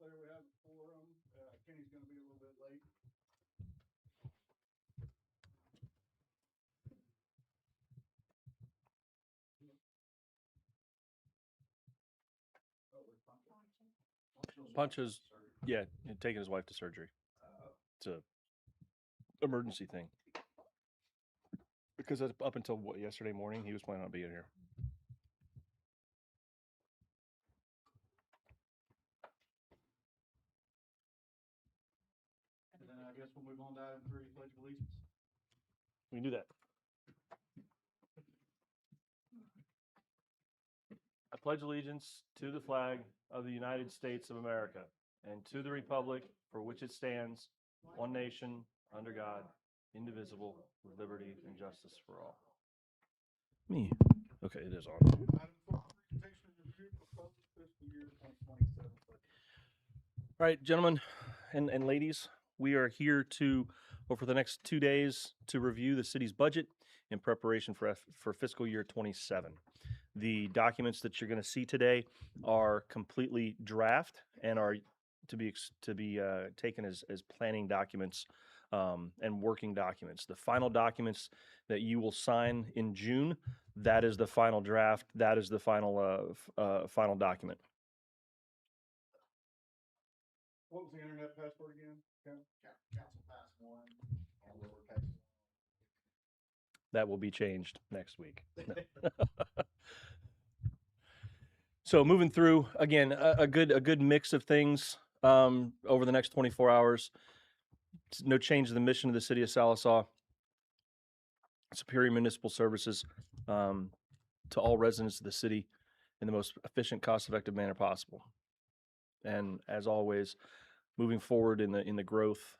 declare we have a quorum. Kenny's gonna be a little bit late. Punch is, yeah, taking his wife to surgery. It's a emergency thing. Because up until yesterday morning, he was planning on being here. And then I guess we'll move on to item 3, Pledge of Allegiance. We can do that. I pledge allegiance to the flag of the United States of America and to the republic for which it stands, one nation, under God, indivisible, with liberty and justice for all. Me. Okay, it is on. Item 4, presentation and review proposed fiscal year 2027 budget. All right, gentlemen and ladies, we are here for the next 2 days to review the city's budget in preparation for fiscal year 27. The documents that you're going to see today are completely draft and are to be taken as planning documents and working documents. The final documents that you will sign in June, that is the final draft. That is the final final document. What was the internet password again? Council Pass 1 and Lower Texas. That will be changed next week. So moving through again, a good mix of things over the next 24 hours. No change in the mission of the city of Sallisaw. Superior municipal services to all residents of the city in the most efficient, cost-effective manner possible. And as always, moving forward in the growth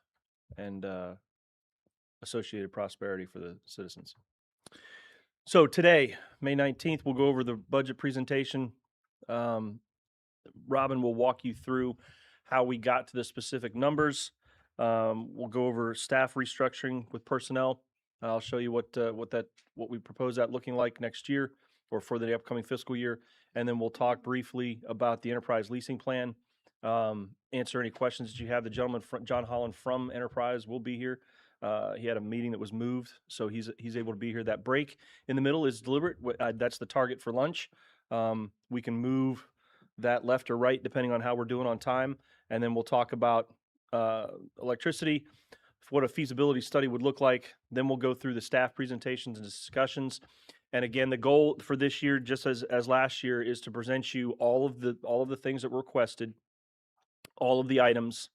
and associated prosperity for the citizens. So today, May 19th, we'll go over the budget presentation. Robin will walk you through how we got to the specific numbers. We'll go over staff restructuring with personnel. I'll show you what we propose that looking like next year or for the upcoming fiscal year, and then we'll talk briefly about the enterprise leasing plan. Answer any questions that you have. The gentleman, John Holland from Enterprise, will be here. He had a meeting that was moved, so he's able to be here. That break in the middle is deliberate. That's the target for lunch. We can move that left or right depending on how we're doing on time, and then we'll talk about electricity, what a feasibility study would look like. Then we'll go through the staff presentations and discussions. And again, the goal for this year, just as last year, is to present you all of the things that were requested, all of the items,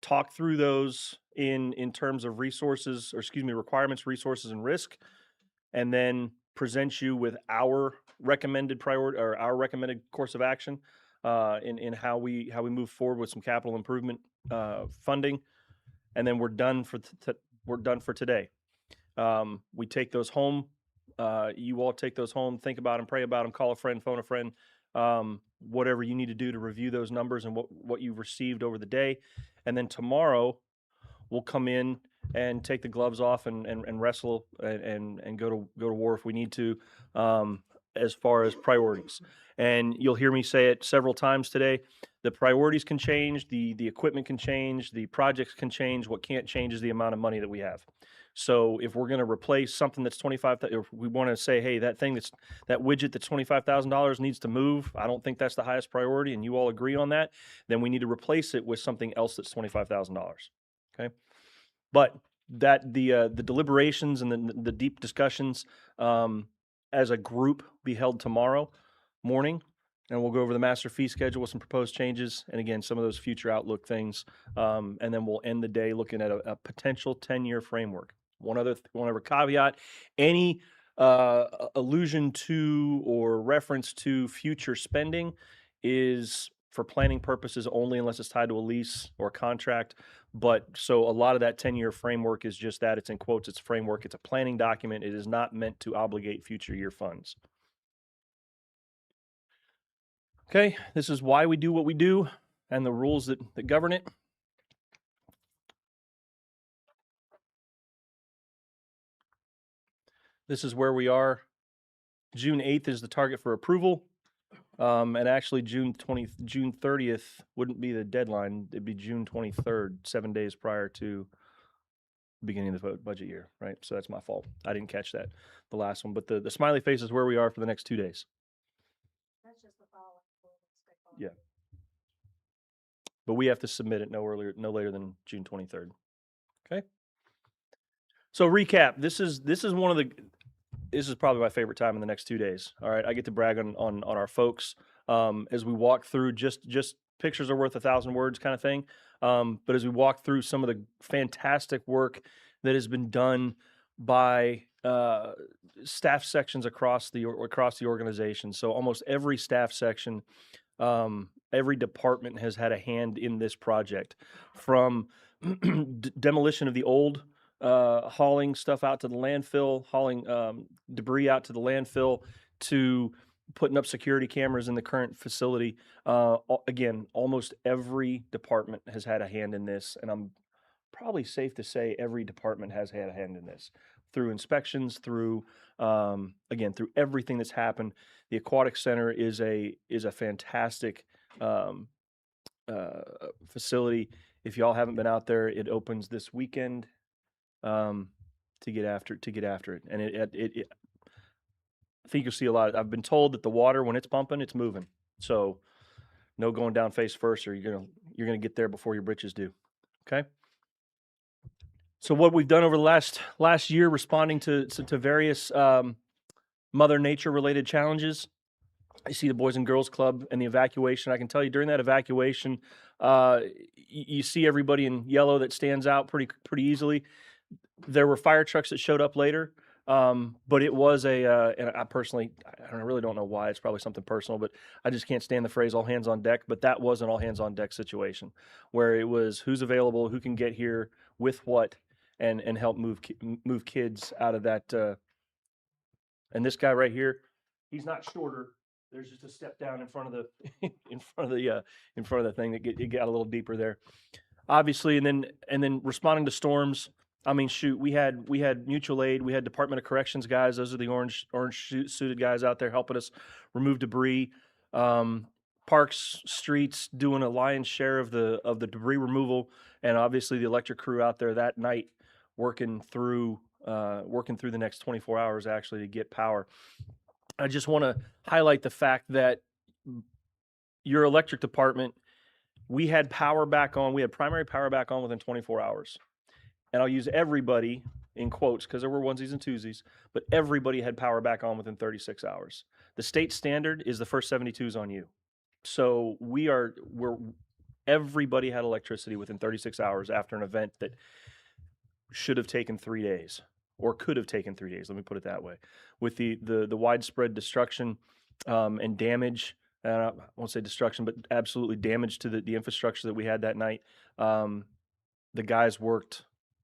talk through those in terms of requirements, resources, and risk, and then present you with our recommended priority or our recommended course of action in how we move forward with some capital improvement funding, and then we're done for today. We take those home. You all take those home, think about them, pray about them, call a friend, phone a friend, whatever you need to do to review those numbers and what you've received over the day. And then tomorrow we'll come in and take the gloves off and wrestle and go to war if we need to, as far as priorities. And you'll hear me say it several times today. The priorities can change, the equipment can change, the projects can change. What can't change is the amount of money that we have. So if we're going to replace something that's $25,000, if we want to say, hey, that widget that's $25,000 needs to move, I don't think that's the highest priority, and you all agree on that, then we need to replace it with something else that's $25,000. Okay, but that the deliberations and the deep discussions as a group be held tomorrow morning. And we'll go over the master fee schedule with some proposed changes, and again, some of those future outlook things. And then we'll end the day looking at a potential 10-year framework. One other caveat: any allusion to or reference to future spending is for planning purposes only, unless it's tied to a lease or a contract. But so a lot of that 10-year framework is just that. It's in quotes. It's a framework. It's a planning document. It is not meant to obligate future year funds. Okay, this is why we do what we do and the rules that govern it. This is where we are. June 8th is the target for approval. And actually June 30th wouldn't be the deadline. It'd be June 23rd, 7 days prior to the beginning of the budget year, right? So that's my fault. I didn't catch that, the last one. But the smiley face is where we are for the next 2 days. That's just the following. Yeah. But we have to submit it no later than June 23rd. Okay. So recap. This is one of the. This is probably my favorite time in the next 2 days. All right, I get to brag on our folks as we walk through. Just pictures are worth 1,000 words, kind of thing. But as we walk through some of the fantastic work that has been done by staff sections across the organization. So almost every staff section. Every department has had a hand in this project, from demolition of the old, hauling stuff out to the landfill, hauling debris out to the landfill, to putting up security cameras in the current facility. Again, almost every department has had a hand in this, and I'm probably safe to say every department has had a hand in this, through inspections, through again, through everything that's happened. The Aquatic Center is a fantastic facility. If y'all haven't been out there, it opens this weekend to get after it. And it I think you'll see a lot. I've been told that the water, when it's pumping, it's moving. So no going down face first, or you're gonna get there before your britches do. Okay. So what we've done over the last year, responding to various Mother Nature related challenges. I see the Boys and Girls Club and the evacuation. I can tell you during that evacuation, you see everybody in yellow that stands out pretty easily. There were fire trucks that showed up later, but it was and I personally, I really don't know why. It's probably something personal, but I just can't stand the phrase "all hands on deck." But that was an all hands on deck situation, where it was who's available, who can get here with what, and help move kids out of that. And this guy right here, he's not shorter. There's just a step down in front of the in front of the thing that it got a little deeper there. Obviously, and then responding to storms. I mean, shoot, we had mutual aid, we had Department of Corrections guys. Those are the orange suited guys out there helping us remove debris. Parks, streets doing a lion's share of the debris removal, and obviously the electric crew out there that night working through the next 24 hours actually to get power. I just want to highlight the fact that your electric department, we had power back on. We had primary power back on within 24 hours. And I'll use everybody in quotes because there were onesies and twosies, but everybody had power back on within 36 hours. The state standard is the first 72s on you. So everybody had electricity within 36 hours after an event that should have taken 3 days, or could have taken 3 days. Let me put it that way. With the widespread destruction and damage, I won't say destruction, but absolutely damage to the infrastructure that we had that night. The guys worked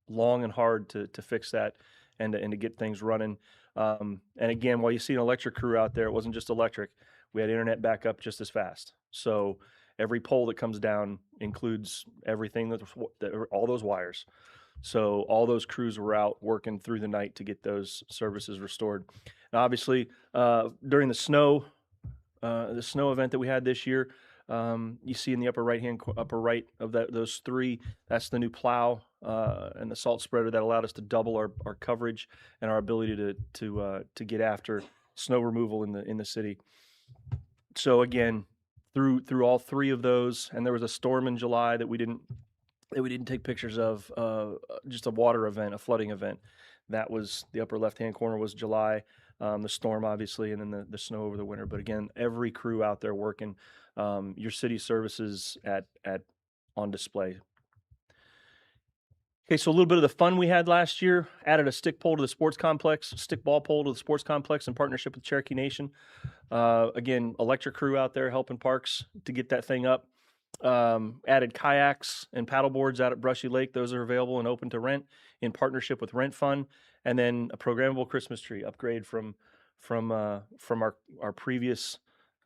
long and hard to fix that and to get things running. And again, while you see an electric crew out there, it wasn't just electric. We had internet backup just as fast. So every pole that comes down includes everything all those wires. So all those crews were out working through the night to get those services restored. And obviously, during the snow event that we had this year, you see in the upper right of those three, that's the new plow and the salt spreader that allowed us to double our coverage and our ability to get after snow removal in the city. So again, through all three of those, and there was a storm in July that we didn't take pictures of, just a water event, a flooding event. That was the upper left-hand corner was July, the storm obviously, and then the snow over the winter. But again, every crew out there working, your city services on display. Okay, so a little bit of the fun we had last year, added a stick ball pole to the sports complex in partnership with Cherokee Nation. Again, electric crew out there helping parks to get that thing up. Added kayaks and paddle boards out at Brushy Lake. Those are available and open to rent in partnership with Rent Fund. And then a programmable Christmas tree upgrade from our previous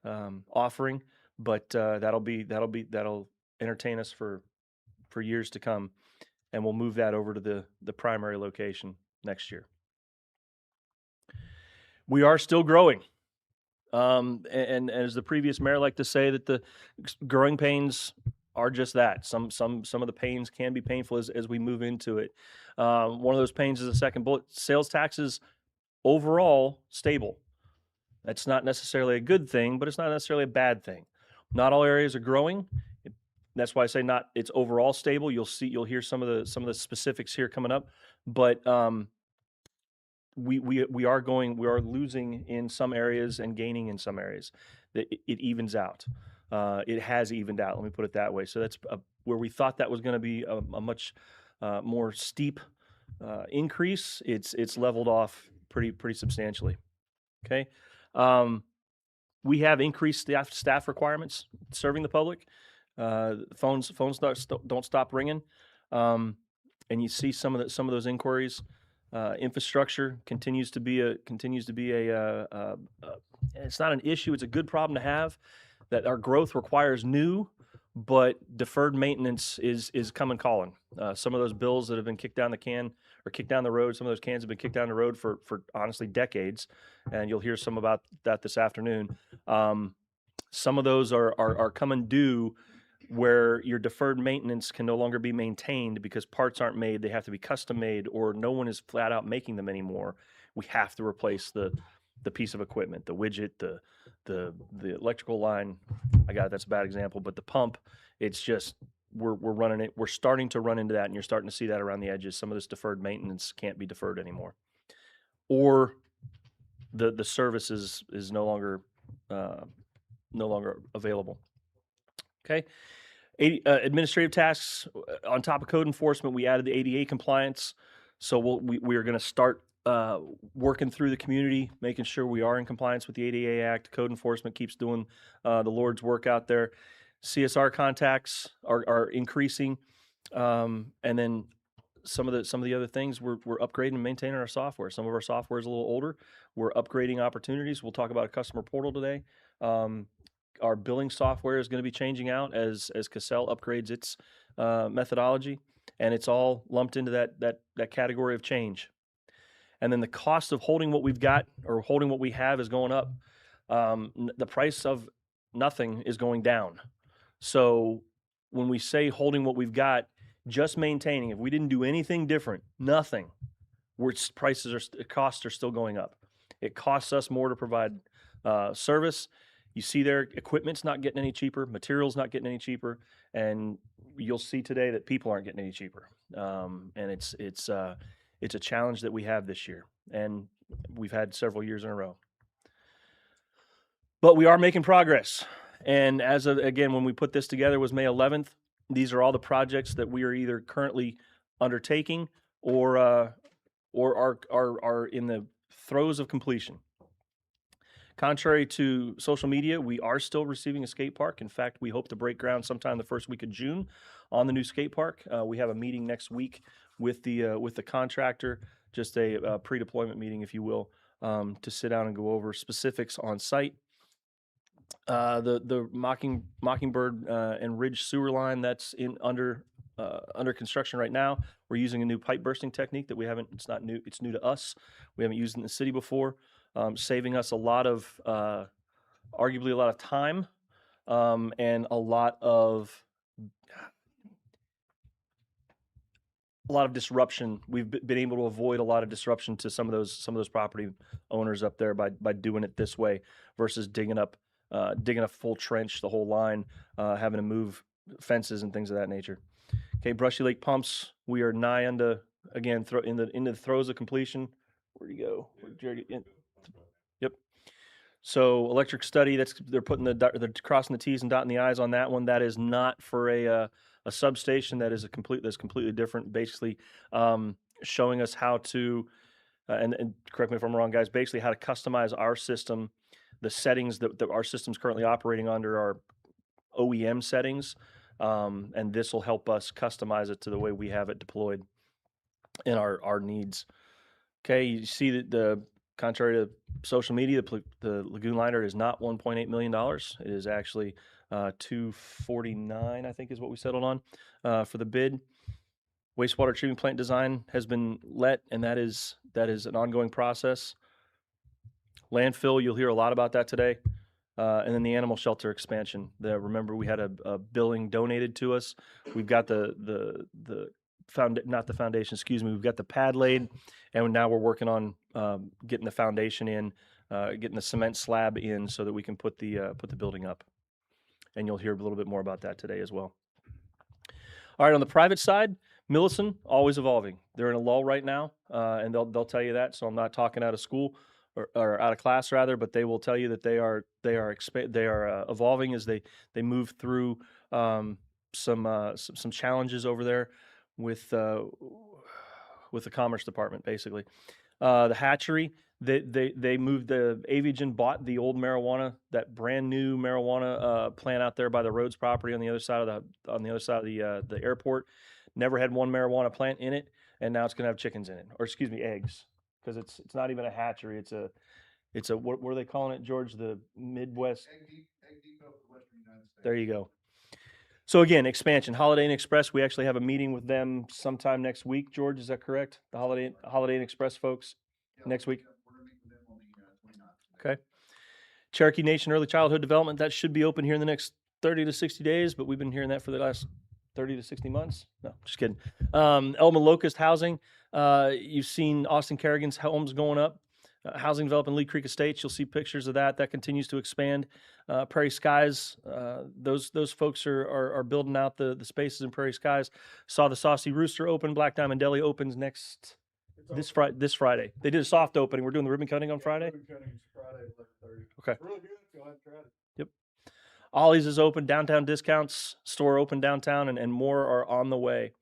offering, but that'll entertain us for years to come, and we'll move that over to the primary location next year. We are still growing. And as the previous mayor liked to say, that the growing pains are just that. Some of the pains can be painful as we move into it. One of those pains is the second bullet. Sales taxes overall stable. That's not necessarily a good thing, but it's not necessarily a bad thing. Not all areas are growing. That's why I say not. It's overall stable. You'll hear some of the specifics here coming up, but we are losing in some areas and gaining in some areas. It evens out. It has evened out. Let me put it that way. So that's where we thought that was going to be a much more steep increase. It's leveled off pretty substantially. Okay. We have increased staff requirements serving the public. Phones don't stop ringing, and you see some of those inquiries. Infrastructure continues to be a it's not an issue. It's a good problem to have. That our growth requires new, but deferred maintenance is coming calling. Some of those bills that have been kicked down the can or kicked down the road, some of those cans have been kicked down the road for honestly decades, and you'll hear some about that this afternoon. Some of those are coming due where your deferred maintenance can no longer be maintained because parts aren't made. They have to be custom made, or no one is flat out making them anymore. We have to replace the piece of equipment, the widget, the electrical line. That's a bad example, but the pump, it's just, we're running it. We're starting to run into that, and you're starting to see that around the edges. Some of this deferred maintenance can't be deferred anymore, or the service is no longer available. Okay. Administrative tasks on top of code enforcement. We added the ADA compliance, so we are going to start working through the community, making sure we are in compliance with the ADA Act. Code enforcement keeps doing the Lord's work out there. CSR contacts are increasing, and then some of the other things, we're upgrading and maintaining our software. Some of our software is a little older. We're upgrading opportunities. We'll talk about a customer portal today. Our billing software is going to be changing out as Cassell upgrades its methodology, and it's all lumped into that category of change. And then the cost of holding what we've got or holding what we have is going up. The price of nothing is going down. So when we say holding what we've got, just maintaining, if we didn't do anything different, nothing, costs are still going up. It costs us more to provide service. You see there, equipment's not getting any cheaper, materials not getting any cheaper, and you'll see today that people aren't getting any cheaper. And it's a challenge that we have this year, and we've had several years in a row. But we are making progress. And as of, again, when we put this together was May 11th. These are all the projects that we are either currently undertaking or are in the throes of completion. Contrary to social media, we are still receiving a skate park. In fact, we hope to break ground sometime the first week of June on the new skate park. We have a meeting next week with the contractor, just a pre-deployment meeting, if you will, to sit down and go over specifics on site. The Mockingbird and Ridge sewer line that's under construction right now. We're using a new pipe bursting technique that we haven't. It's not new. It's new to us. We haven't used it in the city before. Saving us arguably a lot of time, and a lot of disruption. We've been able to avoid a lot of disruption to some of those property owners up there by doing it this way versus digging a full trench, the whole line, having to move fences and things of that nature. Okay, Brushy Lake pumps. We are nigh into, again, into the throes of completion. Where'd you go? Yep. So electric study. They're putting they're crossing the T's and dotting the I's on that one. That is not for a substation. That's completely different. Basically, showing us how to, and correct me if I'm wrong, guys. Basically, how to customize our system. The settings that our system's currently operating under are OEM settings, and this will help us customize it to the way we have it deployed in our needs. Okay, you see that the contrary to social media, the lagoon liner is not $1.8 million. It is actually $249, I think, is what we settled on for the bid. Wastewater treatment plant design has been let, and that is an ongoing process. Landfill, you'll hear a lot about that today. And then the animal shelter expansion. Remember, we had a building donated to us. We've got not the foundation, excuse me. We've got the pad laid, and now we're working on getting the foundation in, getting the cement slab in, so that we can put the building up. And you'll hear a little bit more about that today as well. All right, on the private side, Millicent, always evolving. They're in a lull right now, and they'll tell you that. So I'm not talking out of school or out of class rather, but they will tell you that they are evolving as they move through some challenges over there with the Commerce Department, basically. The hatchery, they moved Aviagen bought the old marijuana, that brand new marijuana plant out there by the Rhodes property on the other side of the airport. Never had one marijuana plant in it, and now it's going to have chickens in it, or excuse me, eggs, because it's not even a hatchery. It's a what are they calling it, George? The Midwest. Egg Depot for the Western United States. There you go. So again, expansion. Holiday Inn Express. We actually have a meeting with them sometime next week. George, is that correct? The Holiday Inn Express folks next week. We're going to meet with them on the 29th. Okay. Cherokee Nation Early Childhood Development. That should be open here in the next 30 to 60 days, but we've been hearing that for the last 30 to 60 months. No, just kidding. Elman Locust Housing. You've seen Austin Kerrigan's homes going up. Housing development, Lee Creek Estates. You'll see pictures of that. That continues to expand. Prairie Skies. Those folks are building out the spaces in Prairie Skies. Saw the Saucy Rooster open. Black Diamond Deli opens this Friday. They did a soft opening. We're doing the ribbon cutting on Friday. Ribbon cutting is Friday at 11:30. Okay. It's really good. Go ahead and try it. Ollie's is open, downtown discounts store open downtown, and more are on the way.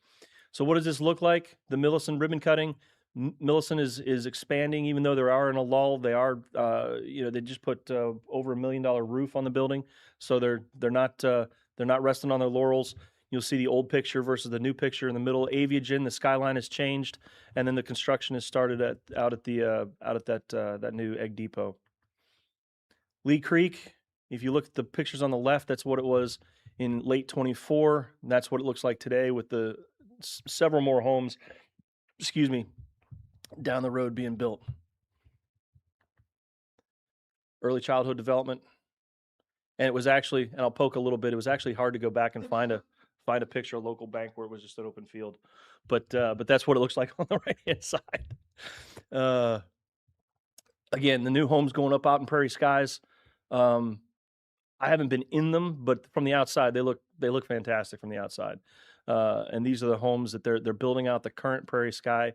So what does this look like? The Millicent ribbon cutting. Millicent is expanding, even though they are in a lull. They are, they just put over $1 million roof on the building, so they're not resting on their laurels. You'll see the old picture versus the new picture in the middle. Aviagen, the skyline has changed, and then the construction has started out at that new egg depot. Lee Creek. If you look at the pictures on the left, that's what it was in late 24. That's what it looks like today with the several more homes, down the road being built. Early childhood development. And it was actually, and I'll poke a little bit, it was actually hard to go back and find a picture of local bank where it was just an open field. But that's what it looks like on the right-hand side. Again, the new homes going up out in Prairie Skies. I haven't been in them, but from the outside, they look fantastic from the outside. And these are the homes that they're building out the current Prairie Sky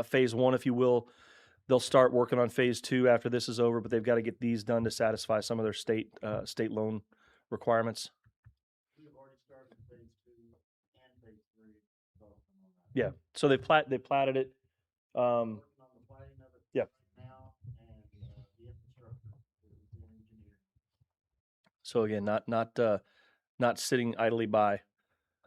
phase 1, if you will. They'll start working on phase 2 after this is over, but they've got to get these done to satisfy some of their state loan requirements. We've already started phase 2 and phase 3 development on that. Yeah. So they platted it. Working on the planning of it Yeah. right now, and the infrastructure is in engineering. So again, not sitting idly by.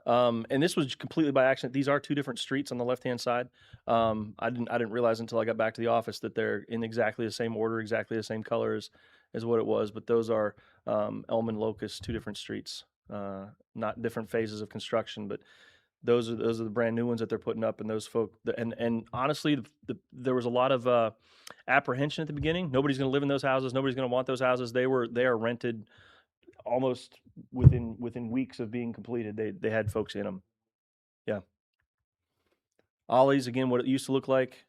And this was completely by accident. These are two different streets on the left-hand side. I didn't realize until I got back to the office that they're in exactly the same order, exactly the same colors as what it was. But those are Elman Locust, two different streets, not different phases of construction. But those are the brand new ones that they're putting up. And those folk, and honestly, there was a lot of apprehension at the beginning. Nobody's going to live in those houses. Nobody's going to want those houses. They are rented almost within weeks of being completed. They had folks in them. Yeah. Ollie's, again, what it used to look like.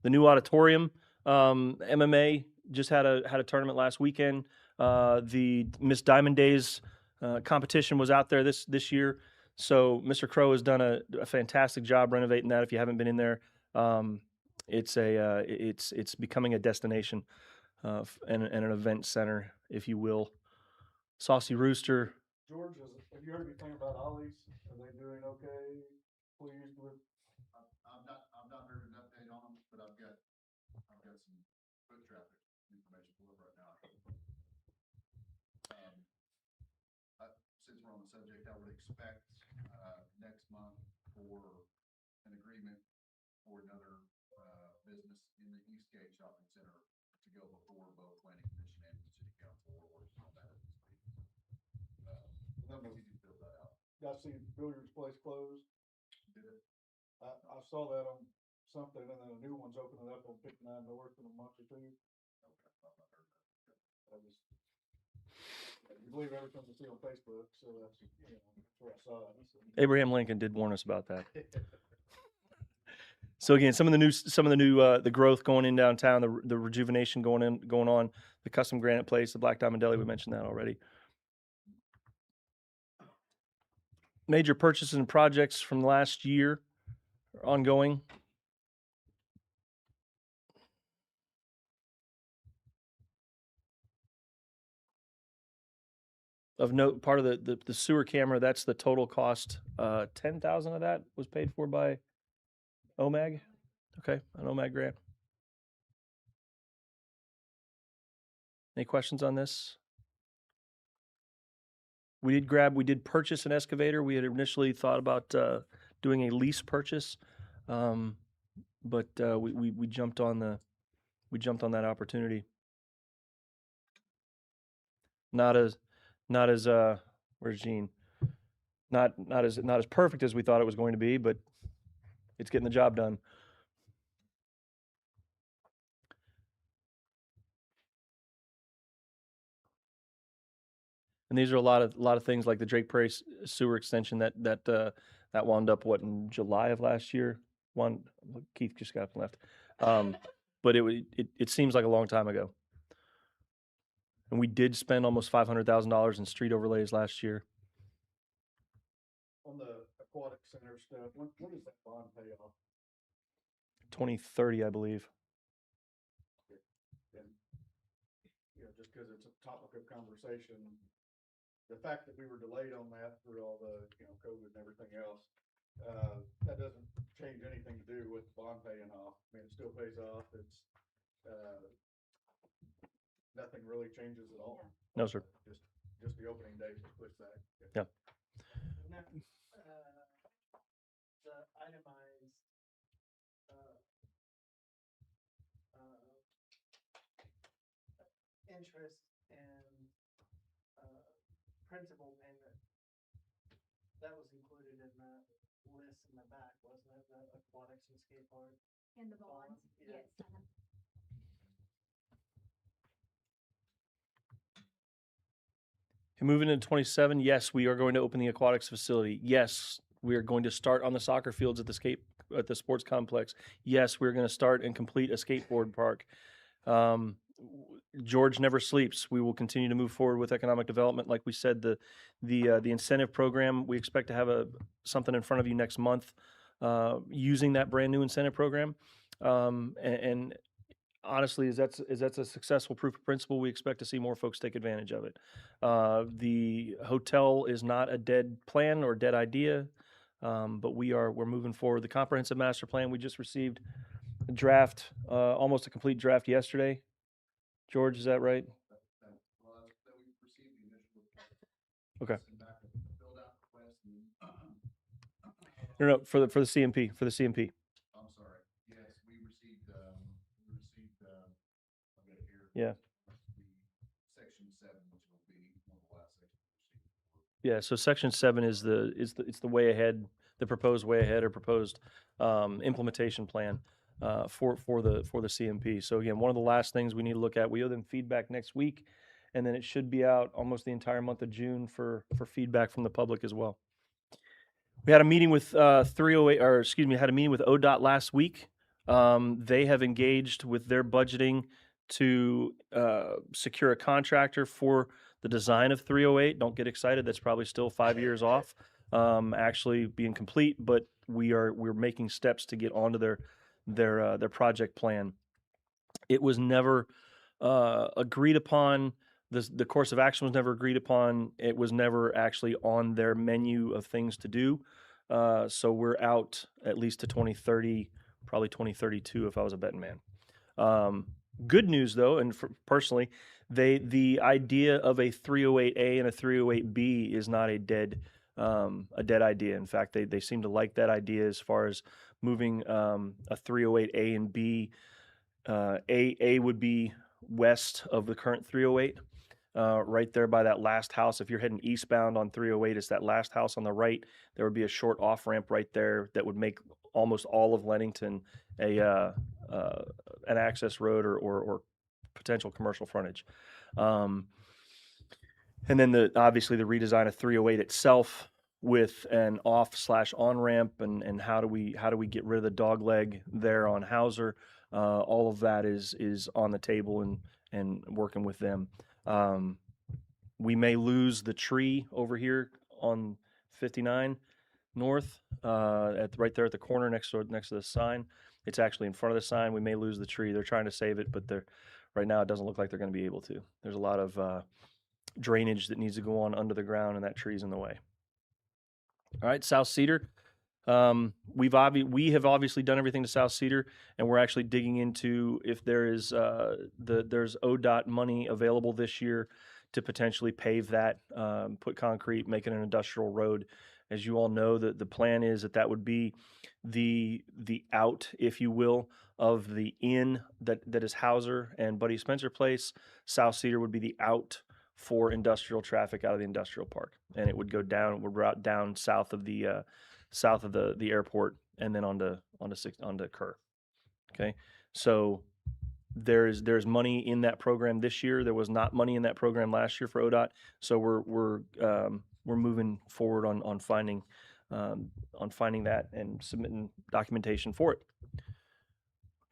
The new auditorium, MMA just had a tournament last weekend. The Miss Diamond Days competition was out there this year. So Mr. Crow has done a fantastic job renovating that. If you haven't been in there, it's becoming a destination and an event center, if you will. Saucy Rooster. George, have you heard anything about Ollie's? Are they doing okay? Pleased with? I've not heard an update on them, but I've got some foot traffic information pulled up right now. Since we're on the subject, I would expect next month for an agreement for another business in the Eastgate Shopping Center to go before both Planning Commission and the City Council. We're working on that as we speak. Continue to build that out. I see Billiards Place closed. Did it? I saw that on something, and then a new one's opening up on 59 North in a month or two. I just, you believe everything you see on Facebook, so that's, that's where I saw it. So. Abraham Lincoln did warn us about that. So again, some of the new the growth going in downtown, the rejuvenation going on, the custom granite place, the Black Diamond Deli, we mentioned that already. Major purchases and projects from last year are ongoing. Of note, part of the sewer camera, that's the total cost. 10,000 of that was paid for by OMAG. Okay, an OMAG grant. Any questions on this? We did purchase an excavator. We had initially thought about doing a lease purchase, but we jumped on that opportunity. Not as where's Gene? Not as perfect as we thought it was going to be, but it's getting the job done. And these are a lot of things like the Drake Prairie sewer extension that wound up in July of last year. Keith just got up and left, but it seems like a long time ago. And we did spend almost $500,000 in street overlays last year. On the aquatic center stuff, when does that bond pay off? 2030, I believe. And, just because it's a topic of conversation, the fact that we were delayed on that through all the, COVID and everything else, that doesn't change anything to do with the bond paying off. I mean, it still pays off. It's, nothing really changes at all. No, sir. Just the opening date was pushed back. Yeah. And that, the itemized, interest and, principal payment, that was included in the list in the back, wasn't it, the aquatics and skate park? In the bonds, Yeah. yes. Moving into 27, yes, we are going to open the aquatics facility. Yes, we are going to start on the soccer fields at the sports complex. Yes, we're going to start and complete a skateboard park. George never sleeps. We will continue to move forward with economic development. Like we said, the incentive program, we expect to have something in front of you next month using that brand new incentive program. And honestly, as that's a successful proof of principle, we expect to see more folks take advantage of it. The hotel is not a dead plan or dead idea, but we're moving forward. The comprehensive master plan, we just received a draft, almost a complete draft yesterday. George, is that right? Well, that we received the initial. Okay. Send back a filled out request and, No, for the CMP, I'm sorry. Yes, we received, I've got it here. Yeah. The section 7, which will be one of the last sections we received. Yeah, so section 7 is the way ahead, the proposed way ahead or proposed implementation plan for the CMP. So again, one of the last things we need to look at, we owe them feedback next week, and then it should be out almost the entire month of June for feedback from the public as well. We had a meeting with had a meeting with ODOT last week. They have engaged with their budgeting to secure a contractor for the design of 308. Don't get excited. That's probably still 5 years off, actually being complete, but we're making steps to get onto their project plan. It was never agreed upon. The course of action was never agreed upon. It was never actually on their menu of things to do. So we're out at least to 2030, probably 2032 if I was a betting man. Good news though, and personally, the idea of a 308A and a 308B is not a dead idea. In fact, they seem to like that idea as far as moving a 308A and B. A would be west of the current 308, right there by that last house. If you're heading eastbound on 308, it's that last house on the right. There would be a short off ramp right there that would make almost all of Leadington an access road or potential commercial frontage. And then obviously the redesign of 308 itself with an off/on ramp and how do we get rid of the dog leg there on Hauser. All of that is on the table and working with them. We may lose the tree over here on 59 North, right there at the corner next to the sign. It's actually in front of the sign. We may lose the tree. They're trying to save it, but right now it doesn't look like they're going to be able to. There's a lot of drainage that needs to go on under the ground, and that tree's in the way. All right, South Cedar. We have obviously done everything to South Cedar, and we're actually digging into if there is there's ODOT money available this year to potentially pave that, put concrete, make it an industrial road. As you all know, the plan is that would be the out, if you will, of the in that is Hauser and Buddy Spencer Place. South Cedar would be the out for industrial traffic out of the industrial park, and it would go down. It would route down south of the airport and then onto Kerr. Okay, so there's money in that program this year. There was not money in that program last year for ODOT, so we're moving forward on finding that and submitting documentation for it.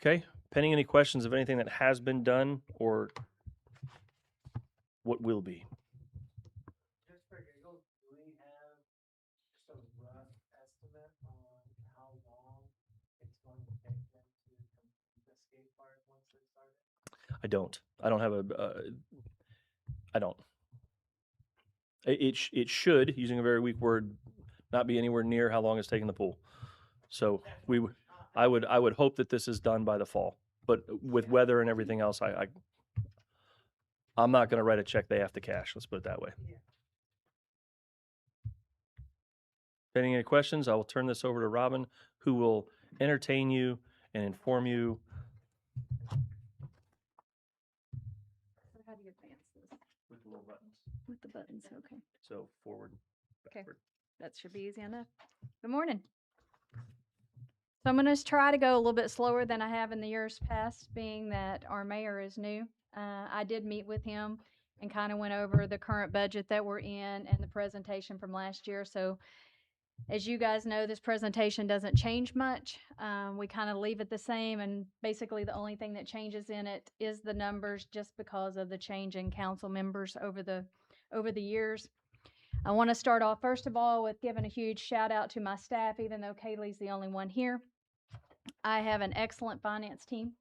Okay, pending any questions of anything that has been done or what will be. Just for giggles, do we have just a rough estimate on how long it's going to take them to complete the skate park once it's started? I don't have I don't. It should, using a very weak word, not be anywhere near how long it's taking the pool. So I would hope that this is done by the fall, but with weather and everything else, I'm not going to write a check they have to cash. Let's put it that way. Yeah. Any questions? I will turn this over to Robin, who will entertain you and inform you. So how do you advance this? With the little buttons. With the buttons, okay. So forward, Okay. backward. That should be easy enough. Good morning. So I'm going to try to go a little bit slower than I have in the years past, being that our mayor is new. I did meet with him and kind of went over the current budget that we're in and the presentation from last year. So as you guys know, this presentation doesn't change much. We kind of leave it the same, and basically the only thing that changes in it is the numbers, just because of the change in council members over the years. I want to start off first of all with giving a huge shout out to my staff, even though Kaylee's the only one here. I have an excellent finance team,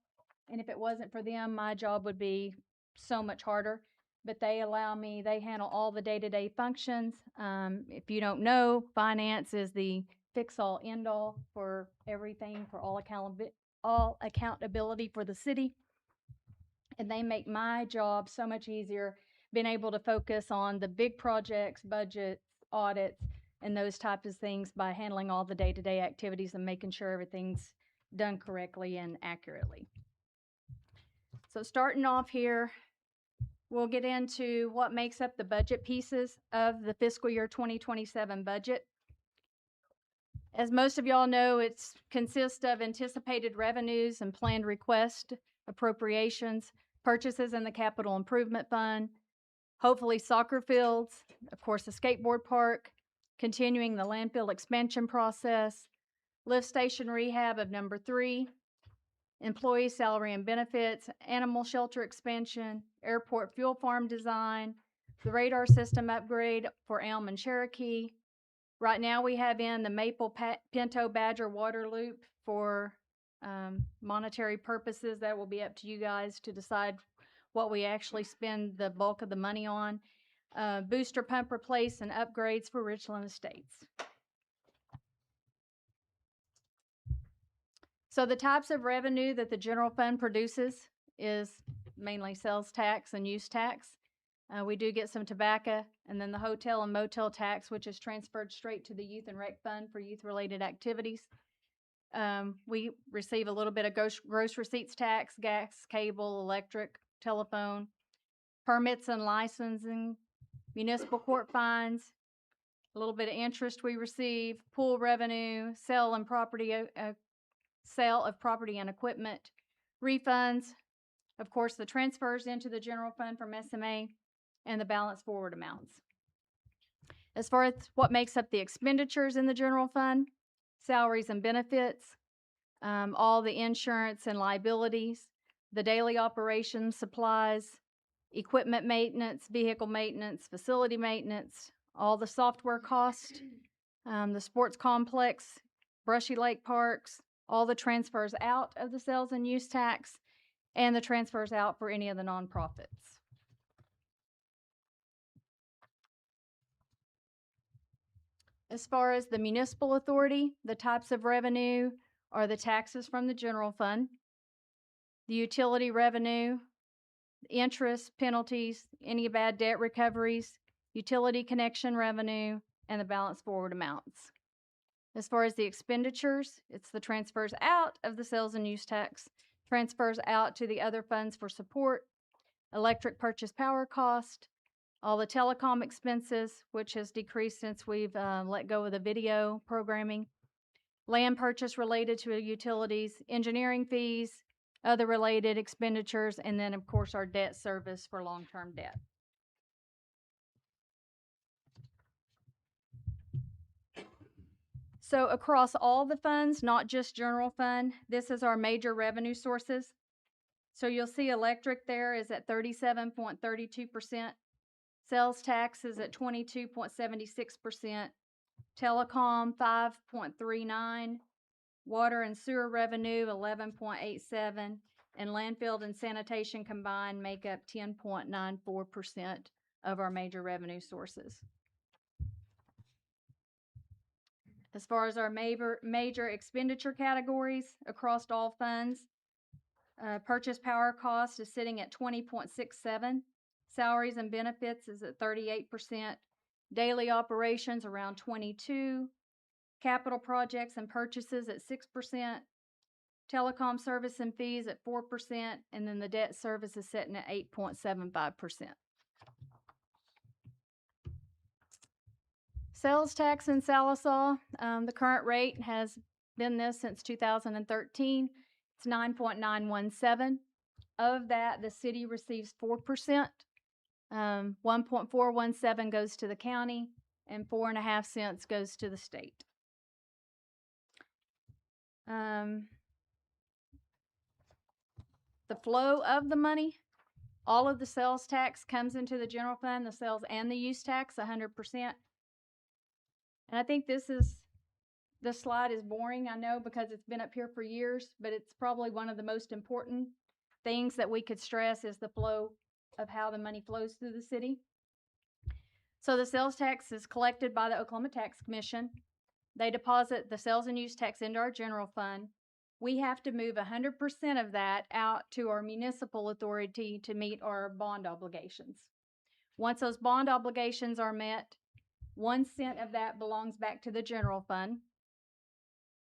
and if it wasn't for them, my job would be so much harder. But they handle all the day-to-day functions. If you don't know, finance is the fix-all, end-all for everything, for all accountability for the city. And they make my job so much easier, being able to focus on the big projects, budgets, audits, and those types of things by handling all the day-to-day activities and making sure everything's done correctly and accurately. So starting off here, we'll get into what makes up the budget pieces of the fiscal year 2027 budget. As most of y'all know, it consists of anticipated revenues and planned request appropriations, purchases in the capital improvement fund, hopefully soccer fields, of course the skateboard park, continuing the landfill expansion process, lift station rehab of number 3, employee salary and benefits, animal shelter expansion, airport fuel farm design, the radar system upgrade for Elm and Cherokee. Right now we have in the Maple Pinto Badger water loop for monetary purposes. That will be up to you guys to decide what we actually spend the bulk of the money on. Booster pump replace and upgrades for Richland Estates. So the types of revenue that the general fund produces is mainly sales tax and use tax. We do get some tobacco, and then the hotel and motel tax, which is transferred straight to the youth and rec fund for youth-related activities. We receive a little bit of gross receipts tax, gas, cable, electric, telephone, permits and licensing, municipal court fines, a little bit of interest we receive, pool revenue, sale of property and equipment, refunds, of course, the transfers into the general fund from SMA, and the balance forward amounts. As far as what makes up the expenditures in the general fund, salaries and benefits, all the insurance and liabilities, the daily operations, supplies, equipment maintenance, vehicle maintenance, facility maintenance, all the software cost, the sports complex, Brushy Lake Parks, all the transfers out of the sales and use tax, and the transfers out for any of the nonprofits. As far as the municipal authority, the types of revenue are the taxes from the general fund, the utility revenue, interest, penalties, any bad debt recoveries, utility connection revenue, and the balance forward amounts. As far as the expenditures, it's the transfers out of the sales and use tax, transfers out to the other funds for support, electric purchase power cost, all the telecom expenses, which has decreased since we've let go of the video programming, land purchase related to utilities, engineering fees, other related expenditures, and then, of course, our debt service for long-term debt. So across all the funds, not just general fund, this is our major revenue sources. So you'll see electric there is at 37.32%. Sales tax is at 22.76%. Telecom, 5.39%. Water and sewer revenue, 11.87%. And landfill and sanitation combined make up 10.94% of our major revenue sources. As far as our major expenditure categories across all funds, purchase power cost is sitting at 20.67. Salaries and benefits is at 38%. Daily operations around 22%. Capital projects and purchases at 6%. Telecom service and fees at 4%. And then the debt service is sitting at 8.75%. Sales tax in Sallisaw, the current rate has been this since 2013. It's 9.917. Of that, the city receives 4%. 1.417 goes to the county, and 4.5 cents goes to the state. The flow of the money, all of the sales tax comes into the general fund, the sales and the use tax, 100%. And I think this slide is boring, I know, because it's been up here for years, but it's probably one of the most important things that we could stress is the flow of how the money flows through the city. So the sales tax is collected by the Oklahoma Tax Commission. They deposit the sales and use tax into our general fund. We have to move 100% of that out to our municipal authority to meet our bond obligations. Once those bond obligations are met, 1 cent of that belongs back to the general fund.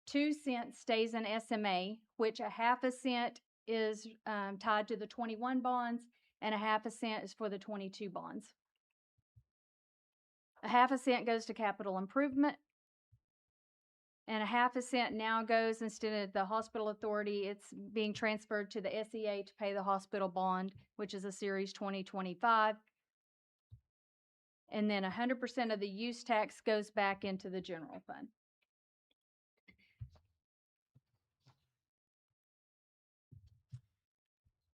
2 cents stays in SMA, which 1/2 cent is tied to the 21 bonds, and 1/2 cent is for the 22 bonds. 1/2 cent goes to capital improvement, and 1/2 cent now goes, instead of the hospital authority, it's being transferred to the SEA to pay the hospital bond, which is a Series 2025. And then 100% of the use tax goes back into the general fund.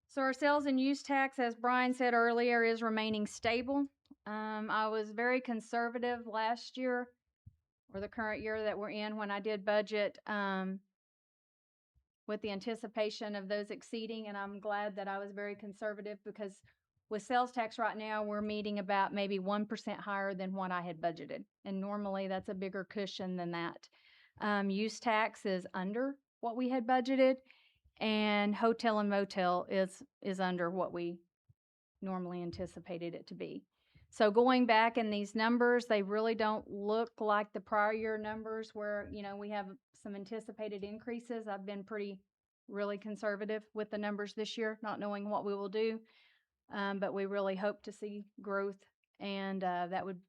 So our sales and use tax, as Brian said earlier, is remaining stable. I was very conservative last year, or the current year that we're in, when I did budget, with the anticipation of those exceeding, and I'm glad that I was very conservative, because with sales tax right now, we're meeting about maybe 1% higher than what I had budgeted, and normally that's a bigger cushion than that. Use tax is under what we had budgeted, and hotel and motel is under what we normally anticipated it to be. So going back in these numbers, they really don't look like the prior year numbers where, you know, we have some anticipated increases. I've been really conservative with the numbers this year, not knowing what we will do. But we really hope to see growth, and that would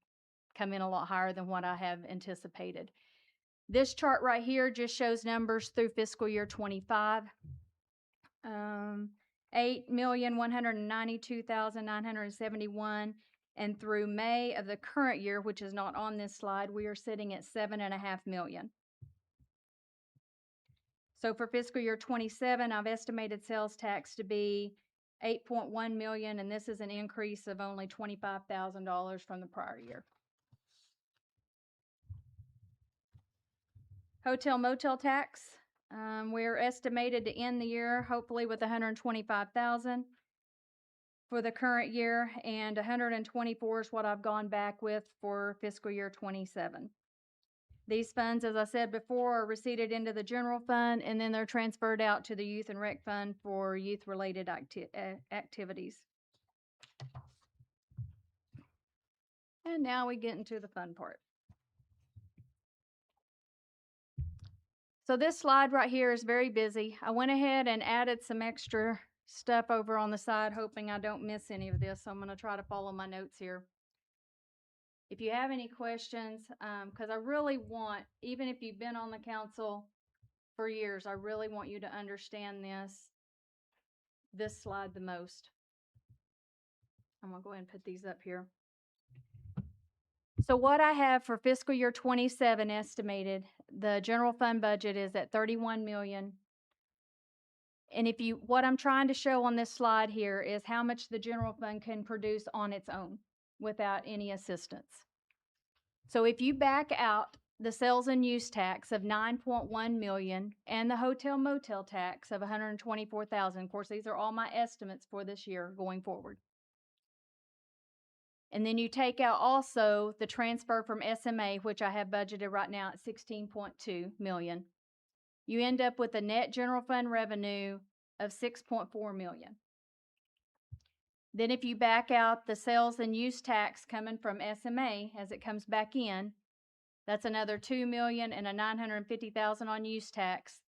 come in a lot higher than what I have anticipated. This chart right here just shows numbers through fiscal year 25. 8,192,971, and through May of the current year, which is not on this slide, we are sitting at 7.5 million. So for fiscal year 27, I've estimated sales tax to be 8.1 million, and this is an increase of only $25,000 from the prior year. Hotel motel tax, we're estimated to end the year hopefully with 125,000 for the current year, and 124 is what I've gone back with for fiscal year 27. These funds, as I said before, are receipted into the general fund, and then they're transferred out to the youth and rec fund for youth-related activities. And now we get into the fun part. So this slide right here is very busy. I went ahead and added some extra stuff over on the side, hoping I don't miss any of this. So I'm going to try to follow my notes here. If you have any questions, because I really want, even if you've been on the council for years, I really want you to understand this slide the most. I'm going to go ahead and put these up here. So what I have for fiscal year 27 estimated, the general fund budget is at 31 million. And what I'm trying to show on this slide here is how much the general fund can produce on its own without any assistance. So if you back out the sales and use tax of 9.1 million and the hotel motel tax of 124,000, of course, these are all my estimates for this year going forward. And then you take out also the transfer from SMA, which I have budgeted right now at 16.2 million. You end up with a net general fund revenue of 6.4 million. Then if you back out the sales and use tax coming from SMA as it comes back in, that's another 2 million and a 950,000 on use tax.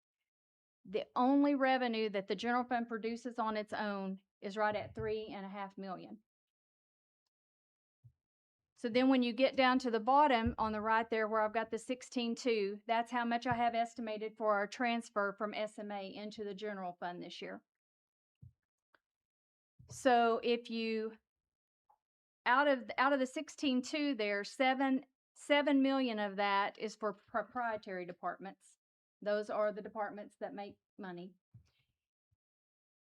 The only revenue that the general fund produces on its own is right at 3.5 million. So then when you get down to the bottom on the right there where I've got the 16.2, that's how much I have estimated for our transfer from SMA into the general fund this year. So if you, out of the 16.2 there, 7 million of that is for proprietary departments. Those are the departments that make money.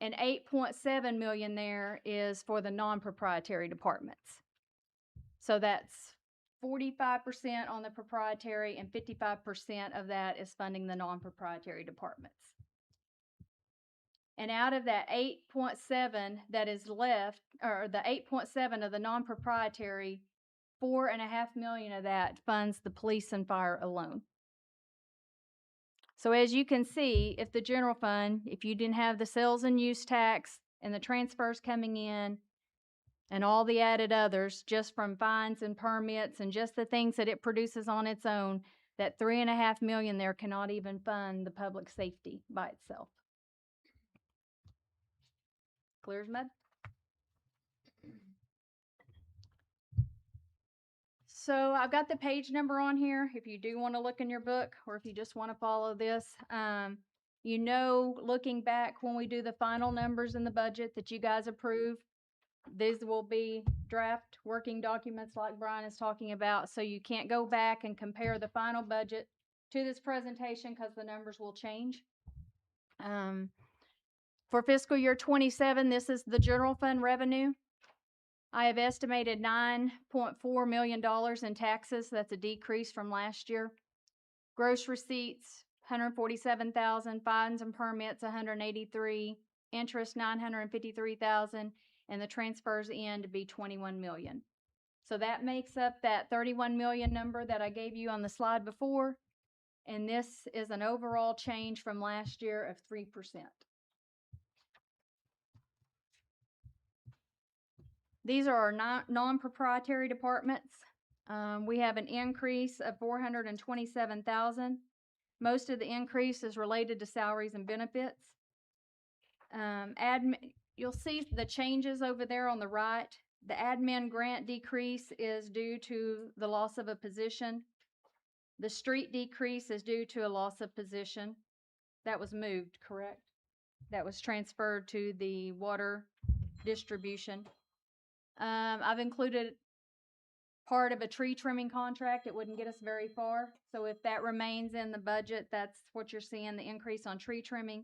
And 8.7 million there is for the non-proprietary departments. So that's 45% on the proprietary, and 55% of that is funding the non-proprietary departments. And out of that 8.7 that is left, or the 8.7 of the non-proprietary, 4.5 million of that funds the police and fire alone. So as you can see, if the general fund, if you didn't have the sales and use tax and the transfers coming in, and all the added others, just from fines and permits and just the things that it produces on its own, that 3.5 million there cannot even fund the public safety by itself. Clear as mud? So I've got the page number on here if you do want to look in your book, or if you just want to follow this. You know, looking back when we do the final numbers in the budget that you guys approve, these will be draft working documents like Brian is talking about, so you can't go back and compare the final budget to this presentation because the numbers will change. For fiscal year 27, this is the general fund revenue. I have estimated $9.4 million in taxes. That's a decrease from last year. Gross receipts, 147,000, fines and permits, 183, interest, 953,000. And the transfers in to be 21 million. So that makes up that 31 million number that I gave you on the slide before. And this is an overall change from last year of 3%. These are our non-proprietary departments. We have an increase of 427,000. Most of the increase is related to salaries and benefits. You'll see the changes over there on the right. The admin grant decrease is due to the loss of a position. The street decrease is due to a loss of position. That was moved, correct? That was transferred to the water distribution. I've included part of a tree trimming contract. It wouldn't get us very far. So if that remains in the budget, that's what you're seeing, the increase on tree trimming.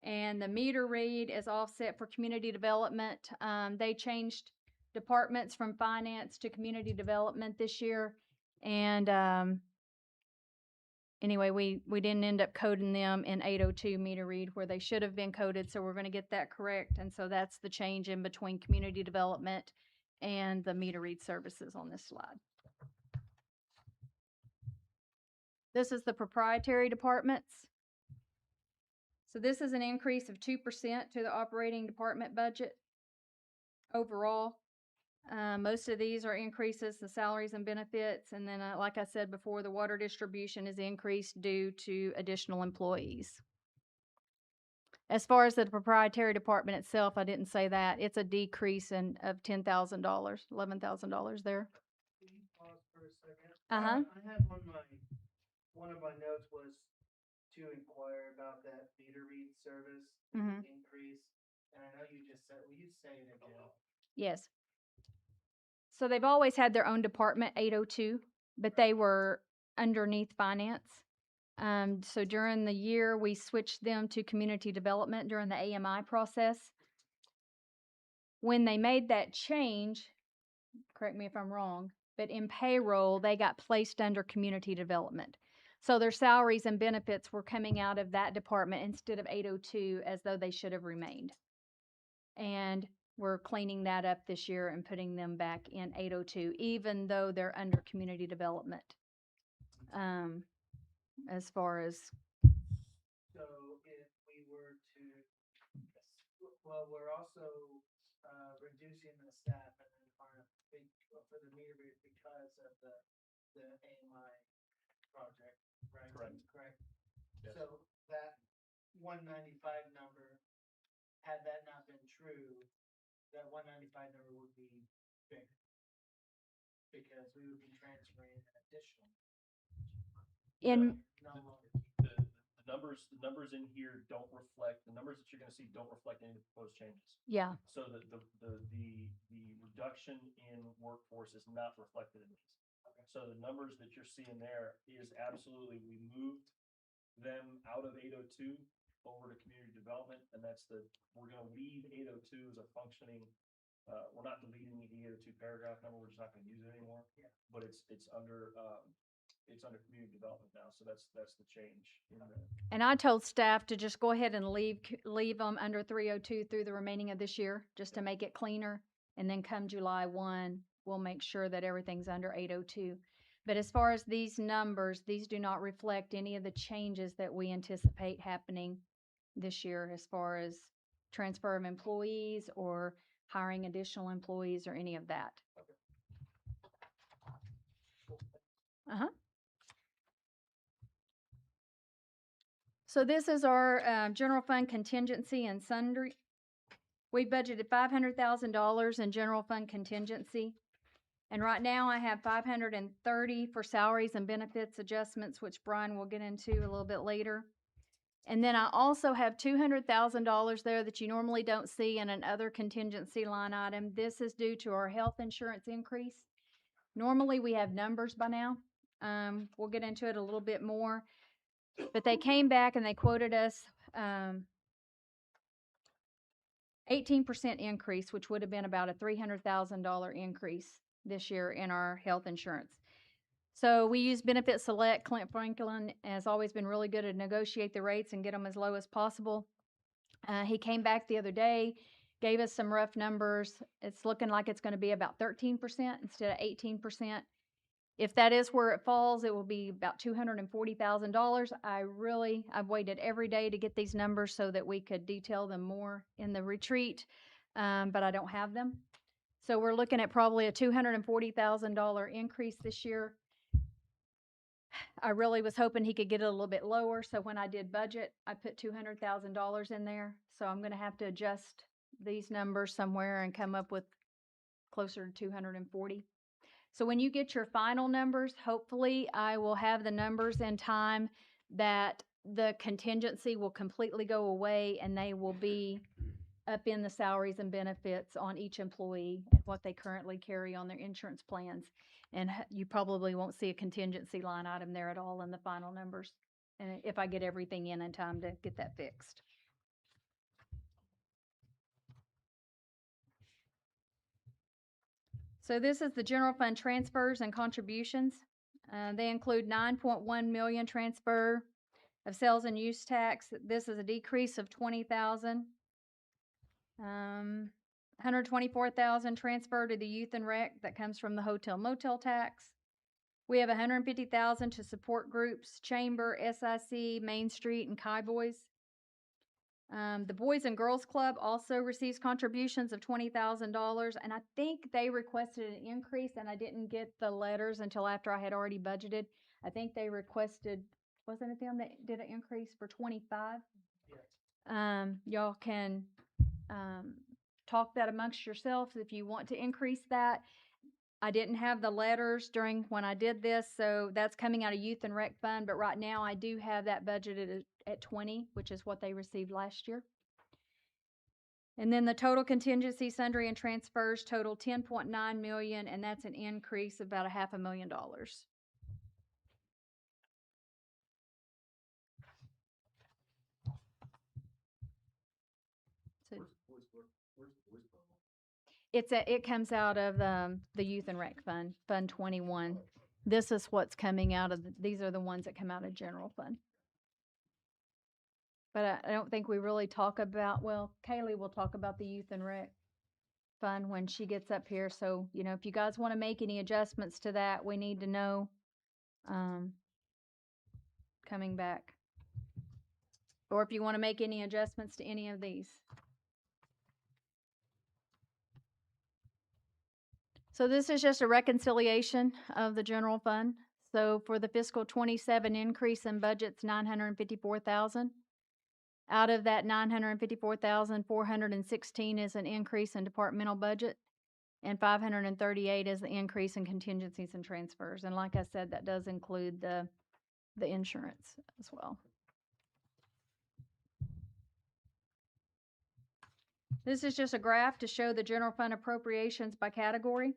And the meter read is offset for community development. They changed departments from finance to community development this year. And, anyway, we didn't end up coding them in 802 meter read where they should have been coded, so we're gonna get that correct. And so that's the change in between community development and the meter read services on this slide. This is the proprietary departments. So this is an increase of 2% to the operating department budget overall. Most of these are increases in salaries and benefits, and then, like I said before, the water distribution is increased due to additional employees. As far as the proprietary department itself, I didn't say that. It's a decrease of $10,000, $11,000 there. Can you pause for a second? Uh-huh. I have one of my notes was to inquire about that meter read service Mhm. increase. And I know you just said, will you say it again? Yes. So they've always had their own department, 802, but they were underneath finance. So during the year, we switched them to community development during the AMI process. When they made that change, correct me if I'm wrong, but in payroll, they got placed under community development. So their salaries and benefits were coming out of that department instead of 802 as though they should have remained. And we're cleaning that up this year and putting them back in 802, even though they're under community development. As far as, So if we were to, well, we're also, reducing the staff and then for the meter read because of the AMI project, right? Correct. Correct. Yes. So that 195 number, had that not been true, that 195 number would be bigger. Because we would be transferring an additional. in, No longer. The numbers in here don't reflect, the numbers that you're gonna see don't reflect any of the proposed changes. yeah, So the reduction in workforce is not reflected in these. So the numbers that you're seeing there is absolutely, we moved them out of 802 over to community development, and we're gonna leave 802 as a functioning, we're not deleting the 802 paragraph number, we're just not gonna use it anymore. Yeah. But it's under community development now, so that's the change in the. and I told staff to just go ahead and leave them under 302 through the remaining of this year, just to make it cleaner. And then come July 1, we'll make sure that everything's under 802. But as far as these numbers, these do not reflect any of the changes that we anticipate happening this year as far as transfer of employees or hiring additional employees or any of that. Uh-huh. So this is our general fund contingency and sundry. We budgeted $500,000 in general fund contingency. And right now I have 530 for salaries and benefits adjustments, which Brian will get into a little bit later. And then I also have $200,000 there that you normally don't see in an other contingency line item. This is due to our health insurance increase. Normally we have numbers by now. We'll get into it a little bit more. But they came back and they quoted us 18% increase, which would have been about a $300,000 increase this year in our health insurance. So we use Benefit Select. Clint Franklin has always been really good at negotiate the rates and get them as low as possible. He came back the other day, gave us some rough numbers. It's looking like it's going to be about 13% instead of 18%. If that is where it falls, it will be about $240,000. I've waited every day to get these numbers so that we could detail them more in the retreat, but I don't have them. So we're looking at probably a $240,000 increase this year. I really was hoping he could get it a little bit lower, so when I did budget, I put $200,000 in there. So I'm going to have to adjust these numbers somewhere and come up with closer to 240. So when you get your final numbers, hopefully I will have the numbers in time that the contingency will completely go away and they will be up in the salaries and benefits on each employee and what they currently carry on their insurance plans. And you probably won't see a contingency line item there at all in the final numbers. And if I get everything in time to get that fixed. So this is the general fund transfers and contributions. They include 9.1 million transfer of sales and use tax. This is a decrease of 20,000. 124,000 transfer to the youth and rec that comes from the hotel motel tax. We have 150,000 to support groups, Chamber, SIC, Main Street, and Kai Boys. The Boys and Girls Club also receives contributions of $20,000, and I think they requested an increase, and I didn't get the letters until after I had already budgeted. I think they requested, wasn't it them that did an increase for 25? Yes. Y'all can talk that amongst yourselves if you want to increase that. I didn't have the letters during when I did this, so that's coming out of Youth and Rec Fund, but right now I do have that budgeted at 20, which is what they received last year. And then the total contingency, sundry, and transfers total 10.9 million, and that's an increase of about $500,000. So Where's the voice promo? it comes out of the Youth and Rec Fund, Fund 21. This is what's coming out of, these are the ones that come out of general fund. But I don't think we really talk about, well, Kaylee will talk about the Youth and Rec Fund when she gets up here. So, you know, if you guys want to make any adjustments to that, we need to know coming back. Or if you want to make any adjustments to any of these. So this is just a reconciliation of the general fund. So for the fiscal 27 increase in budget's 954,000. Out of that 954,416 is an increase in departmental budget, and 538 is the increase in contingencies and transfers. And like I said, that does include the insurance as well. This is just a graph to show the general fund appropriations by category.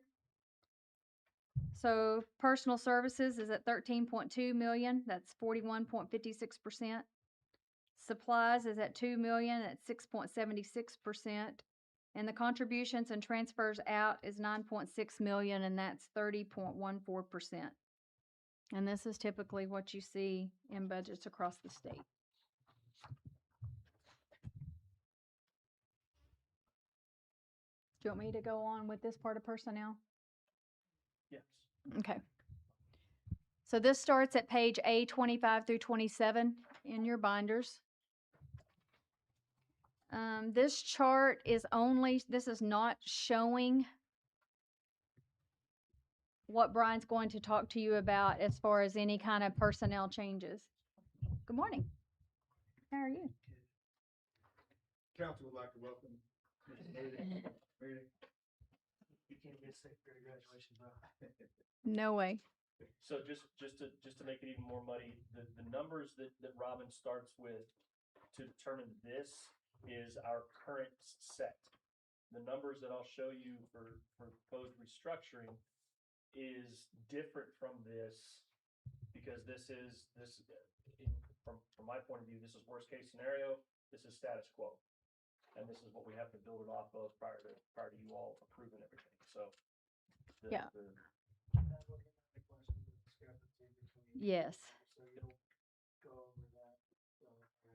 So personal services is at 13.2 million, that's 41.56%. Supplies is at 2 million at 6.76%. And the contributions and transfers out is 9.6 million, and that's 30.14%. And this is typically what you see in budgets across the state. Do you want me to go on with this part of personnel? Yes. Okay. So this starts at page A 25 through 27 in your binders. This chart is this is not showing what Brian's going to talk to you about as far as any kind of personnel changes. Good morning. How are you? Council would like to welcome Mr. Moody. Moody. You can't get sick for your graduation, bro. No way. So just to make it even more muddy, the numbers that Robin starts with to determine this is our current set. The numbers that I'll show you for proposed restructuring is different from this because from my point of view, this is worst case scenario. This is status quo, and this is what we have to build it off of prior to you all approving everything. So Yeah. I'm not looking at the question, the discrepancy between. Yes. So you'll go over that.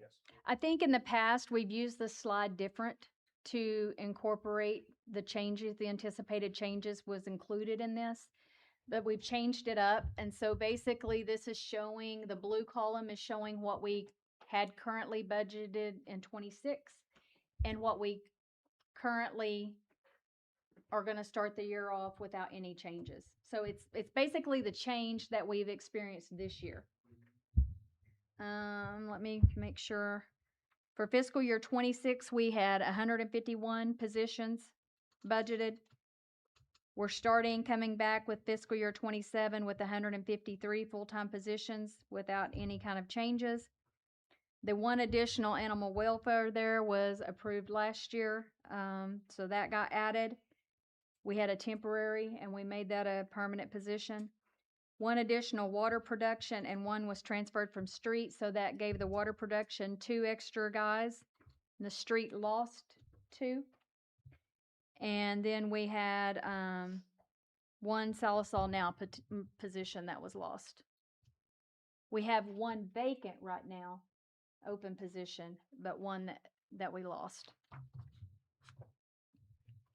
Yes. I think in the past, we've used this slide different to incorporate the changes, the anticipated changes was included in this, but we've changed it up. And so basically this is showing, the blue column is showing what we had currently budgeted in 26 and what we currently are going to start the year off without any changes. So it's basically the change that we've experienced this year. Let me make sure. For fiscal year 26, we had 151 positions budgeted. We're coming back with fiscal year 27 with 153 full-time positions without any kind of changes. The one additional animal welfare there was approved last year, so that got added. We had a temporary, and we made that a permanent position. One additional water production, and one was transferred from street, so that gave the water production 2 extra guys. The street lost 2. And then we had one Salisol Now position that was lost. We have 1 vacant right now, open position, but one that we lost.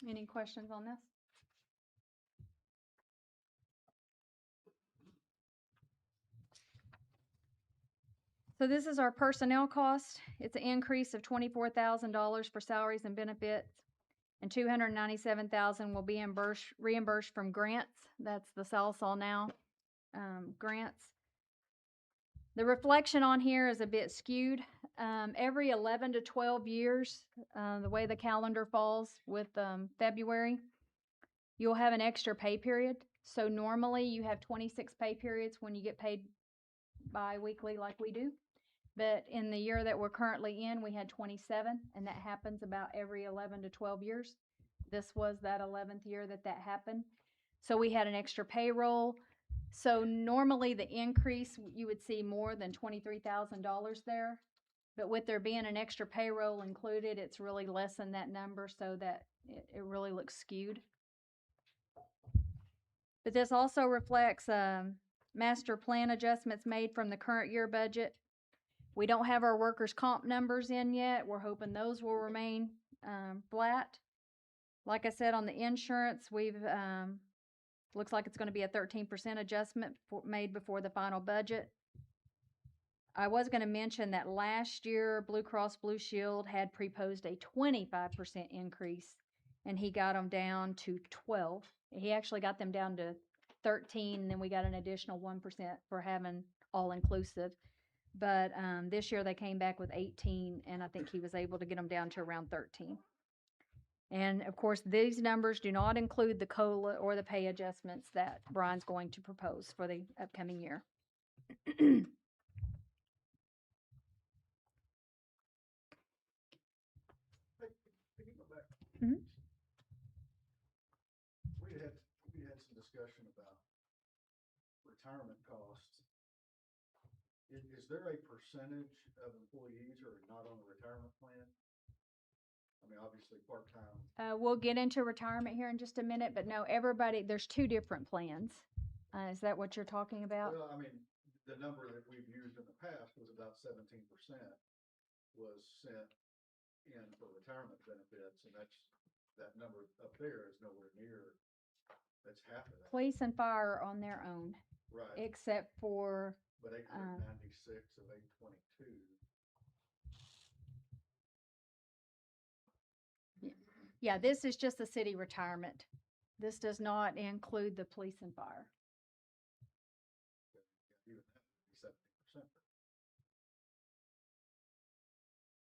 Any questions on this? So this is our personnel cost. It's an increase of $24,000 for salaries and benefits, and $297,000 will be reimbursed from grants. That's the Salisol Now grants. The reflection on here is a bit skewed. Every 11 to 12 years, the way the calendar falls with February, you'll have an extra pay period. So normally you have 26 pay periods when you get paid bi-weekly like we do. But in the year that we're currently in, we had 27, and that happens about every 11 to 12 years. This was that 11th year that happened. So we had an extra payroll. So normally the increase, you would see more than $23,000 there. But with there being an extra payroll included, it's really less than that number, so that it really looks skewed. But this also reflects master plan adjustments made from the current year budget. We don't have our workers' comp numbers in yet. We're hoping those will remain flat. Like I said, on the insurance, looks like it's going to be a 13% adjustment made before the final budget. I was going to mention that last year, Blue Cross Blue Shield had proposed a 25% increase, and he got them down to 12. He actually got them down to 13, and then we got an additional 1% for having all-inclusive. But this year they came back with 18, and I think he was able to get them down to around 13. And of course, these numbers do not include the COLA or the pay adjustments that Brian's going to propose for the upcoming year. Can you go back? Mhm. We had some discussion about retirement costs. Is there a percentage of employees who are not on a retirement plan? I mean, obviously, part-time. We'll get into retirement here in just a minute, but no, everybody, there's 2 different plans. Is that what you're talking about? Well, I mean, the number that we've used in the past was about 17% was sent in for retirement benefits, and that number up there is nowhere near, that's half of that. Police and fire are on their own, Right, except for, but 896 of 822. yeah, this is just the city retirement. This does not include the police and fire. Even that would be 17%.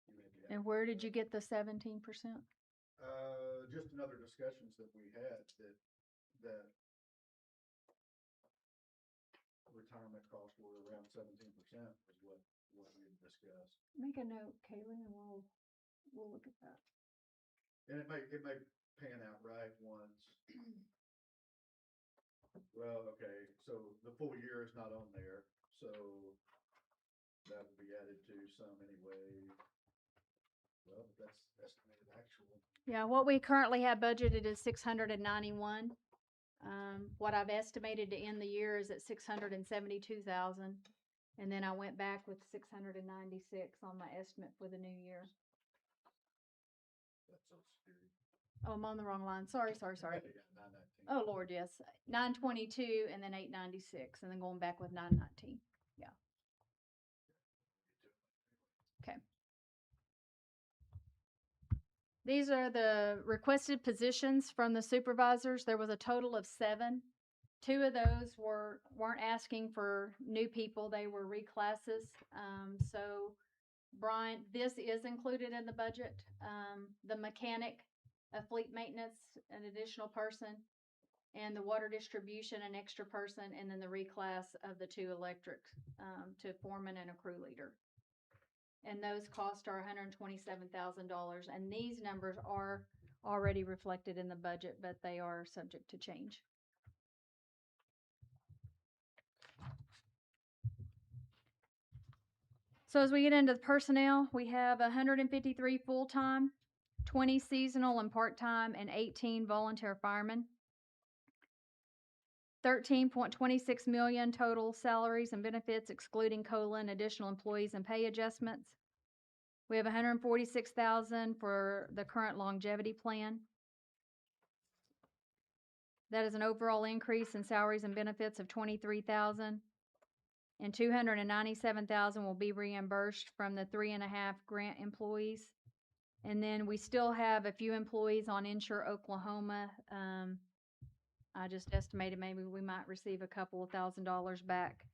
Even if you had- And where did you get the 17%? Just in other discussions that we had, that retirement costs were around 17% was what we had discussed. Make a note, Kaylee, and we'll look at that. And it may pan out right once. Well, okay, so the full year is not on there, so that will be added to some anyway. Well, that's estimated actual. Yeah, what we currently have budgeted is 691. What I've estimated to end the year is at 672,000. And then I went back with 696 on my estimate for the new year. That's so scary. Oh, I'm on the wrong line. Sorry. Yeah, 919. Oh, Lord, yes. 922 and then 896 and then going back with 919. Yeah. Okay. These are the requested positions from the supervisors. There was a total of 7. 2 of those weren't asking for new people. They were reclasses. So Brian, this is included in the budget. The mechanic, a fleet maintenance, an additional person. and the water distribution, an extra person, and then the reclass of the 2 electric, to foreman and a crew leader. And those costs are $127,000, and these numbers are already reflected in the budget, but they are subject to change. So as we get into the personnel, we have 153 full-time, 20 seasonal and part-time, and 18 volunteer firemen. 13.26 million total salaries and benefits excluding COLA and additional employees and pay adjustments. We have 146,000 for the current longevity plan. That is an overall increase in salaries and benefits of 23,000. And 297,000 will be reimbursed from the 3.5 grant employees. And then we still have a few employees on Insure Oklahoma. I just estimated maybe we might receive a couple of $1,000s back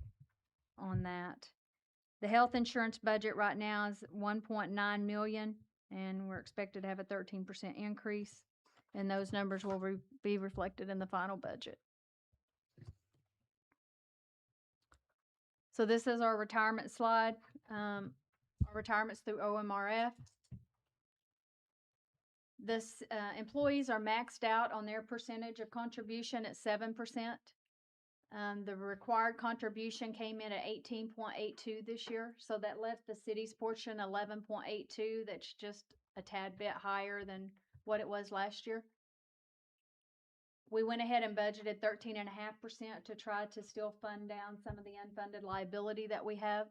on that. The health insurance budget right now is 1.9 million, and we're expected to have a 13% increase. And those numbers will be reflected in the final budget. So this is our retirement slide. Our retirement's through OMRF. This employees are maxed out on their percentage of contribution at 7%. The required contribution came in at 18.82 this year, so that left the city's portion 11.82. That's just a tad bit higher than what it was last year. We went ahead and budgeted 13.5% to try to still fund down some of the unfunded liability that we have.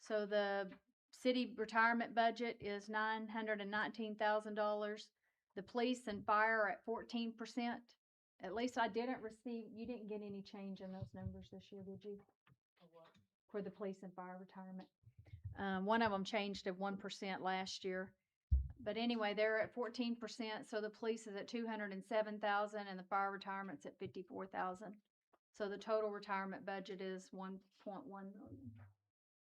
So the city retirement budget is $919,000. The police and fire are at 14%. At least I didn't receive, you didn't get any change in those numbers this year, did you? For the police and fire retirement. One of them changed to 1% last year. But anyway, they're at 14%, so the police is at 207,000 and the fire retirement's at 54,000. So the total retirement budget is 1.1 million.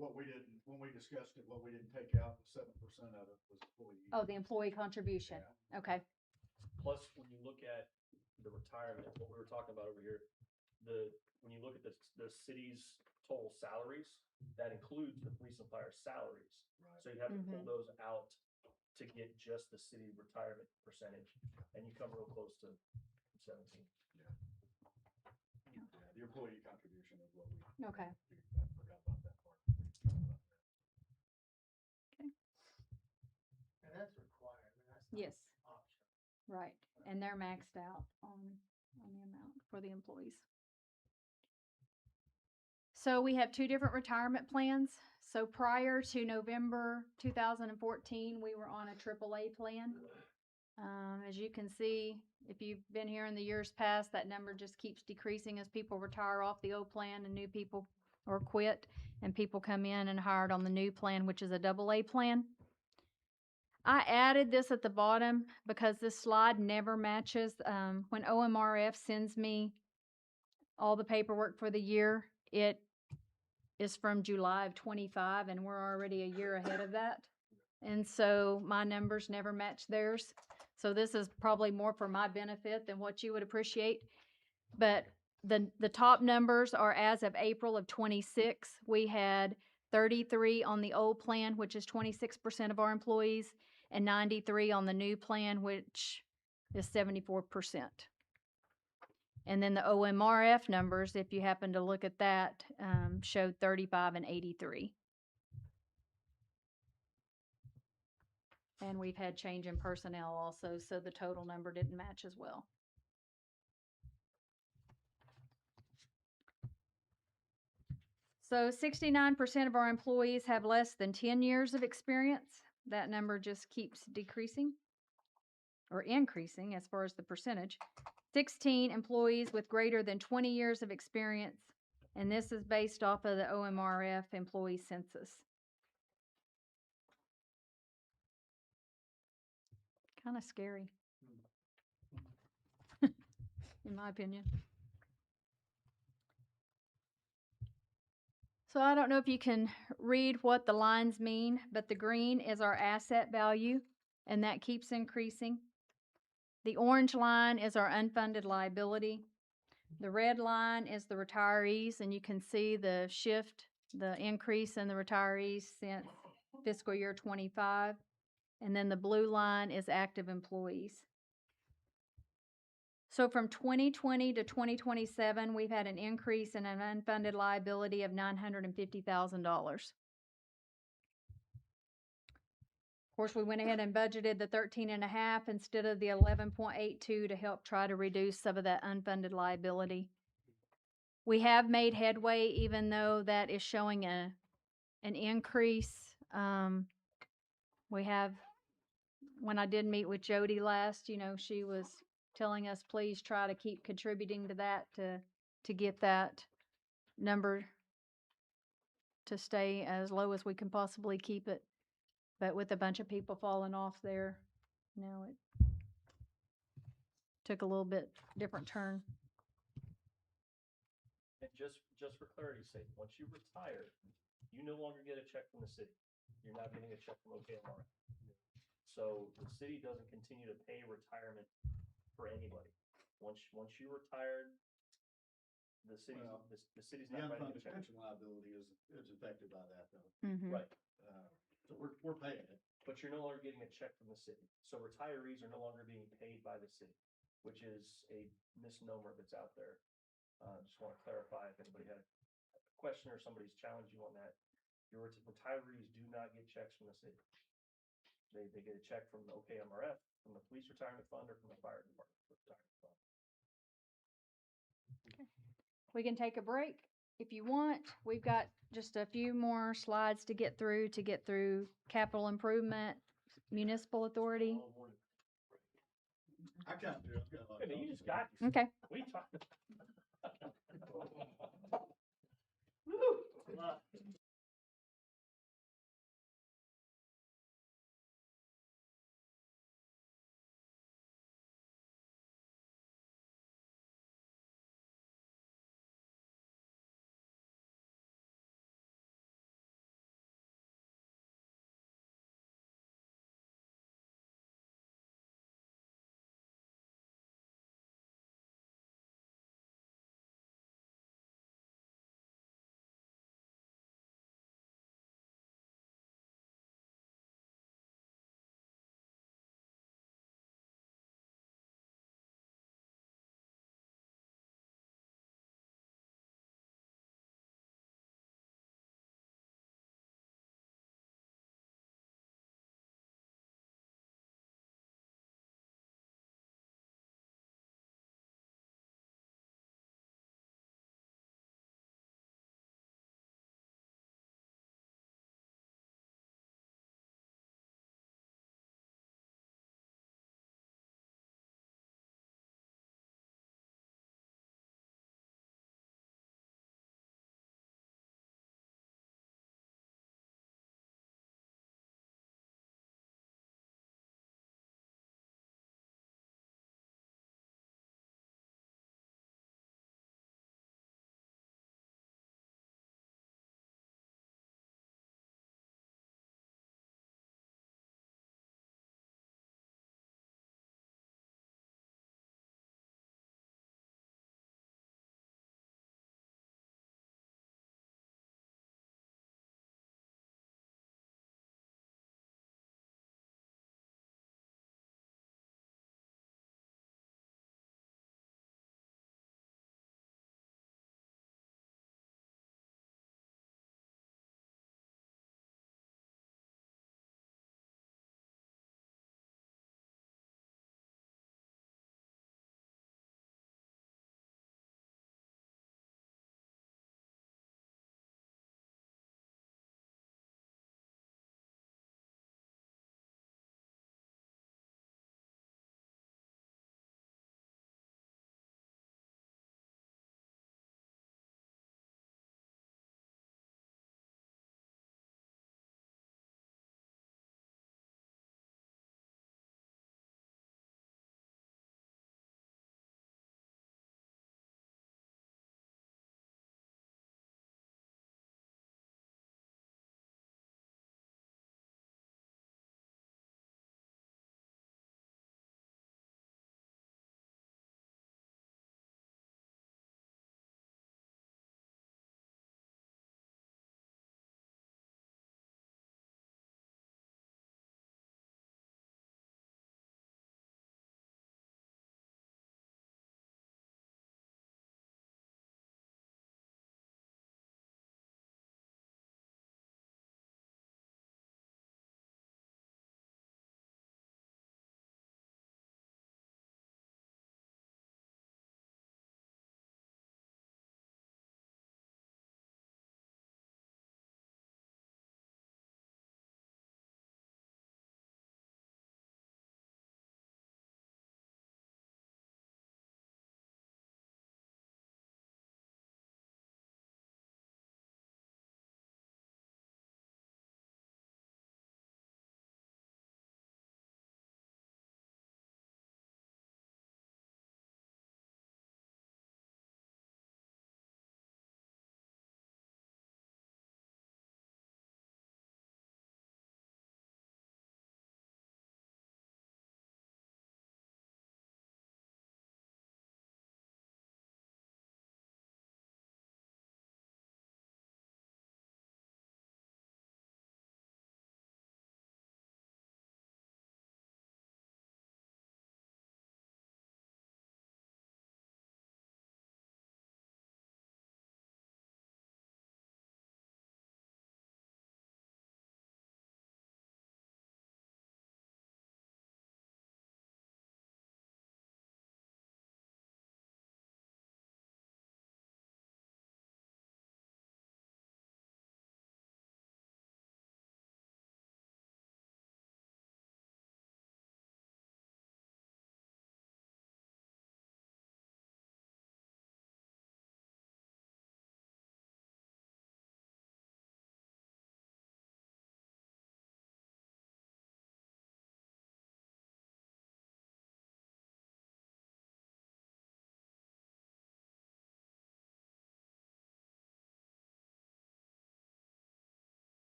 What we didn't, when we discussed it, what we didn't take out, 7% of it was employee. Oh, the employee contribution. Yeah. Okay. Plus, when you look at the retirement, what we were talking about over here, when you look at the city's total salaries, that includes the police and fire salaries. Right. So you have to pull those out to get just the city retirement percentage, and you come real close to 17. Yeah, the employee contribution is what we. Okay. I forgot about that part. And that's required, I mean, that's not Yes. optional. Right. And they're maxed out on the amount for the employees. So we have 2 different retirement plans. So prior to November 2014, we were on a AAA plan. As you can see, if you've been here in the years past, that number just keeps decreasing as people retire off the old plan and new people or quit, and people come in and hired on the new plan, which is a AA plan. I added this at the bottom because this slide never matches. When OMRF sends me all the paperwork for the year, it is from July of 25, and we're already a year ahead of that. And so my numbers never match theirs. So this is probably more for my benefit than what you would appreciate. But the top numbers are as of April of 26. We had 33 on the old plan, which is 26% of our employees, and 93 on the new plan, which is 74%. And then the OMRF numbers, if you happen to look at that, showed 35 and 83. And we've had change in personnel also, so the total number didn't match as well. So 69% of our employees have less than 10 years of experience. That number just keeps decreasing or increasing as far as the percentage. 16 employees with greater than 20 years of experience, and this is based off of the OMRF employee census. Kind of scary, in my opinion. So I don't know if you can read what the lines mean, but the green is our asset value, and that keeps increasing. The orange line is our unfunded liability. The red line is the retirees, and you can see the shift, the increase in the retirees since fiscal year '25. And then the blue line is active employees. So from 2020 to 2027, we've had an increase in an unfunded liability of $950,000. Of course, we went ahead and budgeted the 13.5 instead of the 11.82 to help try to reduce some of that unfunded liability. We have made headway, even though that is showing an increase. We have, when I did meet with Jody last, she was telling us, please try to keep contributing to that to get that number to stay as low as we can possibly keep it. But with a bunch of people falling off there, it took a little bit different turn. And just for clarity's sake, once you retire, you no longer get a check from the city. You're not getting a check from OKMRF. So the city doesn't continue to pay retirement for anybody. Once you retired, the city's Well, the city's The not writing a unfunded check. pension liability is affected by that though. Mm-hmm. Right, So we're paying it. but you're no longer getting a check from the city. So retirees are no longer being paid by the city, which is a misnomer that's out there. Just want to clarify if anybody had a question or somebody's challenged you on that. Your retirees do not get checks from the city. They get a check from the OKMRF, from the police retirement fund, or from the fire department retirement fund. We can take a break if you want. We've got just a few more slides to get through capital improvement, municipal authority. All morning. I can't do it. I've got a lot Hey, of man, you thoughts. just got. Okay. We talked.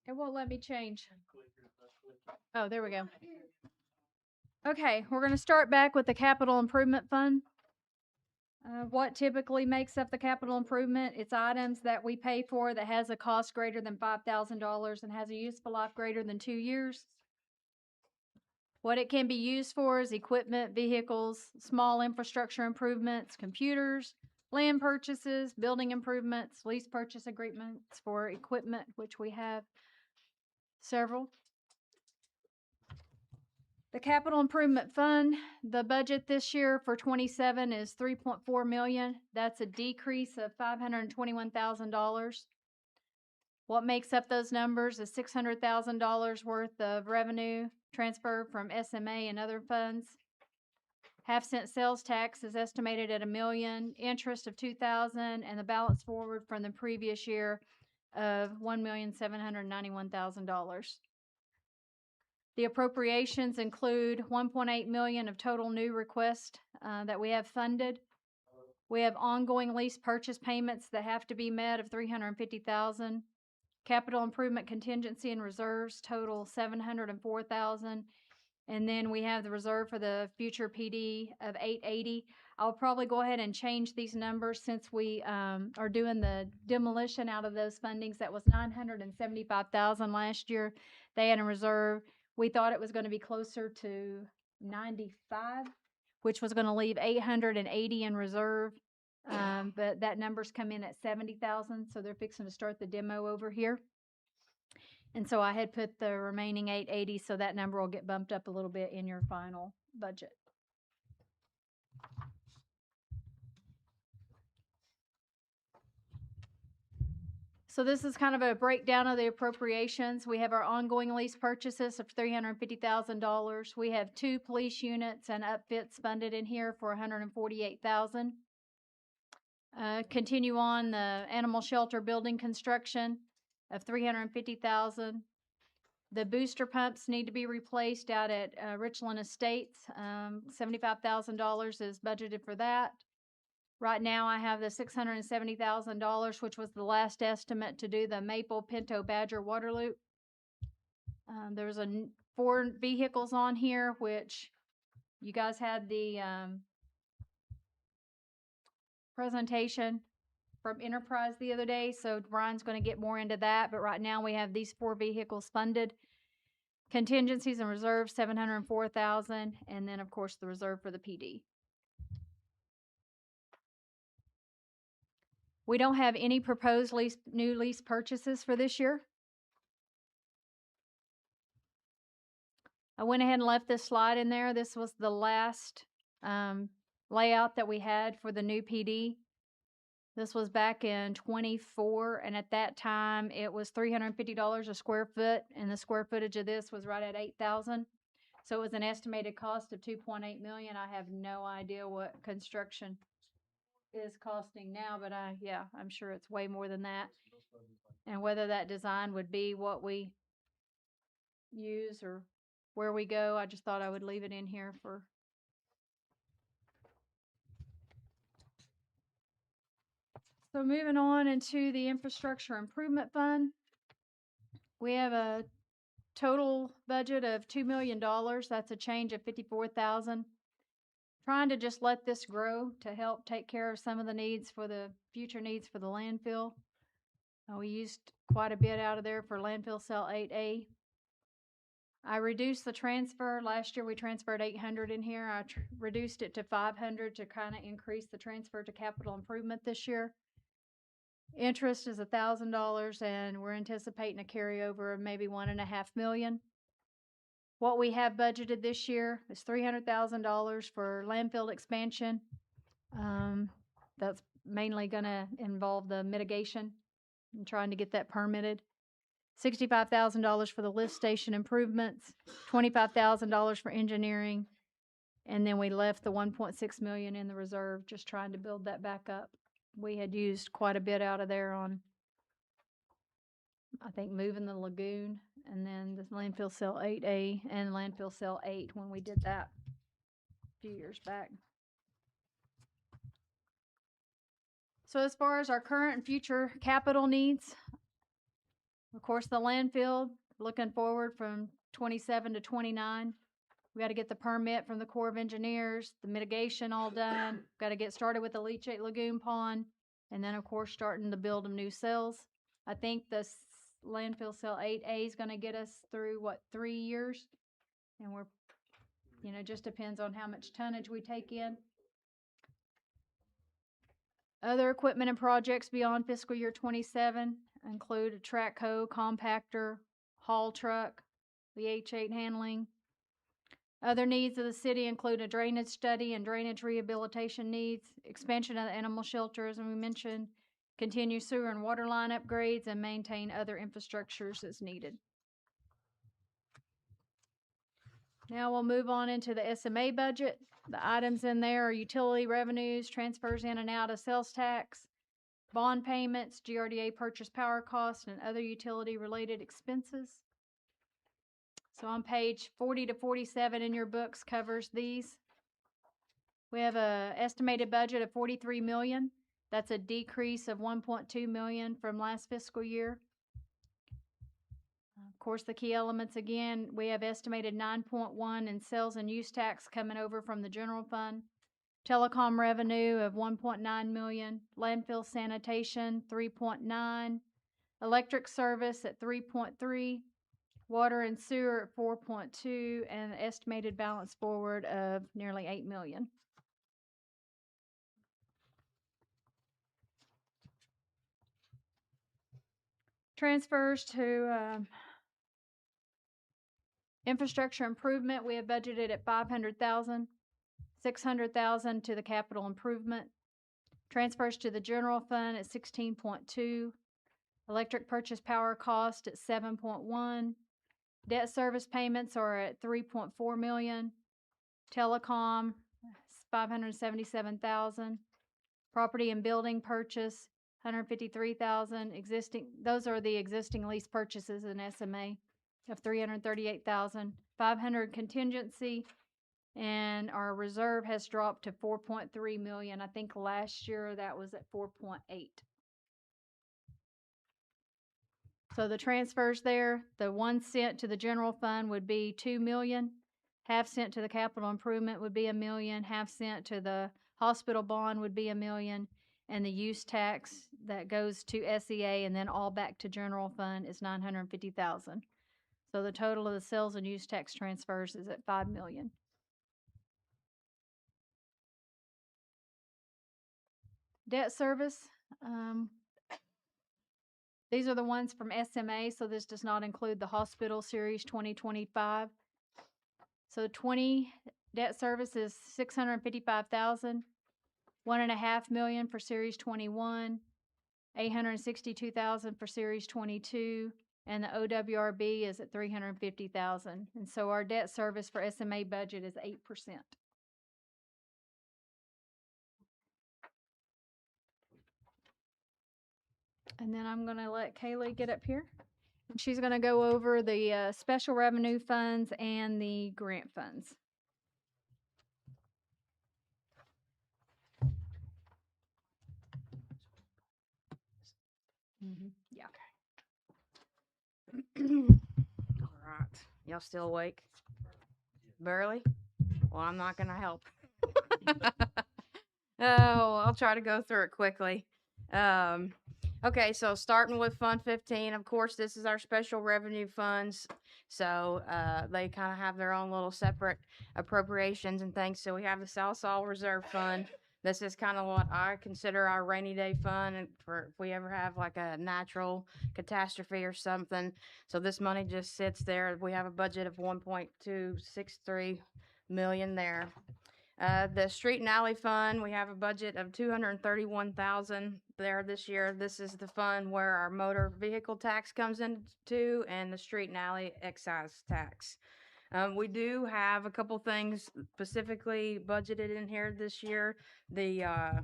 It won't let me change. Clicker, the clicker. Oh, there we go. Okay, we're going to start back with the capital improvement fund. What typically makes up the capital improvement? It's items that we pay for that has a cost greater than $5,000 and has a useful life greater than 2 years. What it can be used for is equipment, vehicles, small infrastructure improvements, computers, land purchases, building improvements, lease purchase agreements for equipment, which we have several. The capital improvement fund, the budget this year for 27 is 3.4 million. That's a decrease of $521,000. What makes up those numbers is $600,000 worth of revenue transferred from SMA and other funds. Half-cent sales tax is estimated at $1 million, interest of $2,000, and the balance forward from the previous year of $1,791,000. The appropriations include 1.8 million of total new requests that we have funded. We have ongoing lease purchase payments that have to be met of 350,000. Capital improvement contingency and reserves total 704,000. And then we have the reserve for the future PD of 880. I'll probably go ahead and change these numbers since we are doing the demolition out of those fundings. That was 975,000 last year. They had a reserve. We thought it was going to be closer to 95, which was going to leave 880 in reserve. But that number's come in at 70,000, so they're fixing to start the demo over here. And so I had put the remaining 880, so that number will get bumped up a little bit in your final budget. So this is kind of a breakdown of the appropriations. We have our ongoing lease purchases of $350,000. We have 2 police units and upfits funded in here for $148,000. Continue on the animal shelter building construction of $350,000. The booster pumps need to be replaced out at Richland Estates. $75,000 is budgeted for that. Right now, I have the $670,000, which was the last estimate to do the Maple Pinto Badger water loop. There's 4 vehicles on here, which you guys had the presentation from Enterprise the other day, so Brian's going to get more into that. But right now, we have these 4 vehicles funded. Contingencies and reserves, $704,000, and then, of course, the reserve for the PD. We don't have any proposed new lease purchases for this year. I went ahead and left this slide in there. This was the last layout that we had for the new PD. This was back in 24, and at that time, it was $350 a square foot, and the square footage of this was right at 8,000. So it was an estimated cost of 2.8 million. I have no idea what construction is costing now, but I'm sure it's way more than that. And whether that design would be what we use or where we go, I just thought I would leave it in here for. So moving on into the infrastructure improvement fund, we have a total budget of $2 million. That's a change of 54,000. Trying to just let this grow to help take care of some of the needs for the future needs for the landfill. We used quite a bit out of there for landfill cell 8A. I reduced the transfer. Last year we transferred 800 in here. I reduced it to 500 to kind of increase the transfer to capital improvement this year. Interest is $1,000, and we're anticipating a carryover of maybe $1.5 million. What we have budgeted this year is $300,000 for landfill expansion. That's mainly going to involve the mitigation and trying to get that permitted. $65,000 for the lift station improvements, $25,000 for engineering, and then we left the $1.6 million in the reserve, just trying to build that back up. We had used quite a bit out of there on, I think, moving the lagoon, and then the landfill cell 8A and landfill cell 8 when we did that a few years back. So as far as our current and future capital needs, Of course, the landfill, looking forward from 27 to 29. We got to get the permit from the Corps of Engineers, the mitigation all done. Got to get started with the leachate lagoon pond, and then of course starting to build them new cells. I think the landfill cell 8A is going to get us through what, 3 years, and we're, just depends on how much tonnage we take in. Other equipment and projects beyond fiscal year 27 include a track hoe, compactor, haul truck, leachate handling. Other needs of the city include a drainage study and drainage rehabilitation needs, expansion of the animal shelters, and we mentioned continue sewer and water line upgrades and maintain other infrastructures as needed. Now we'll move on into the SMA budget. The items in there are utility revenues, transfers in and out of sales tax, bond payments, GRDA purchase power costs, and other utility-related expenses. So on page 40 to 47 in your books covers these. We have a estimated budget of 43 million. That's a decrease of 1.2 million from last fiscal year. Of course, the key elements again, we have estimated 9.1 in sales and use tax coming over from the general fund. Telecom revenue of 1.9 million, landfill sanitation 3.9, electric service at 3.3, water and sewer at 4.2, and an estimated balance forward of nearly 8 million. Transfers to infrastructure improvement, we have budgeted at 500,000, 600,000 to the capital improvement. Transfers to the general fund at 16.2, electric purchase power cost at 7.1, debt service payments are at 3.4 million, telecom 577,000, property and building purchase 153,000, those are the existing lease purchases in SMA of 338,000, 500 contingency, and our reserve has dropped to 4.3 million. I think last year that was at 4.8. So the transfers there, the 1 cent to the general fund would be 2 million, half cent to the capital improvement would be 1 million, half cent to the hospital bond would be 1 million, and the use tax that goes to SEA and then all back to general fund is 950,000. So the total of the sales and use tax transfers is at 5 million. Debt service, these are the ones from SMA, so this does not include the hospital series 2025. So 20 debt service is 655,000, 1.5 million for series 21, 862,000 for series 22, and the OWRB is at 350,000. And so our debt service for SMA budget is 8%. And then I'm going to let Kaylee get up here. And she's going to go over the special revenue funds and the grant funds. Yeah. All right. Y'all still awake? Barely? Well, I'm not going to help. Oh, I'll try to go through it quickly. Okay, so starting with Fund 15, of course, this is our special revenue funds. So they kind of have their own little separate appropriations and things. So we have the Southall Reserve Fund. This is kind of what I consider our rainy day fund, and for if we ever have like a natural catastrophe or something. So this money just sits there. We have a budget of 1.263 million there. The street and alley fund, we have a budget of 231,000 there this year. This is the fund where our motor vehicle tax comes into and the street and alley excise tax. We do have a couple things specifically budgeted in here this year. The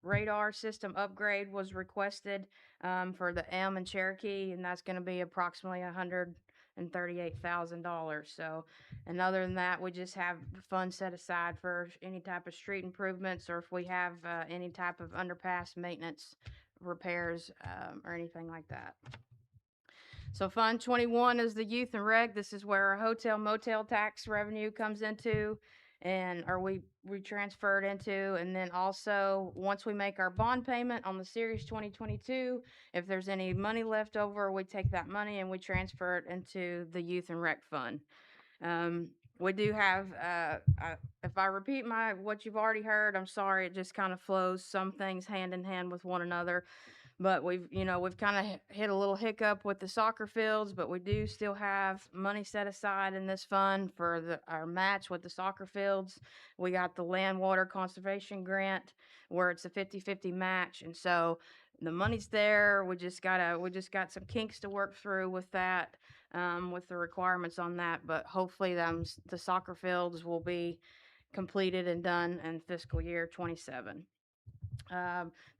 radar system upgrade was requested for the M and Cherokee, and that's going to be approximately $138,000. So, and other than that, we just have funds set aside for any type of street improvements, or if we have any type of underpass maintenance repairs or anything like that. So Fund 21 is the youth and rec. This is where our hotel motel tax revenue comes into and or we transferred into. And then also, once we make our bond payment on the Series 2022, if there's any money left over, we take that money and we transfer it into the youth and rec fund. We do have, if I repeat what you've already heard, I'm sorry, it just kind of flows some things hand in hand with one another. But we've kind of hit a little hiccup with the soccer fields, but we do still have money set aside in this fund for our match with the soccer fields. We got the land water conservation grant where it's a 50-50 match. And so the money's there. We just got some kinks to work through with that, with the requirements on that. But hopefully the soccer fields will be completed and done in fiscal year 27.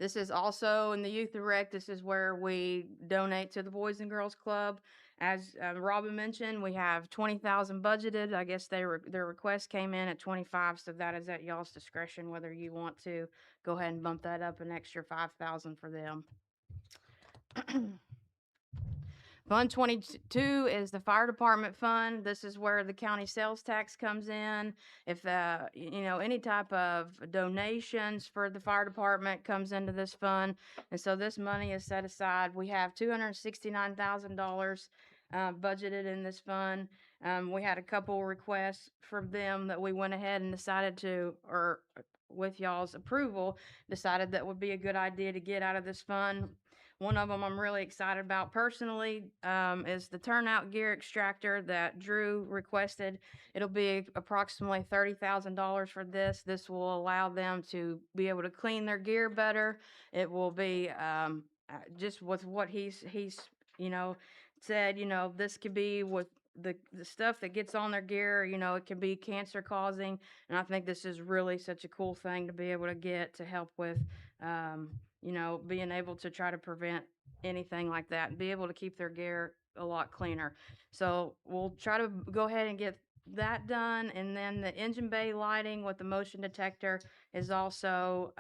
This is also in the youth and rec. This is where we donate to the Boys and Girls Club. As Robin mentioned, we have 20,000 budgeted. I guess their request came in at 25, so that is at y'all's discretion whether you want to go ahead and bump that up an extra 5,000 for them. Fund 22 is the fire department fund. This is where the county sales tax comes in. If any type of donations for the fire department comes into this fund, and so this money is set aside. We have $269,000 budgeted in this fund. We had a couple requests from them that we went ahead and decided to, or with y'all's approval, decided that would be a good idea to get out of this fund. One of them I'm really excited about personally is the turnout gear extractor that Drew requested. It'll be approximately $30,000 for this. This will allow them to be able to clean their gear better. It will be just with what he's said, this could be with the stuff that gets on their gear, it can be cancer causing. And I think this is really such a cool thing to be able to get to help with being able to try to prevent anything like that and be able to keep their gear a lot cleaner. So we'll try to go ahead and get that done. And then the engine bay lighting with the motion detector is also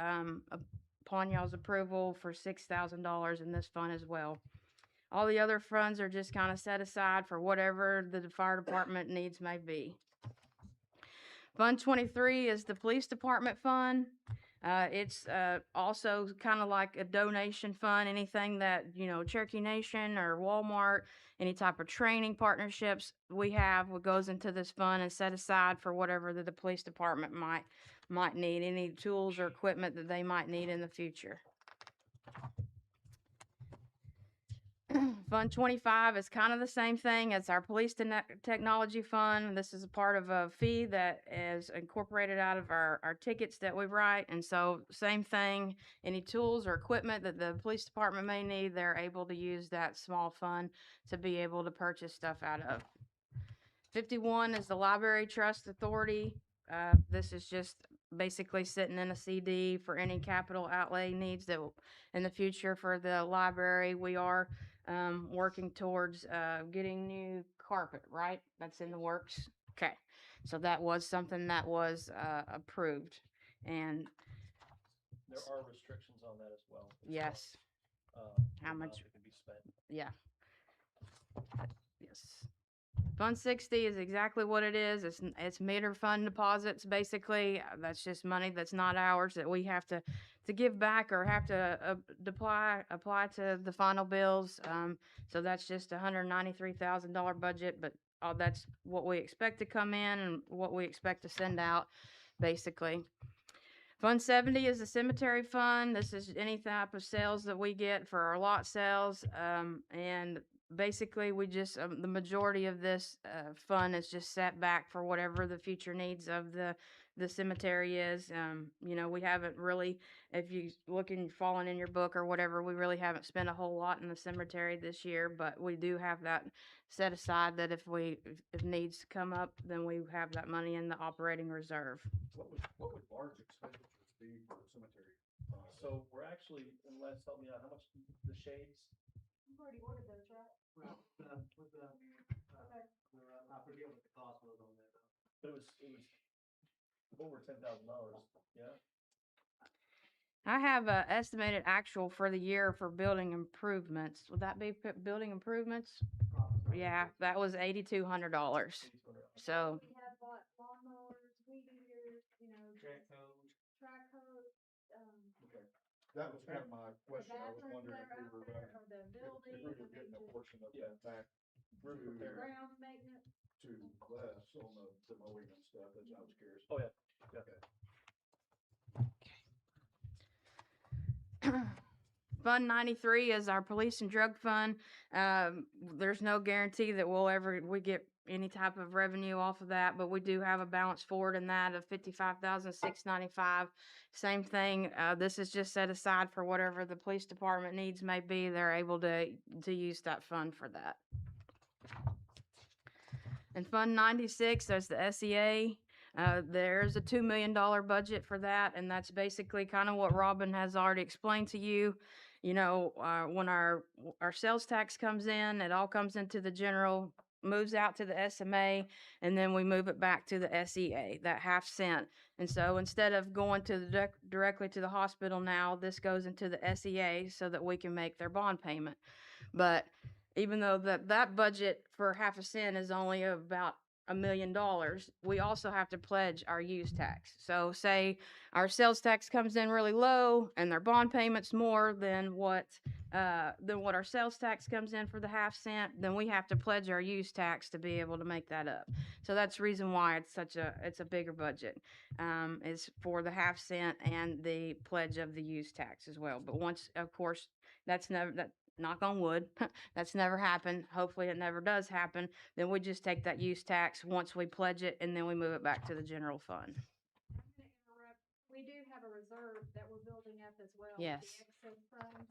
upon y'all's approval for $6,000 in this fund as well. All the other funds are just kind of set aside for whatever the fire department needs may be. Fund 23 is the police department fund. It's also kind of like a donation fund. Anything that, Cherokee Nation or Walmart, any type of training partnerships we have, what goes into this fund and set aside for whatever the police department might need, any tools or equipment that they might need in the future. Fund 25 is kind of the same thing as our police technology fund. This is a part of a fee that is incorporated out of our tickets that we write. And so same thing, any tools or equipment that the police department may need, they're able to use that small fund to be able to purchase stuff out of. 51 is the Library Trust Authority. This is just basically sitting in a CD for any capital outlay needs that in the future for the library. We are working towards getting new carpet, right? That's in the works. Okay, so that was something that was approved, and There are restrictions on that as well. yes, how the amount much? that can be spent. Yeah. Yes. Fund 60 is exactly what it is. It's meter fund deposits, basically. That's just money that's not ours that we have to give back or have to apply to the final bills. So that's just $193,000 budget, but that's what we expect to come in and what we expect to send out, basically. Fund 70 is the cemetery fund. This is any type of sales that we get for our lot sales, and basically we just the majority of this fund is just set back for whatever the future needs of the cemetery is. We haven't really, if you look and fallen in your book or whatever, we really haven't spent a whole lot in the cemetery this year, but we do have that set aside that if needs come up, then we have that money in the operating reserve. What would large expenditures be for a cemetery? So we're actually, and Les, help me out, how much the shades? You've already ordered those, right? Well, I forget what the cost was on that. But it was over $10,000, yeah? I have a estimated actual for the year for building improvements. Would that be building improvements? Yeah, that was $8,200. So, We have bought lawnmowers, weed eaters, you know, Track code. track hose, Okay. That was kind of my the question. I was bathrooms wondering that if are we out were there, running, or the if building, we I were mean, getting a just portion of Yeah. that back Roof to, repair. grounds maintenance. to less on the mowing and stuff. That's, I was curious. Oh, yeah. Fund 93 is our police and drug fund. There's no guarantee that we get any type of revenue off of that, but we do have a balance forward in that of 55,695. Same thing, this is just set aside for whatever the police department needs may be. They're able to use that fund for that. And Fund 96, there's the SEA. There's a $2 million budget for that, and that's basically kind of what Robin has already explained to you. You know, when our sales tax comes in, it all comes into the general, moves out to the SMA, and then we move it back to the SEA, that half cent. And so instead of going to the directly to the hospital now, this goes into the SEA so that we can make their bond payment. But even though that budget for half a cent is only about $1 million, we also have to pledge our use tax. So say our sales tax comes in really low and their bond payment's more than what our sales tax comes in for the half cent, then we have to pledge our use tax to be able to make that up. So that's the reason why it's a bigger budget, is for the half cent and the pledge of the use tax as well. But once, of course, knock on wood, that's never happened. Hopefully it never does happen. Then we just take that use tax once we pledge it, and then we move it back to the general fund. I'm gonna interrupt. We do have a reserve that we're building up as well. Yes. The excess funds.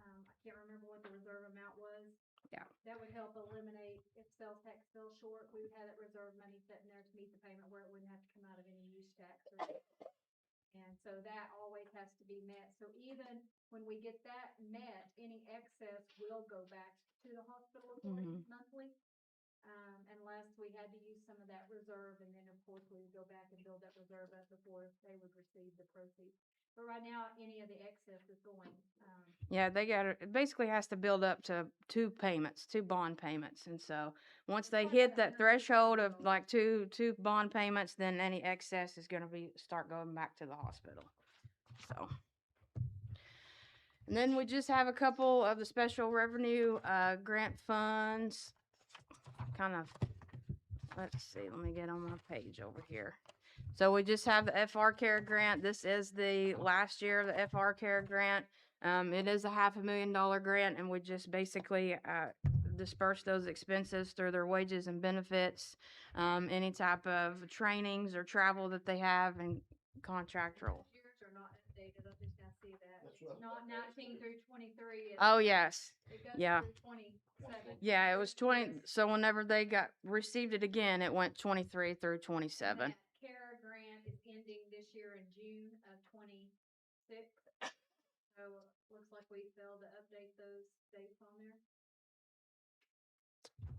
I can't remember what the reserve amount was. Yeah. That would help eliminate if sales tax fell short, we would have that reserve money sitting there to meet the payment where it wouldn't have to come out of any use tax or. And so that always has to be met. So even when we get that met, any excess will go back to the hospital authority monthly. Unless we had to use some of that reserve, and then of course we would go back and build that reserve up before they would receive the proceeds. But right now, any of the excess is going, Yeah, it basically has to build up to two bond payments. And so once they hit that threshold of like two bond payments, then any excess is gonna start going back to the hospital. So. And then we just have a couple of the special revenue, grant funds. Let's see, let me get on my page over here. So we just have the FR Care grant. This is the last year of the FR Care grant. It is a $500,000 grant, and we just basically disperse those expenses through their wages and benefits, any type of trainings or travel that they have, and contractual. years are not updated. I'm just gonna see that. That's what- It's not 19 through 23. Oh, yes. It goes yeah. through 27. Yeah, it was 20. So whenever they received it again, it went 23 through 27. That CARE grant is ending this year in June of 26. So looks like we failed to update those dates on there.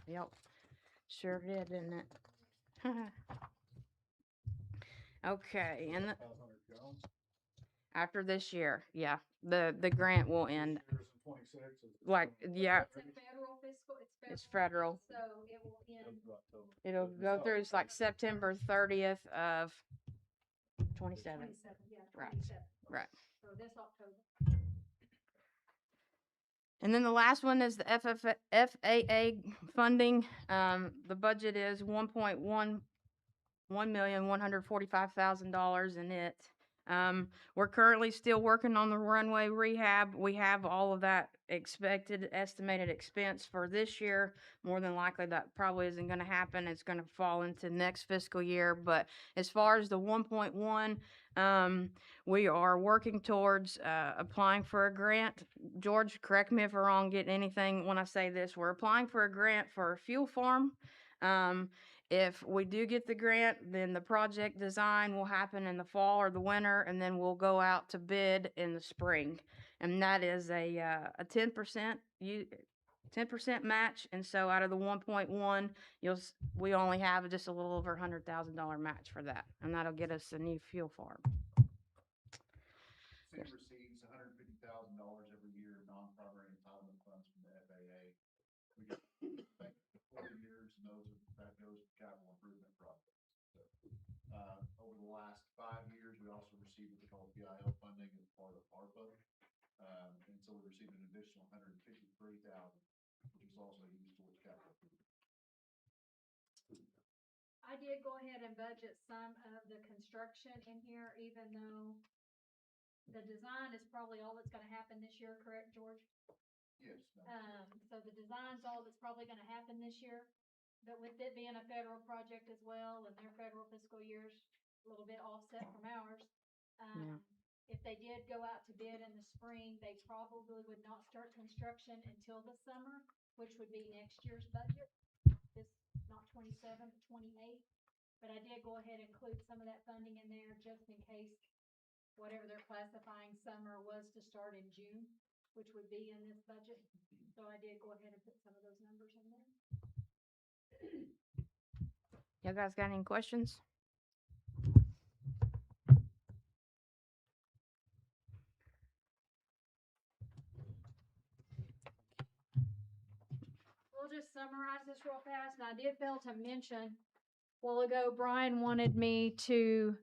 Yep. Sure did, didn't it? Okay, and 500 gallons. after this year, yeah, the grant will end. Years in 26 is- Like, yeah, It's a federal fiscal, it's federal. So it will end. It'll go through, it's like September 30th of 27. 27, yeah, Right. 27. Right. So this October. And then the last one is the FAA funding. The budget is $1,145,000 in it. We're currently still working on the runway rehab. We have all of that estimated expense for this year. More than likely, that probably isn't gonna happen. It's gonna fall into next fiscal year. But as far as the 1.1, we are working towards, applying for a grant. George, correct me if I'm wrong, get anything when I say this. We're applying for a grant for a fuel farm. If we do get the grant, then the project design will happen in the fall or the winter, and then we'll go out to bid in the spring. And that is a 10% match. And so out of the 1.1, we only have just a little over $100,000 match for that, and that'll get us a new fuel farm. city receives $150,000 every year in non-primary entitlement funds from the FAA. We get, thank you, 4 years, and that goes to capital improvement projects. So, over the last 5 years, we also received what's called PIL funding as part of ARPA. And so we received an additional $153,000, which is also used towards capital improvement. I did go ahead and budget some of the construction in here, even though the design is probably all that's gonna happen this year, correct, George? Yes. Madam Chair. So the design's all that's probably gonna happen this year, but with it being a federal project as well, and their federal fiscal year's a little bit offset from ours. Yeah. If they did go out to bid in the spring, they probably would not start construction until the summer, which would be next year's budget. This, not 27, but 28. But I did go ahead and include some of that funding in there just in case whatever they're classifying summer was to start in June, which would be in this budget. So I did go ahead and put some of those numbers in there. Y'all guys got any questions? We'll just summarize this real fast, and I did fail to mention, a while ago, Brian wanted me to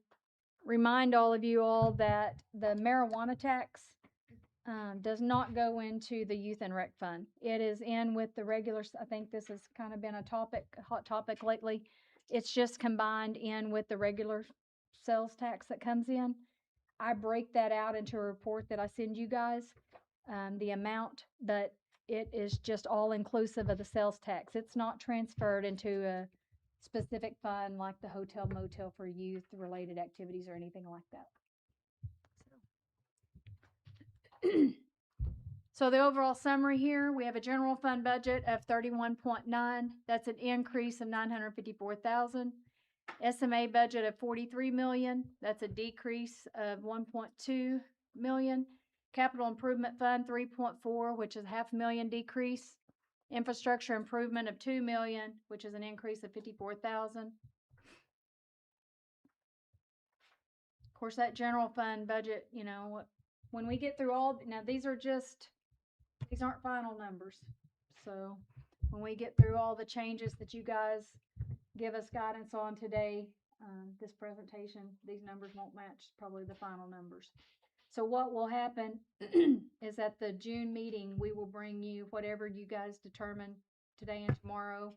remind all of you all that the marijuana tax does not go into the youth and rec fund. It is in with the regular, I think this has kind of been a hot topic lately. It's just combined in with the regular sales tax that comes in. I break that out into a report that I send you guys, the amount, but it is just all inclusive of the sales tax. It's not transferred into a specific fund like the hotel motel for youth related activities or anything like that. So the overall summary here, we have a general fund budget of 31.9. That's an increase of 954,000. SMA budget of 43 million. That's a decrease of 1.2 million. Capital improvement fund 3.4, which is $500,000 decrease. Infrastructure improvement of 2 million, which is an increase of 54,000. Of course, that general fund budget, you know, when we get through all, now these aren't final numbers. So when we get through all the changes that you guys give us guidance on today, this presentation, these numbers won't match probably the final numbers. So what will happen is at the June meeting, we will bring you whatever you guys determine today and tomorrow.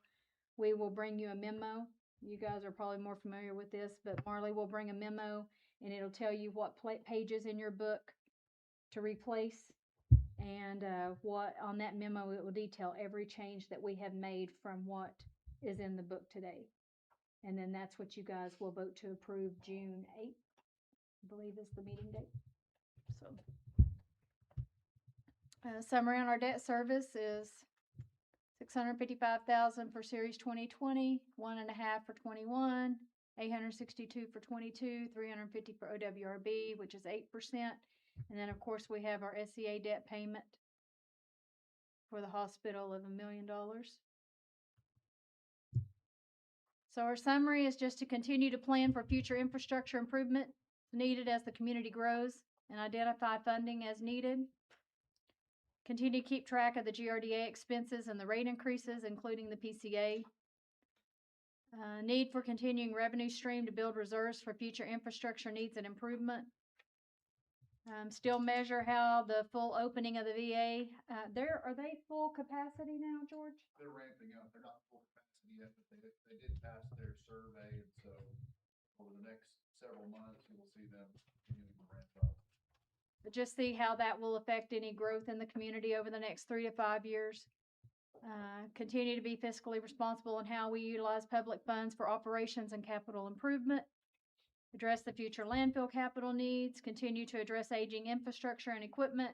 We will bring you a memo. You guys are probably more familiar with this, but Marley will bring a memo and it'll tell you what pages in your book to replace. And what on that memo, it will detail every change that we have made from what is in the book today. And then that's what you guys will vote to approve June 8th, I believe is the meeting date. So, summary on our debt service is $655,000 for Series 2020, 1.5 for 21, 862 for 22, 350 for OWRB, which is 8%. And then, of course, we have our SCA debt payment for the hospital of $1 million. So our summary is just to continue to plan for future infrastructure improvement needed as the community grows and identify funding as needed. Continue to keep track of the GRDA expenses and the rate increases, including the PCA. Need for continuing revenue stream to build reserves for future infrastructure needs and improvement. Still measure how the full opening of the VA, are they full capacity now, George? They're ramping up. They're not full capacity yet, but they did pass their survey, and so over the next several months, you will see them continuing to ramp up. But just see how that will affect any growth in the community over the next 3 to 5 years. Continue to be fiscally responsible in how we utilize public funds for operations and capital improvement. Address the future landfill capital needs, continue to address aging infrastructure and equipment,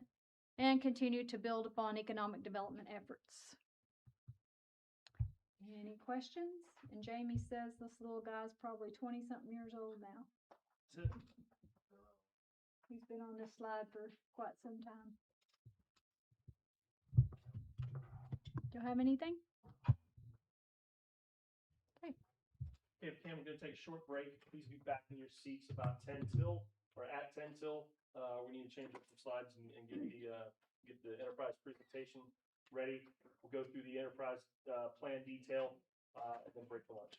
and continue to build upon economic development efforts. Any questions? And Jamie says this little guy's probably 20-something years old now. He's been on this slide for quite some time. Do you have anything? Okay, Pam, we're going to take a short break. Please be back in your seats about 10 till We're at Tentil. We need to change up some slides and get the enterprise presentation ready. We'll go through the enterprise, plan detail, and then break for lunch.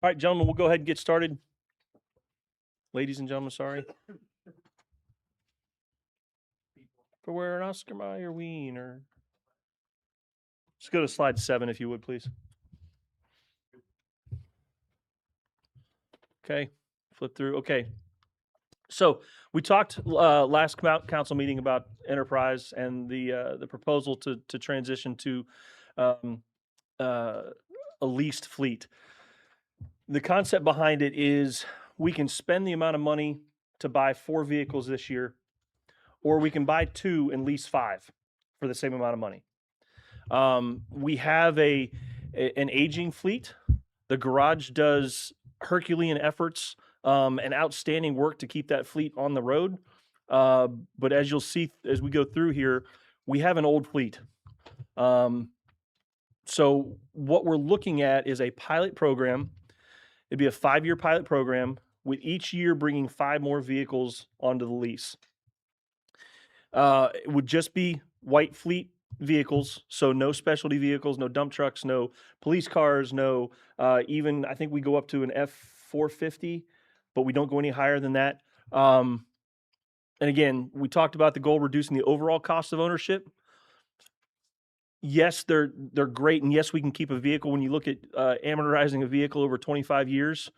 All right, gentlemen, we'll go ahead and get started. Ladies and gentlemen, sorry. For where an Oscar Mayer wiener. Let's go to slide 7, if you would, please. Okay, flip through. Okay. So we talked last council meeting about enterprise and the proposal to transition to a leased fleet. The concept behind it is we can spend the amount of money to buy 4 vehicles this year, or we can buy 2 and lease 5 for the same amount of money. We have an aging fleet. The garage does Herculean efforts and outstanding work to keep that fleet on the road. But as you'll see as we go through here, we have an old fleet. So what we're looking at is a pilot program. It'd be a 5-year pilot program with each year bringing 5 more vehicles onto the lease. It would just be white fleet vehicles, so no specialty vehicles, no dump trucks, no police cars, no even I think we go up to an F-450, but we don't go any higher than that. And again, we talked about the goal reducing the overall cost of ownership. Yes, they're great, and yes, we can keep a vehicle. When you look at amortizing a vehicle over 25 years,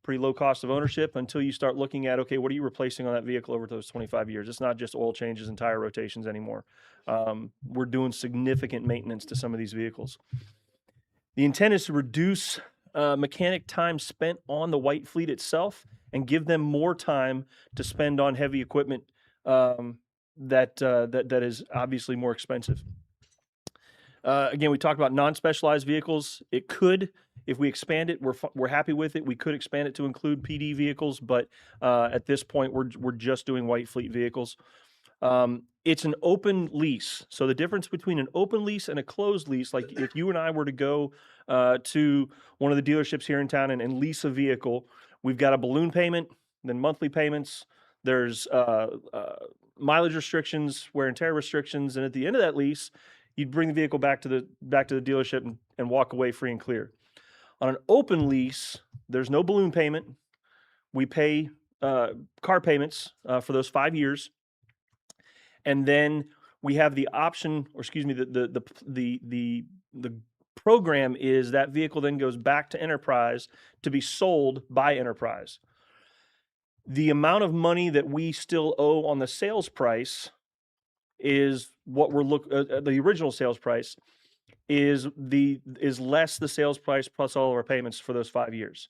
pretty low cost of ownership until you start looking at, okay, what are you replacing on that vehicle over those 25 years? It's not just oil changes and tire rotations anymore. We're doing significant maintenance to some of these vehicles. The intent is to reduce mechanic time spent on the white fleet itself and give them more time to spend on heavy equipment that is obviously more expensive. Again, we talked about non-specialized vehicles. It could, if we expand it, we're happy with it. We could expand it to include PD vehicles, but at this point, we're just doing white fleet vehicles. It's an open lease. So the difference between an open lease and a closed lease, like if you and I were to go to one of the dealerships here in town and lease a vehicle, we've got a balloon payment, then monthly payments. There's mileage restrictions, wear and tear restrictions, and at the end of that lease, you'd bring the vehicle back to the dealership and walk away free and clear. On an open lease, there's no balloon payment. We pay car payments for those 5 years, and then we have the option, or excuse me, the program is that vehicle then goes back to Enterprise to be sold by Enterprise. The amount of money that we still owe on the sales price is what we're the original sales price is less the sales price plus all of our payments for those 5 years.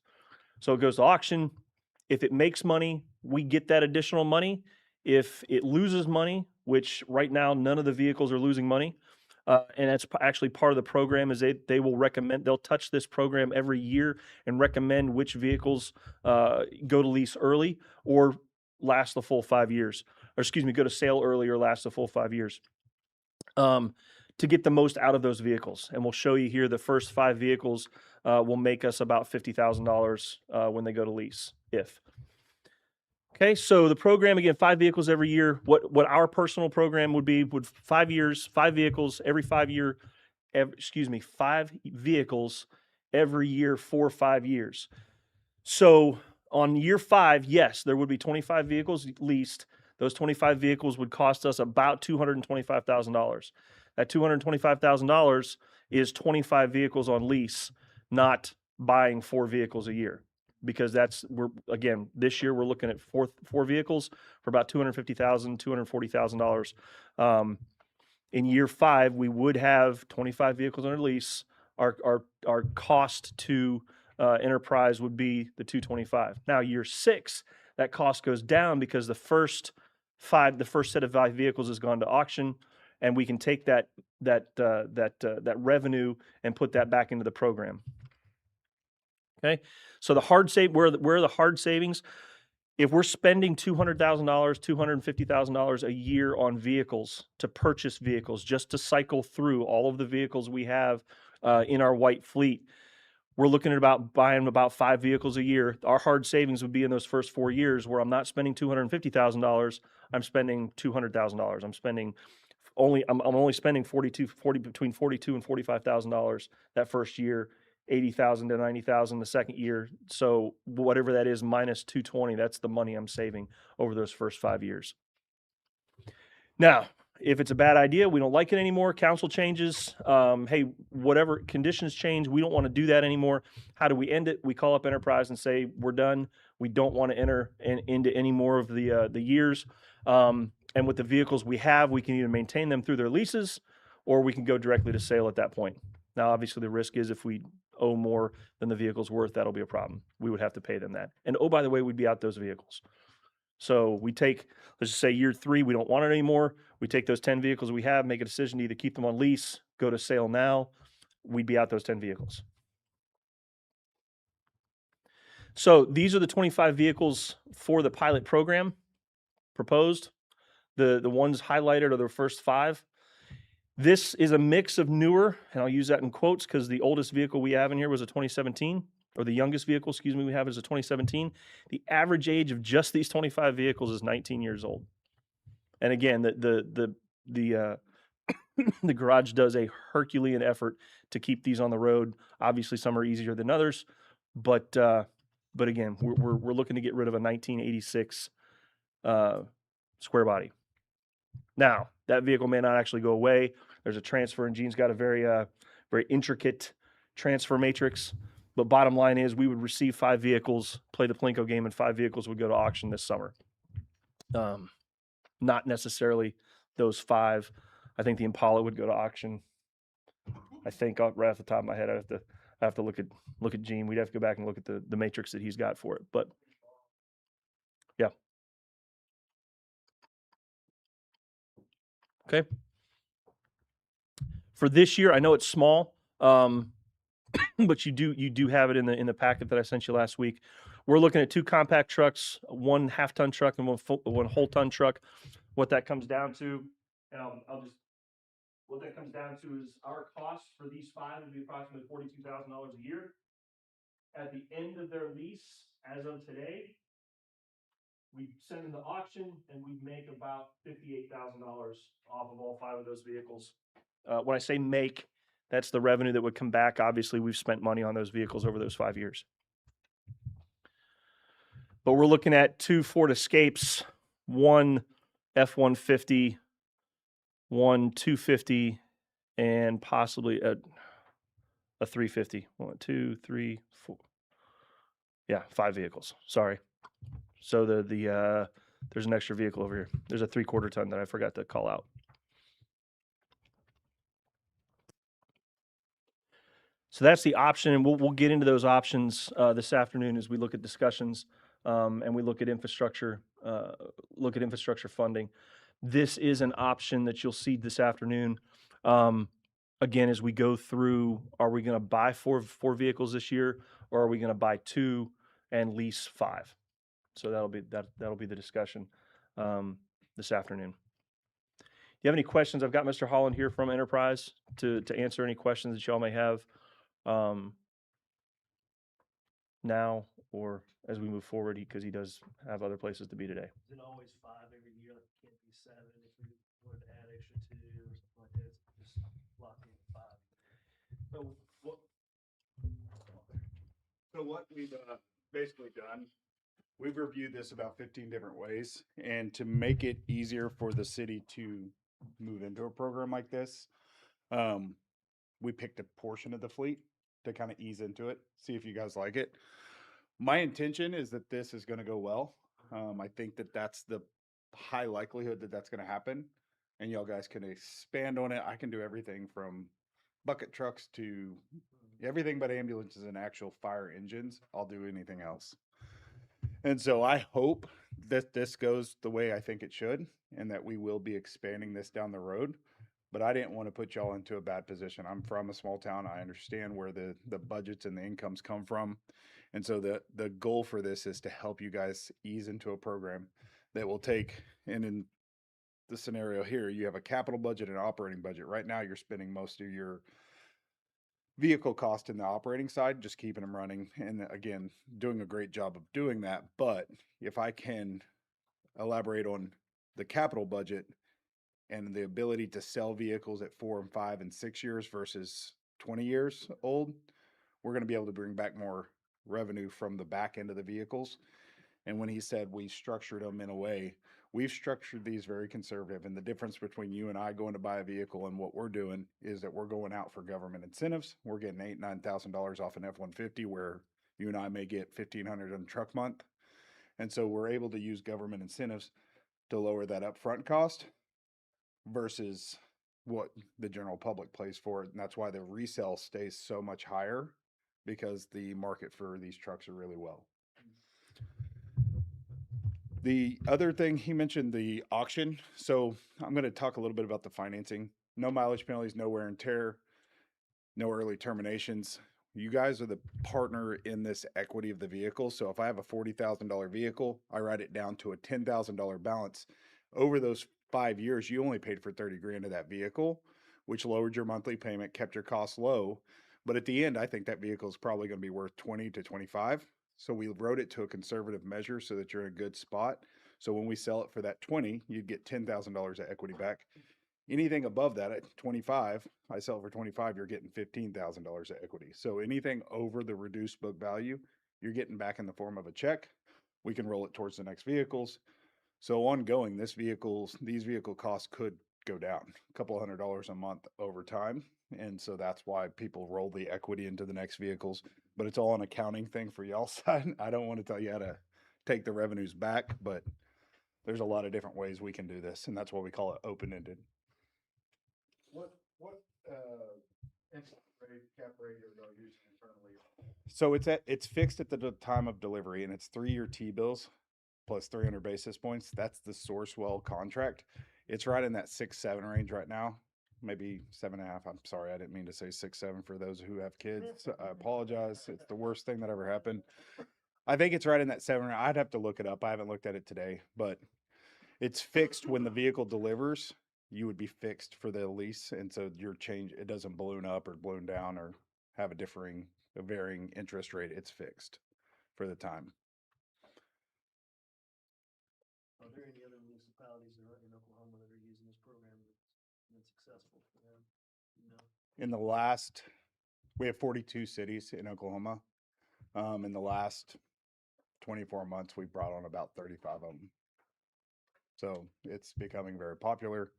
So it goes to auction. If it makes money, we get that additional money. If it loses money, which right now none of the vehicles are losing money, and that's actually part of the program, is they will recommend, they'll touch this program every year and recommend which vehicles go to lease early or last the full 5 years. Or excuse me, go to sale early or last the full 5 years, to get the most out of those vehicles. And we'll show you here the first 5 vehicles will make us about $50,000 when they go to lease, if. Okay, so the program, again, 5 vehicles every year. What our personal program would be, 5 years, 5 vehicles every 5 year, 5 vehicles every year for 5 years. So on year 5, yes, there would be 25 vehicles leased. Those 25 vehicles would cost us about $225,000. That $225,000 is 25 vehicles on lease, not buying 4 vehicles a year. Because this year we're looking at four vehicles for about $250,000, $240,000. In year 5, we would have 25 vehicles under lease. Our cost to Enterprise would be the $225,000. Now year 6, that cost goes down because the first set of 5 vehicles has gone to auction, and we can take that revenue and put that back into the program. Okay, so where are the hard savings? If we're spending $200,000, $250,000 a year on vehicles to purchase vehicles, just to cycle through all of the vehicles we have in our white fleet, we're looking at buying about 5 vehicles a year. Our hard savings would be in those first 4 years, where I'm not spending $250,000. I'm spending $200,000. I'm only spending between $42,000 and $45,000 that first year 80,000 to 90,000 the second year. So whatever that is minus 220, that's the money I'm saving over those first 5 years. Now, if it's a bad idea, we don't like it anymore, council changes, hey, whatever conditions change, we don't want to do that anymore. How do we end it? We call up Enterprise and say, we're done. We don't want to enter into any more of the years. And with the vehicles we have, we can either maintain them through their leases or we can go directly to sale at that point. Now, obviously, the risk is if we owe more than the vehicle's worth, that'll be a problem. We would have to pay them that. And oh, by the way, we'd be out those vehicles. So we take, let's just say year 3, we don't want it anymore. We take those 10 vehicles we have, make a decision to either keep them on lease, go to sale now. We'd be out those 10 vehicles. So these are the 25 vehicles for the pilot program proposed. The ones highlighted are the first 5. This is a mix of newer, and I'll use that in quotes because the oldest vehicle we have in here was a 2017, or the youngest vehicle, excuse me, we have is a 2017. The average age of just these 25 vehicles is 19 years old. And again, the garage does a Herculean effort to keep these on the road. Obviously, some are easier than others, but again, we're looking to get rid of a 1986 square body. Now, that vehicle may not actually go away. There's a transfer, and Gene's got a very intricate transfer matrix. But bottom line is we would receive 5 vehicles, play the Plinko game, and 5 vehicles would go to auction this summer. Not necessarily those 5. I think the Impala would go to auction. I think right off the top of my head, I have to look at Gene. We'd have to go back and look at the matrix that he's got for it. But yeah. Okay. For this year, I know it's small, but you do have it in the packet that I sent you last week. We're looking at 2 compact trucks, 1 half-ton truck and 1 whole-ton truck. What that comes down to, and what that comes down to is our cost for these 5 would be approximately $42,000 a year. At the end of their lease, as of today, we send them to auction and we make about $58,000 off of all 5 of those vehicles. When I say make, that's the revenue that would come back. Obviously, we've spent money on those vehicles over those 5 years. But we're looking at 2 Ford Escapes, 1 F-150, 1 250, and possibly a 350. 1, 2, 3, 4. Yeah, 5 vehicles. Sorry. So there's an extra vehicle over here. There's a 3/4 ton that I forgot to call out. So that's the option, and we'll get into those options this afternoon as we look at discussions and we look at infrastructure funding. This is an option that you'll see this afternoon. Again, as we go through, are we going to buy four vehicles this year, or are we going to buy 2 and lease 5? So that'll be the discussion this afternoon. Do you have any questions? I've got Mr. Holland here from Enterprise to answer any questions that y'all may have now or as we move forward, because he does have other places to be today. Is it always 5 every year? Like it can't be 7 if we wanted to add extra 2 or something like that. It's just locked in at 5. So what we've basically done, we've reviewed this about 15 different ways, and to make it easier for the city to move into a program like this, we picked a portion of the fleet to kind of ease into it, see if you guys like it. My intention is that this is going to go well. I think that that's the high likelihood that that's going to happen, and y'all guys can expand on it. I can do everything from bucket trucks to everything but ambulances and actual fire engines. I'll do anything else. And so I hope that this goes the way I think it should, and that we will be expanding this down the road. But I didn't want to put y'all into a bad position. I'm from a small town. I understand where the budgets and the incomes come from. And so the goal for this is to help you guys ease into a program that will take, and in the scenario here, you have a capital budget and operating budget. Right now, you're spending most of your vehicle cost in the operating side, just keeping them running. And again, doing a great job of doing that. But if I can elaborate on the capital budget and the ability to sell vehicles at 4 and 5 and 6 years versus 20 years old, we're gonna be able to bring back more revenue from the back end of the vehicles. And when he said we structured them in a way, we've structured these very conservative. And the difference between you and I going to buy a vehicle and what we're doing is that we're going out for government incentives. We're getting $8,000-9,000 off an F-150, where you and I may get $1,500 on a truck month. And so we're able to use government incentives to lower that upfront cost versus what the general public pays for it. And that's why the resale stays so much higher, because the market for these trucks are really well. The other thing he mentioned, the auction. So I'm going to talk a little bit about the financing. No mileage penalties, no wear and tear, no early terminations. You guys are the partner in this equity of the vehicle. So if I have a $40,000 vehicle, I write it down to a $10,000 balance. Over those 5 years, you only paid for 30 grand of that vehicle, which lowered your monthly payment, kept your costs low. But at the end, I think that vehicle is probably going to be worth 20 to 25. So we wrote it to a conservative measure so that you're in a good spot. So when we sell it for that 20, you'd get $10,000 of equity back. Anything above that at 25, I sell it for 25, you're getting $15,000 of equity. So anything over the reduced book value, you're getting back in the form of a check. We can roll it towards the next vehicles. So ongoing, these vehicle costs could go down a couple $100 a month over time. And so that's why people roll the equity into the next vehicles. But it's all an accounting thing for y'all's side. I don't want to tell you how to take the revenues back, but there's a lot of different ways we can do this. And that's why we call it open-ended. What interest rate, cap rate are y'all using internally? So it's fixed at the time of delivery, and it's 3-year T-bills plus 300 basis points. That's the Sourcewell contract. It's right in that 6-7 range right now, maybe 7.5. I'm sorry, I didn't mean to say 6-7 for those who have kids. I apologize. It's the worst thing that ever happened. I think it's right in that 7. I'd have to look it up. I haven't looked at it today, but it's fixed when the vehicle delivers. You would be fixed for the lease, and so your change, it doesn't balloon up or balloon down or have a varying interest rate. It's fixed for the time. Are there any other municipalities in Oklahoma that are using this program that's been successful for them? No. We have 42 cities in Oklahoma. In the last 24 months, we brought on about 35 of them. So it's becoming very popular.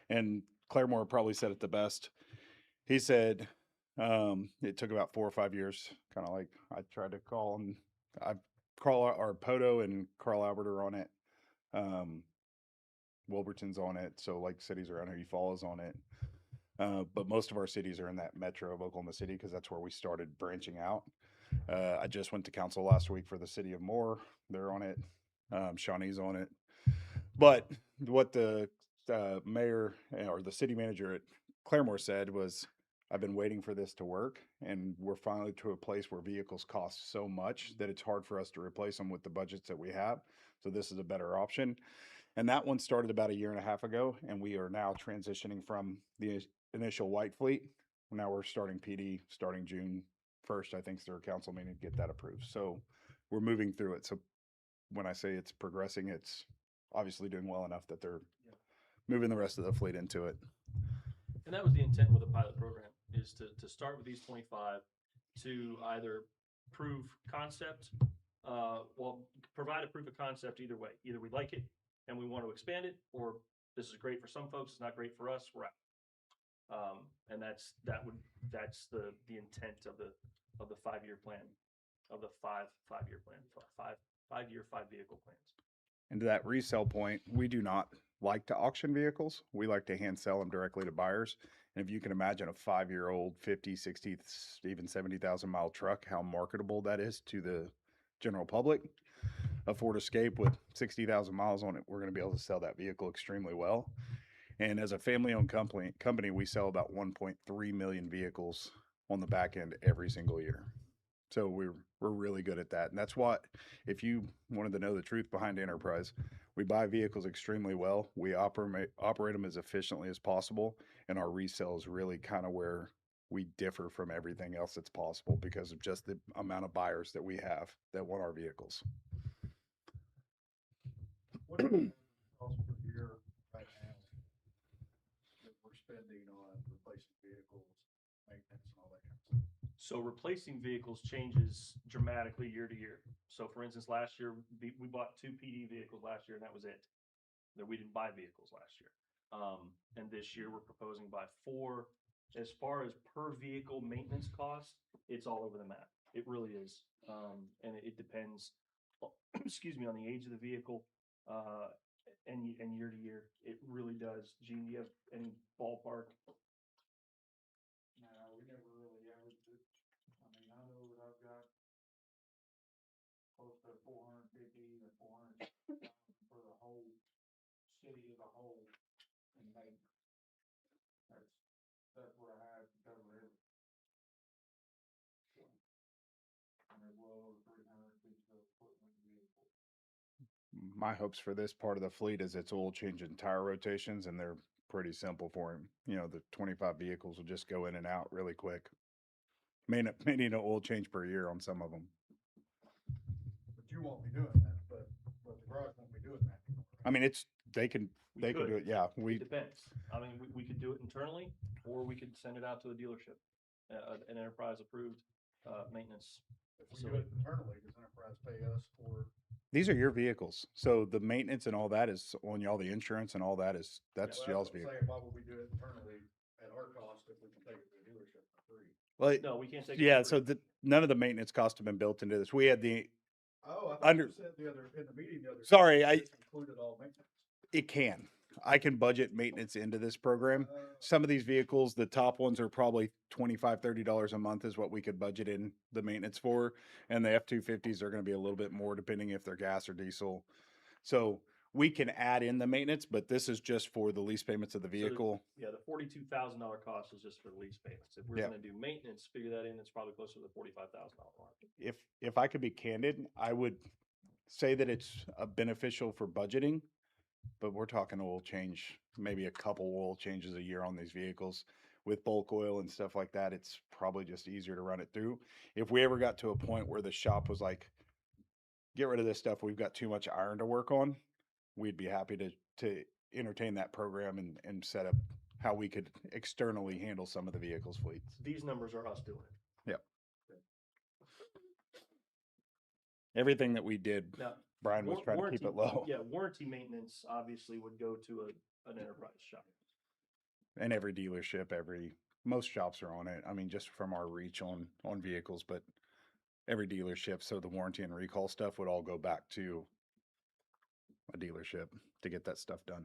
And Claremore probably said it the best. He said it took about 4 or 5 years, kind of like I tried to call, and our Poto and Carl Albert are on it. Wilburton's on it. So like cities around here, Eufaula is on it. But most of our cities are in that metro of Oklahoma City, because that's where we started branching out. I just went to council last week for the city of Moore. They're on it. Shawnee's on it. But what the mayor or the city manager at Claremore said was, I've been waiting for this to work, and we're finally to a place where vehicles cost so much that it's hard for us to replace them with the budgets that we have. So this is a better option. And that one started about 1.5 years ago, and we are now transitioning from the initial white fleet. Now we're starting PD starting June 1st, I think, is their council meeting to get that approved. So we're moving through it. So when I say it's progressing, it's obviously doing well enough that they're moving the rest of the fleet into it. And that was the intent with the pilot program, is to start with these 25 to either prove concept, provide a proof of concept either way. Either we like it and we want to expand it, or this is great for some folks, it's not great for us, we're out. And that's the intent of the 5-year plan, of the five-year plan, 5-year 5-vehicle plans. And to that resale point, we do not like to auction vehicles. We like to hand sell them directly to buyers. And if you can imagine a 5-year-old 50, 60, even 70,000 mile truck, how marketable that is to the general public. A Ford Escape with 60,000 miles on it, we're going to be able to sell that vehicle extremely well. And as a family-owned company, we sell about 1.3 million vehicles on the back end every single year. So we're really good at that. And that's what, if you wanted to know the truth behind Enterprise, we buy vehicles extremely well. We operate them as efficiently as possible. And our resale is really kind of where we differ from everything else that's possible, because of just the amount of buyers that we have that want our vehicles. What is the cost per year right now that we're spending on replacing vehicles, maintenance, and all that kind of stuff? So replacing vehicles changes dramatically year to year. So for instance, last year, we bought 2 PD vehicles last year and that was it. That we didn't buy vehicles last year. And this year we're proposing to buy 4. As far as per vehicle maintenance cost, it's all over the map. It really is. And it depends, excuse me, on the age of the vehicle, and year to year. It really does. Gene, do you have any ballpark? No, we never really averaged it. I mean, I know that I've got close to 450 to 400 for the whole city as a whole in maintenance. That's what I have to cover everything. So, and there's well over 300 pieces of equipment in the vehicle. My hopes for this part of the fleet is it's oil change and tire rotations, and they're pretty simple for him. You know, the 25 vehicles will just go in and out really quick. May need an oil change per year on some of them. But you won't be doing that, but the garage won't be doing that. I mean, they can We do could. it. Yeah, It depends. I mean, we could do it internally, or we could send it out to a dealership, an enterprise approved, maintenance If we do it internally, does Enterprise pay us for? these are your vehicles, so the maintenance and all that is on y'all. The insurance and all that is that's Well, y'all's what I'm vehicle. saying, why would we do it internally at our cost if we can take it to a dealership for free? Well, No, we can't take. it yeah. for So free. none of the maintenance costs have been built into this. We had the Oh, I thought Under- you said in the meeting the other. Sorry, day, I- this included all maintenance. it can. I can budget maintenance into this program. Uh, Some of these vehicles, the top ones are probably $25, $30 a month is what we could budget in the maintenance for. And the F-250s are going to be a little bit more depending if they're gas or diesel. So we can add in the maintenance, but this is just for the lease payments of the the- vehicle. Yeah, the $42,000 cost is just for the lease payments. If we're Yeah. gonna do maintenance, figure that in, it's probably closer to the $45,000 mark. If I could be candid, I would say that it's beneficial for budgeting, but we're talking oil change, maybe a couple oil changes a year on these vehicles. With bulk oil and stuff like that, it's probably just easier to run it through. If we ever got to a point where the shop was like, get rid of this stuff, we've got too much iron to work on, we'd be happy to entertain that program and set up how we could externally handle some of the vehicles fleets. These numbers are us doing it. Everything that we did, Now, Brian was trying to keep it low. Yeah, warranty maintenance obviously would go to an enterprise shop. And every dealership, most shops are on it. I mean, just from our reach on vehicles, but every dealership. So the warranty and recall stuff would all go back to a dealership to get that stuff done.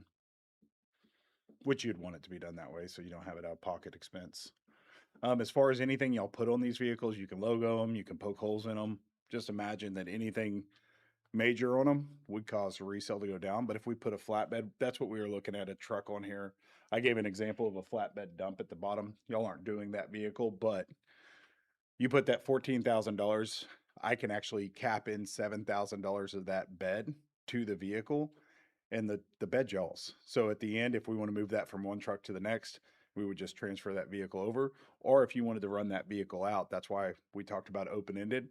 Which you'd want it to be done that way, so you don't have it out of pocket expense. As far as anything y'all put on these vehicles, you can logo them, you can poke holes in them. Just imagine that anything major on them would cause a resale to go down. But if we put a flatbed, that's what we were looking at, a truck on here. I gave an example of a flatbed dump at the bottom. Y'all aren't doing that vehicle, but you put that $14,000, I can actually cap in $7,000 of that bed to the vehicle and the bed y'all's. So at the end, if we want to move that from one truck to the next, we would just transfer that vehicle over. Or if you wanted to run that vehicle out, that's why we talked about open-ended.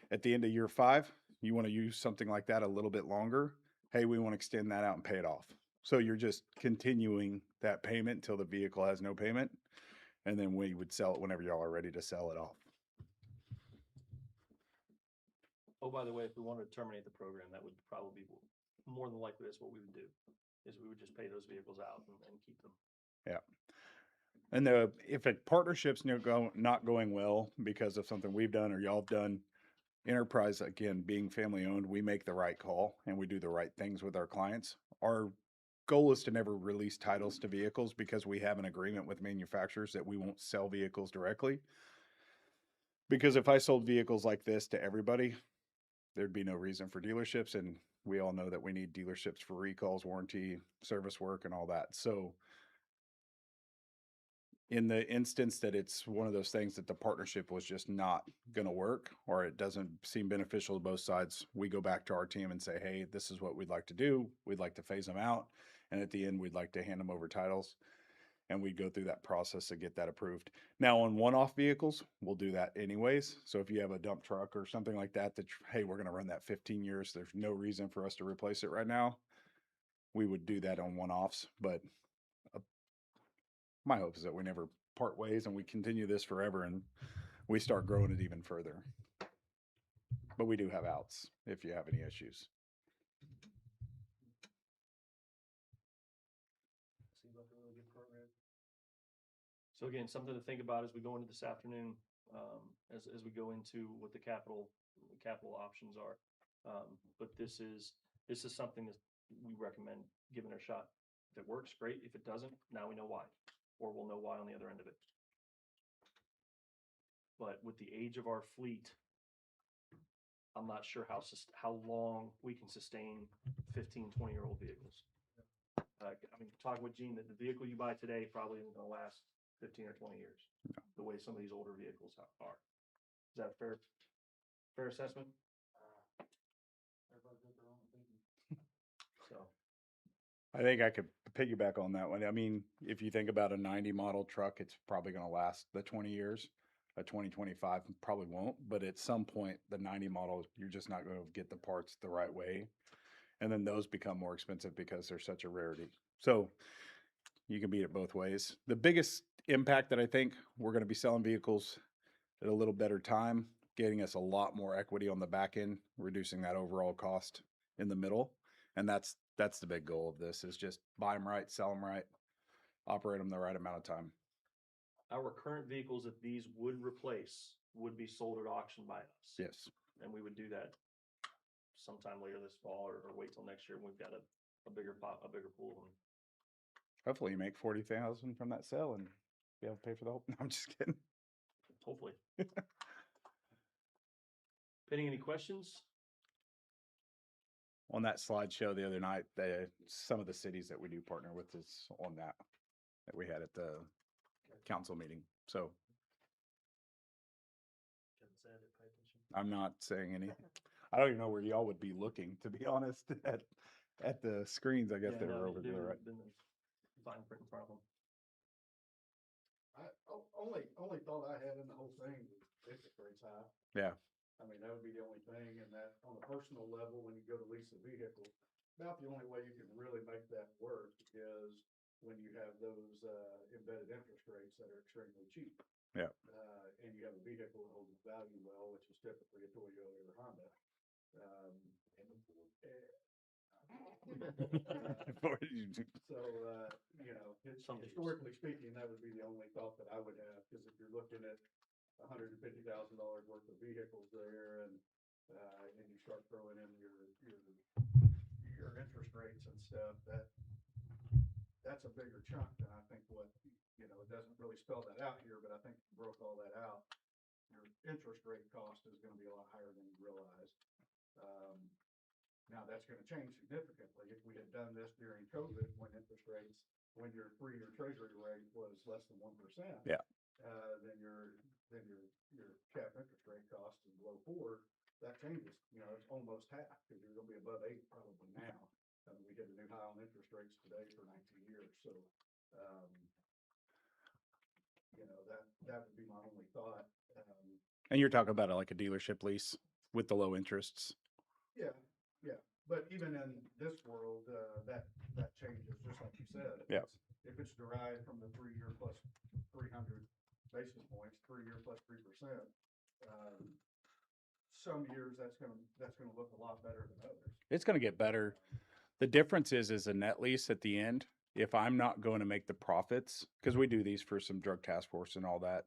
At the end of year 5, you want to use something like that a little bit longer. Hey, we want to extend that out and pay it off. So you're just continuing that payment until the vehicle has no payment. And then we would sell it whenever y'all are ready to sell it off. Oh, by the way, if we wanted to terminate the program, that would probably be more than likely that's what we would do, is we would just pay those vehicles out and keep them. Yeah. And if a partnership's not going well because of something we've done or y'all have done, Enterprise, again, being family owned, we make the right call and we do the right things with our clients. Our goal is to never release titles to vehicles because we have an agreement with manufacturers that we won't sell vehicles directly. Because if I sold vehicles like this to everybody, there'd be no reason for dealerships. And we all know that we need dealerships for recalls, warranty, service work, and all that. So in the instance that it's one of those things that the partnership was just not going to work or it doesn't seem beneficial to both sides, we go back to our team and say, hey, this is what we'd like to do. We'd like to phase them out. And at the end, we'd like to hand them over titles. And we'd go through that process to get that approved. Now, on one-off vehicles, we'll do that anyways. So if you have a dump truck or something like that, hey, we're going to run that 15 years. There's no reason for us to replace it right now. We would do that on one-offs. But my hope is that we never part ways and we continue this forever. And we start growing it even further. But we do have outs if you have any issues. Seems like a really good program. So again, something to think about as we go into this afternoon, as we go into what the capital options are. But this is something that we recommend giving it a shot. If it works, great. If it doesn't, now we know why, or we'll know why on the other end of it. But with the age of our fleet, I'm not sure how long we can sustain 15, 20-year-old vehicles. I mean, talking with Gene, that the vehicle you buy today probably isn't gonna last 15 or 20 years, the way some of these older vehicles are. Is that a fair assessment? Everybody's got their own opinion. So, I think I could piggyback on that one. I mean, if you think about a 90 model truck, it's probably going to last the 20 years. A 2025 probably won't, but at some point, the 90 model, you're just not going to get the parts the right way. And then those become more expensive because they're such a rarity. So you can beat it both ways. The biggest impact that I think we're going to be selling vehicles at a little better time, getting us a lot more equity on the back end, reducing that overall cost in the middle. And that's the big goal of this, is just buy them right, sell them right, operate them the right amount of time. our current vehicles that these would replace would be sold at auction by us. Yes. And we would do that sometime later this fall, or wait till next year when we've got a bigger pool of them. Hopefully you make 40,000 from that sale and be able to pay for the whole, no, I'm just kidding. Hopefully. Penny, any questions? On that slideshow the other night, some of the cities that we do partner with is on that we had at the council meeting. So Kevin said it, pay attention. I'm not saying anything. I don't even know where y'all would be looking, to be honest, at the screens. I guess Yeah, they no, were over they there, do, right? then the fine print in front of them. Only thought I had in the whole thing was interest rates high. Yeah. I mean, that would be the only thing, and that on a personal level, when you go to lease a vehicle, about the only way you can really make that work is when you have those, embedded interest rates that are extremely cheap. Yeah. And you have a vehicle that holds its value well, which is typically a Toyota or Honda. So, you know, Some historically speaking, that would be the only thought that I would have, because if you're looking at $150,000 worth of vehicles there, and you start throwing in your interest rates and stuff, that's a bigger chunk than I think what, you know, it doesn't really spell that out here, but I think if you broke all that out, your interest rate cost is gonna be a lot higher than you realize. Now that's gonna change significantly. If we had done this during COVID, when your 3-year treasury rate was less than 1%. Yeah. Then your cap interest rate cost is below 4. That changes, you know, it's almost half, because you're gonna be above 8 probably now. We hit a new high on interest rates today for 19 years, so, you know, that would be my only thought. And you're talking about it like a dealership lease with the low interests. Yeah, but even in this world, that changes, just like you said. Yeah. If it's derived from the 3-year plus 300 basis points, 3-year plus 3%, some years that's gonna look a lot better than others. It's going to get better. The difference is a net lease at the end. If I'm not going to make the profits, because we do these for some drug task force and all that.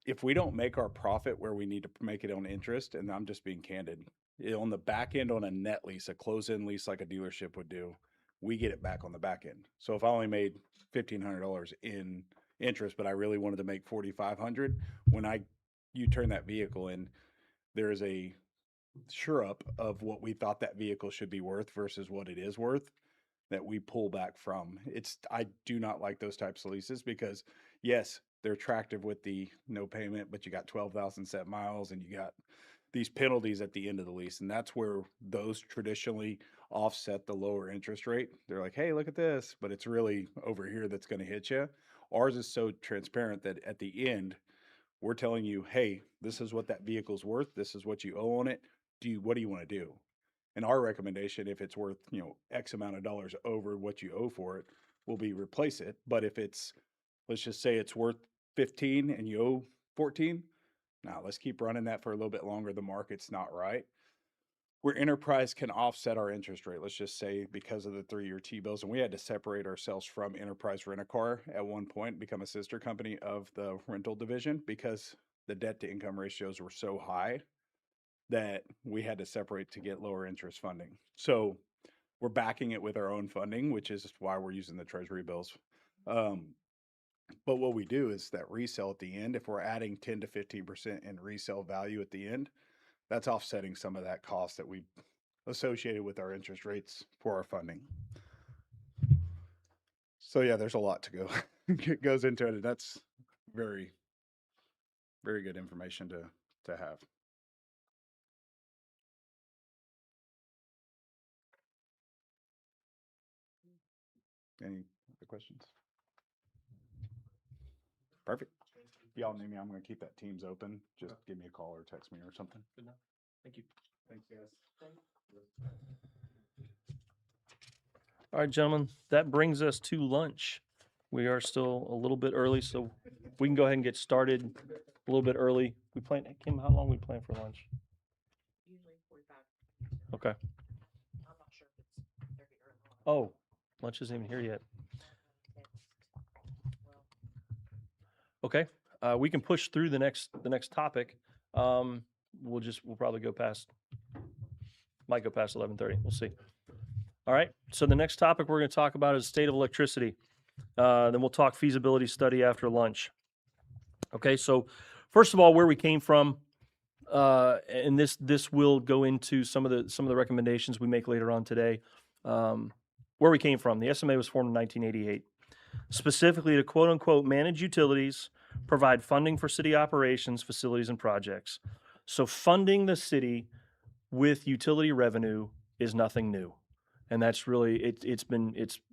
If we don't make our profit where we need to make it on interest, and I'm just being candid, on the back end on a net lease, a close-in lease like a dealership would do, we get it back on the back end. So if I only made $1,500 in interest, but I really wanted to make $4,500, when you turn that vehicle in, there is a sure up of what we thought that vehicle should be worth versus what it is worth that we pull back from. I do not like those types of leases, because yes, they're attractive with the no payment, but you got 12,000 set miles and you got these penalties at the end of the lease. And that's where those traditionally offset the lower interest rate. They're like, hey, look at this, but it's really over here that's going to hit you. Ours is so transparent that at the end, we're telling you, hey, this is what that vehicle's worth. This is what you owe on it. What do you want to do? And our recommendation, if it's worth, you know, X amount of dollars over what you owe for it, will be replace it. But if it's, let's just say it's worth 15 and you owe 14, Now let's keep running that for a little bit longer. The market's not right. Where enterprise can offset our interest rate, let's just say because of the 3-year T-bills, and we had to separate ourselves from Enterprise Rent-A-Car at one point, become a sister company of the rental division because the debt to income ratios were so high that we had to separate to get lower interest funding. So we're backing it with our own funding, which is why we're using the treasury bills. But what we do is that resale at the end, if we're adding 10 to 15% in resale value at the end, that's offsetting some of that cost that we associated with our interest rates for our funding. So yeah, there's a lot to go goes into it, and that's very, very good information to have. Any other questions? Perfect. If y'all need me, I'm gonna keep that Teams open. Just give me a call or text me or something. Good enough. Thank you. Thanks, guys. All right, gentlemen, that brings us to lunch. We are still a little bit early, so we can go ahead and get started a little bit early. We plan, Kim, how long we plan for lunch? Usually 45. Okay. I'm not sure if it's 30 or not. Oh, lunch isn't even here yet. Okay, we can push through the next topic. We'll probably go past, might go past 11:30. We'll see. All right. So the next topic we're going to talk about is state of electricity. Then we'll talk feasibility study after lunch. Okay. So first of all, where we came from, and this will go into some of the recommendations we make later on today. Where we came from, the SMA was formed in 1988, specifically to quote unquote manage utilities, provide funding for city operations, facilities, and projects. So funding the city with utility revenue is nothing new. And that's really,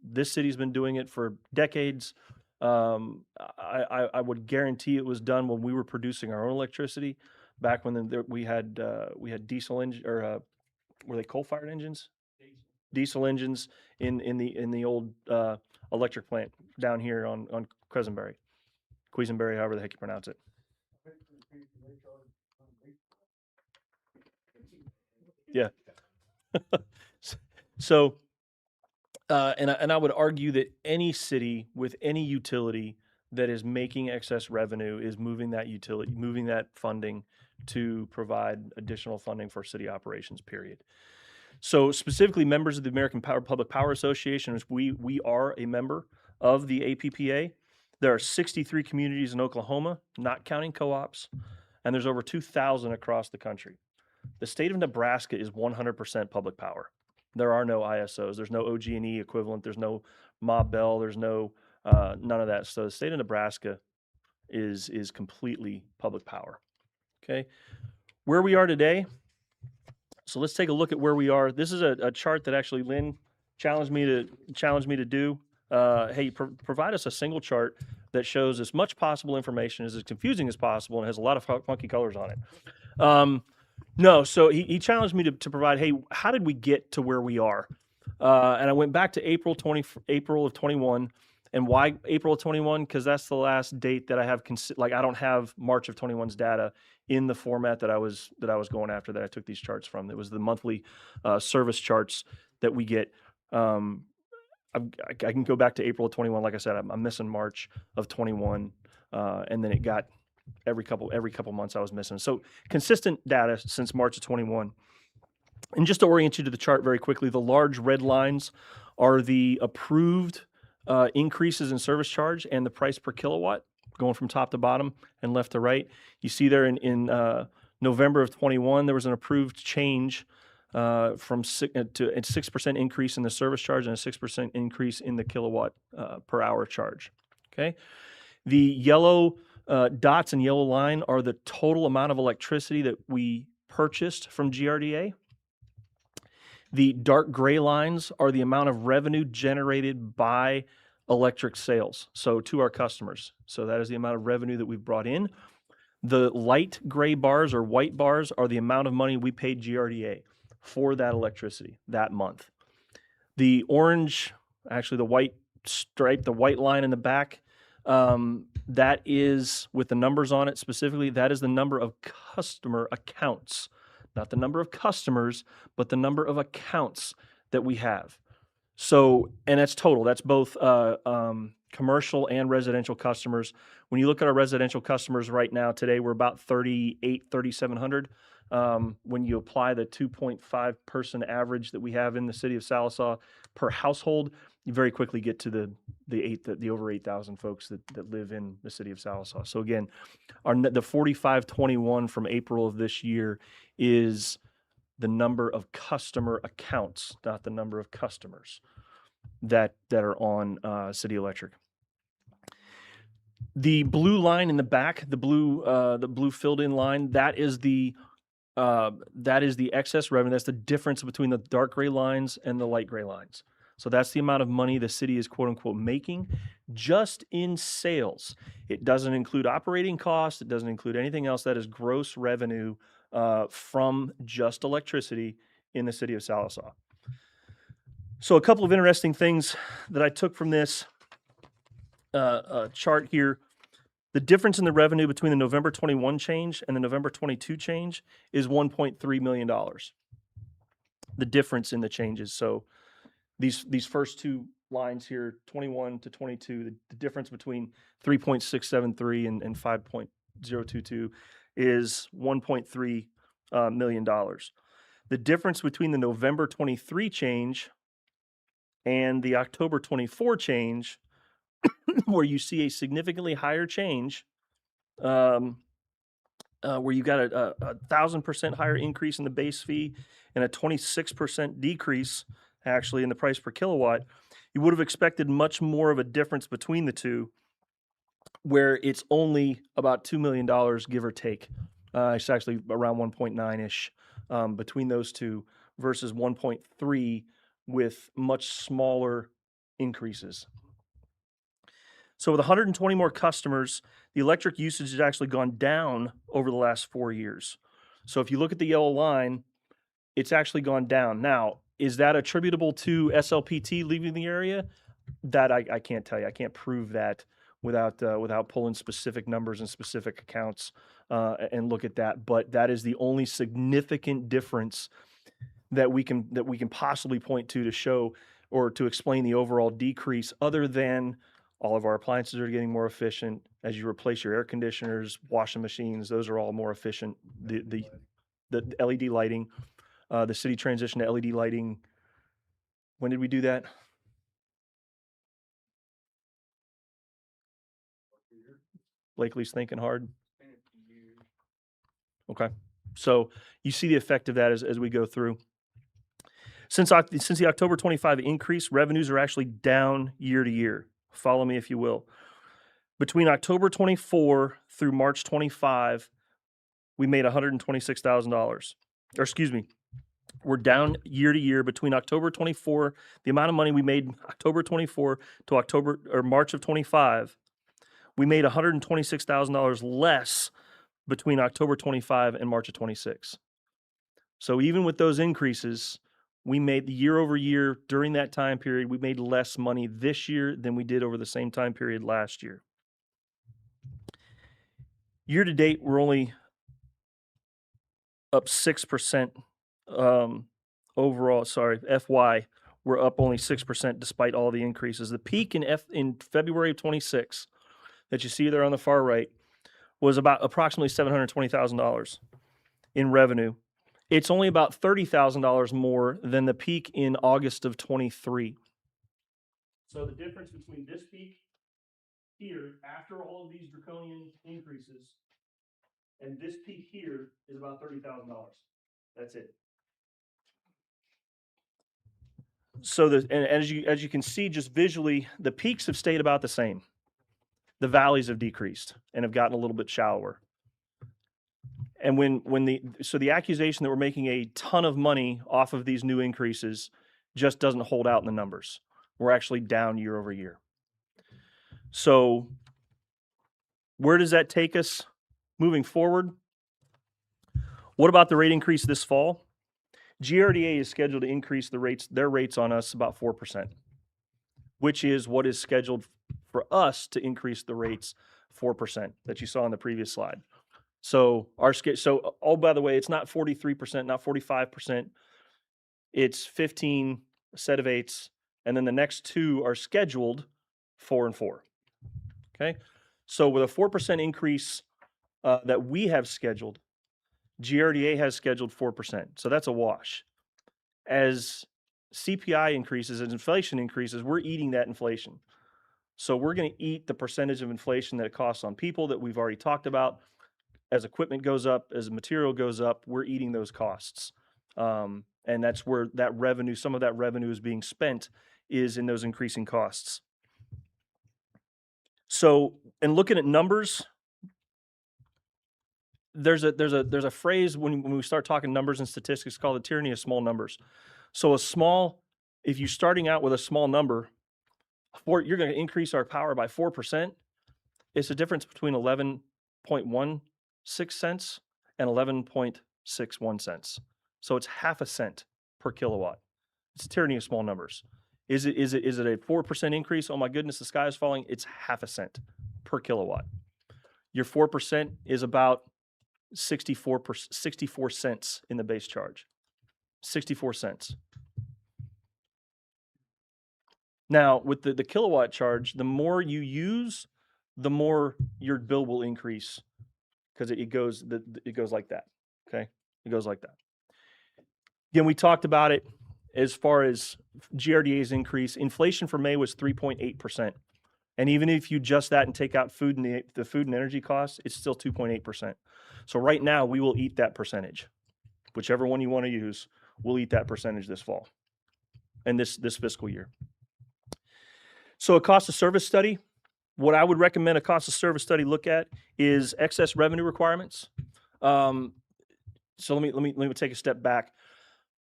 this city's been doing it for decades. I would guarantee it was done when we were producing our own electricity back when we had diesel engine, or were they coal-fired engines? Diesel engines in the old electric plant down here on Quisenberry, however the heck you pronounce it. Yeah. So, and I would argue that any city with any utility that is making excess revenue is moving that funding to provide additional funding for city operations, period. So specifically, members of the American Public Power Association, we are a member of the APPA. There are 63 communities in Oklahoma, not counting co-ops, and there's over 2,000 across the country. The state of Nebraska is 100% public power. There are no ISOs. There's no OG&E equivalent. There's no Ma Bell. There's no none of that. So the state of Nebraska is completely public power. Okay, where we are today. So let's take a look at where we are. This is a chart that actually Lynn challenged me to do. Hey, provide us a single chart that shows as much possible information, is as confusing as possible, and has a lot of funky colors on it. No, so he challenged me to provide, hey, how did we get to where we are? And I went back to April of 21. And why April of 21? Because that's the last date that I have, I don't have March of 21's data in the format that I was going after, that I took these charts from. It was the monthly service charts that we get. I can go back to April of 21. Like I said, I'm missing March of 21. And then it got every couple months I was missing. So consistent data since March of 21. And just to orient you to the chart very quickly, the large red lines are the approved increases in service charge and the price per kilowatt, going from top to bottom and left to right. You see there in November of 21, there was an approved change to a 6% increase in the service charge and a 6% increase in the kilowatt per hour charge. Okay, the yellow dots and yellow line are the total amount of electricity that we purchased from GRDA. The dark gray lines are the amount of revenue generated by electric sales, so to our customers. So that is the amount of revenue that we've brought in. The light gray bars or white bars are the amount of money we paid GRDA for that electricity that month. The orange, actually the white stripe, the white line in the back, That is, with the numbers on it specifically, that is the number of customer accounts, not the number of customers, but the number of accounts that we have. So, and that's total. That's both commercial and residential customers. When you look at our residential customers right now, today we're about 3,700. When you apply the 2.5 person average that we have in the city of Sallisaw per household, you very quickly get to the over 8,000 folks that live in the city of Sallisaw. So again, the 4521 from April of this year is the number of customer accounts, not the number of customers that are on City Electric. The blue line in the back, the blue filled in line, that is the excess revenue. That's the difference between the dark gray lines and the light gray lines. So that's the amount of money the city is quote unquote making just in sales. It doesn't include operating costs. It doesn't include anything else. That is gross revenue from just electricity in the city of Sallisaw. So a couple of interesting things that I took from this chart here. The difference in the revenue between the November 21 change and the November 22 change is $1.3 million. The difference in the changes. So these first two lines here, 21 to 22, the difference between 3.673 and 5.022 is $1.3 million. The difference between the November 23 change and the October 24 change, where you see a significantly higher change, where you got a 1,000% higher increase in the base fee and a 26% decrease actually in the price per kilowatt, you would have expected much more of a difference between the two, where it's only about $2 million, give or take. It's actually around 1.9-ish between those two versus 1.3 with much smaller increases. So with 120 more customers, the electric usage has actually gone down over the last 4 years. So if you look at the yellow line, it's actually gone down. Now, is that attributable to SLPT leaving the area? That I can't tell you. I can't prove that without pulling specific numbers and specific accounts and look at that. But that is the only significant difference that we can possibly point to show or to explain the overall decrease, other than all of our appliances are getting more efficient. As you replace your air conditioners, washing machines, those are all more efficient. The LED lighting, the city transition to LED lighting. When did we do that? Blakely's thinking hard. Okay. So you see the effect of that as we go through. Since the October 25 increase, revenues are actually down year to year. Follow me if you will. Between October 24 through March 25, we made $126,000. Or excuse me, we're down year to year between October 24, the amount of money we made October 24 to March of 25, we made $126,000 less between October 25 and March of 26. So even with those increases, we made year over year during that time period, we made less money this year than we did over the same time period last year. Year to date, we're only up 6% overall. Sorry, FY, we're up only 6% despite all the increases. The peak in February of 26 that you see there on the far right was about approximately $720,000 in revenue. It's only about $30,000 more than the peak in August of 23. So the difference between this peak here, after all of these draconian increases, and this peak here is about $30,000. That's it. So as you can see, just visually, the peaks have stayed about the same. The valleys have decreased and have gotten a little bit shallower. And the accusation that we're making a ton of money off of these new increases just doesn't hold out in the numbers. We're actually down year over year. So where does that take us moving forward? What about the rate increase this fall? GRDA is scheduled to increase their rates on us about 4%, which is what is scheduled for us to increase the rates 4% that you saw on the previous slide. So oh, by the way, it's not 43%, not 45%. It's 15 set of 8s, and then the next 2 are scheduled 4 and 4. Okay? So with a 4% increase that we have scheduled, GRDA has scheduled 4%. So that's a wash. As CPI increases, as inflation increases, we're eating that inflation. So we're going to eat the percentage of inflation that it costs on people that we've already talked about. As equipment goes up, as material goes up, we're eating those costs. And that's where that revenue, some of that revenue is being spent, is in those increasing costs. So, and looking at numbers, there's a phrase when we start talking numbers and statistics called the tyranny of small numbers. So if you're starting out with a small number, you're going to increase our power by 4%. It's a difference between 11.16 cents and 11.61 cents. So it's half a cent per kilowatt. It's a tyranny of small numbers. Is it a 4% increase? Oh my goodness, the sky is falling. It's half a cent per kilowatt. Your 4% is about 64 cents in the base charge. 64 cents. Now, with the kilowatt charge, the more you use, the more your bill will increase, because it goes like that. Okay, it goes like that. Again, we talked about it as far as GRDA's increase. Inflation for May was 3.8%, and even if you adjust that and take out food and the food and energy costs, it's still 2.8%. So right now, we will eat that percentage, whichever one you want to use. We'll eat that percentage this fall and this fiscal year. So a cost of service study, what I would recommend a cost of service study look at is excess revenue requirements. So let me take a step back.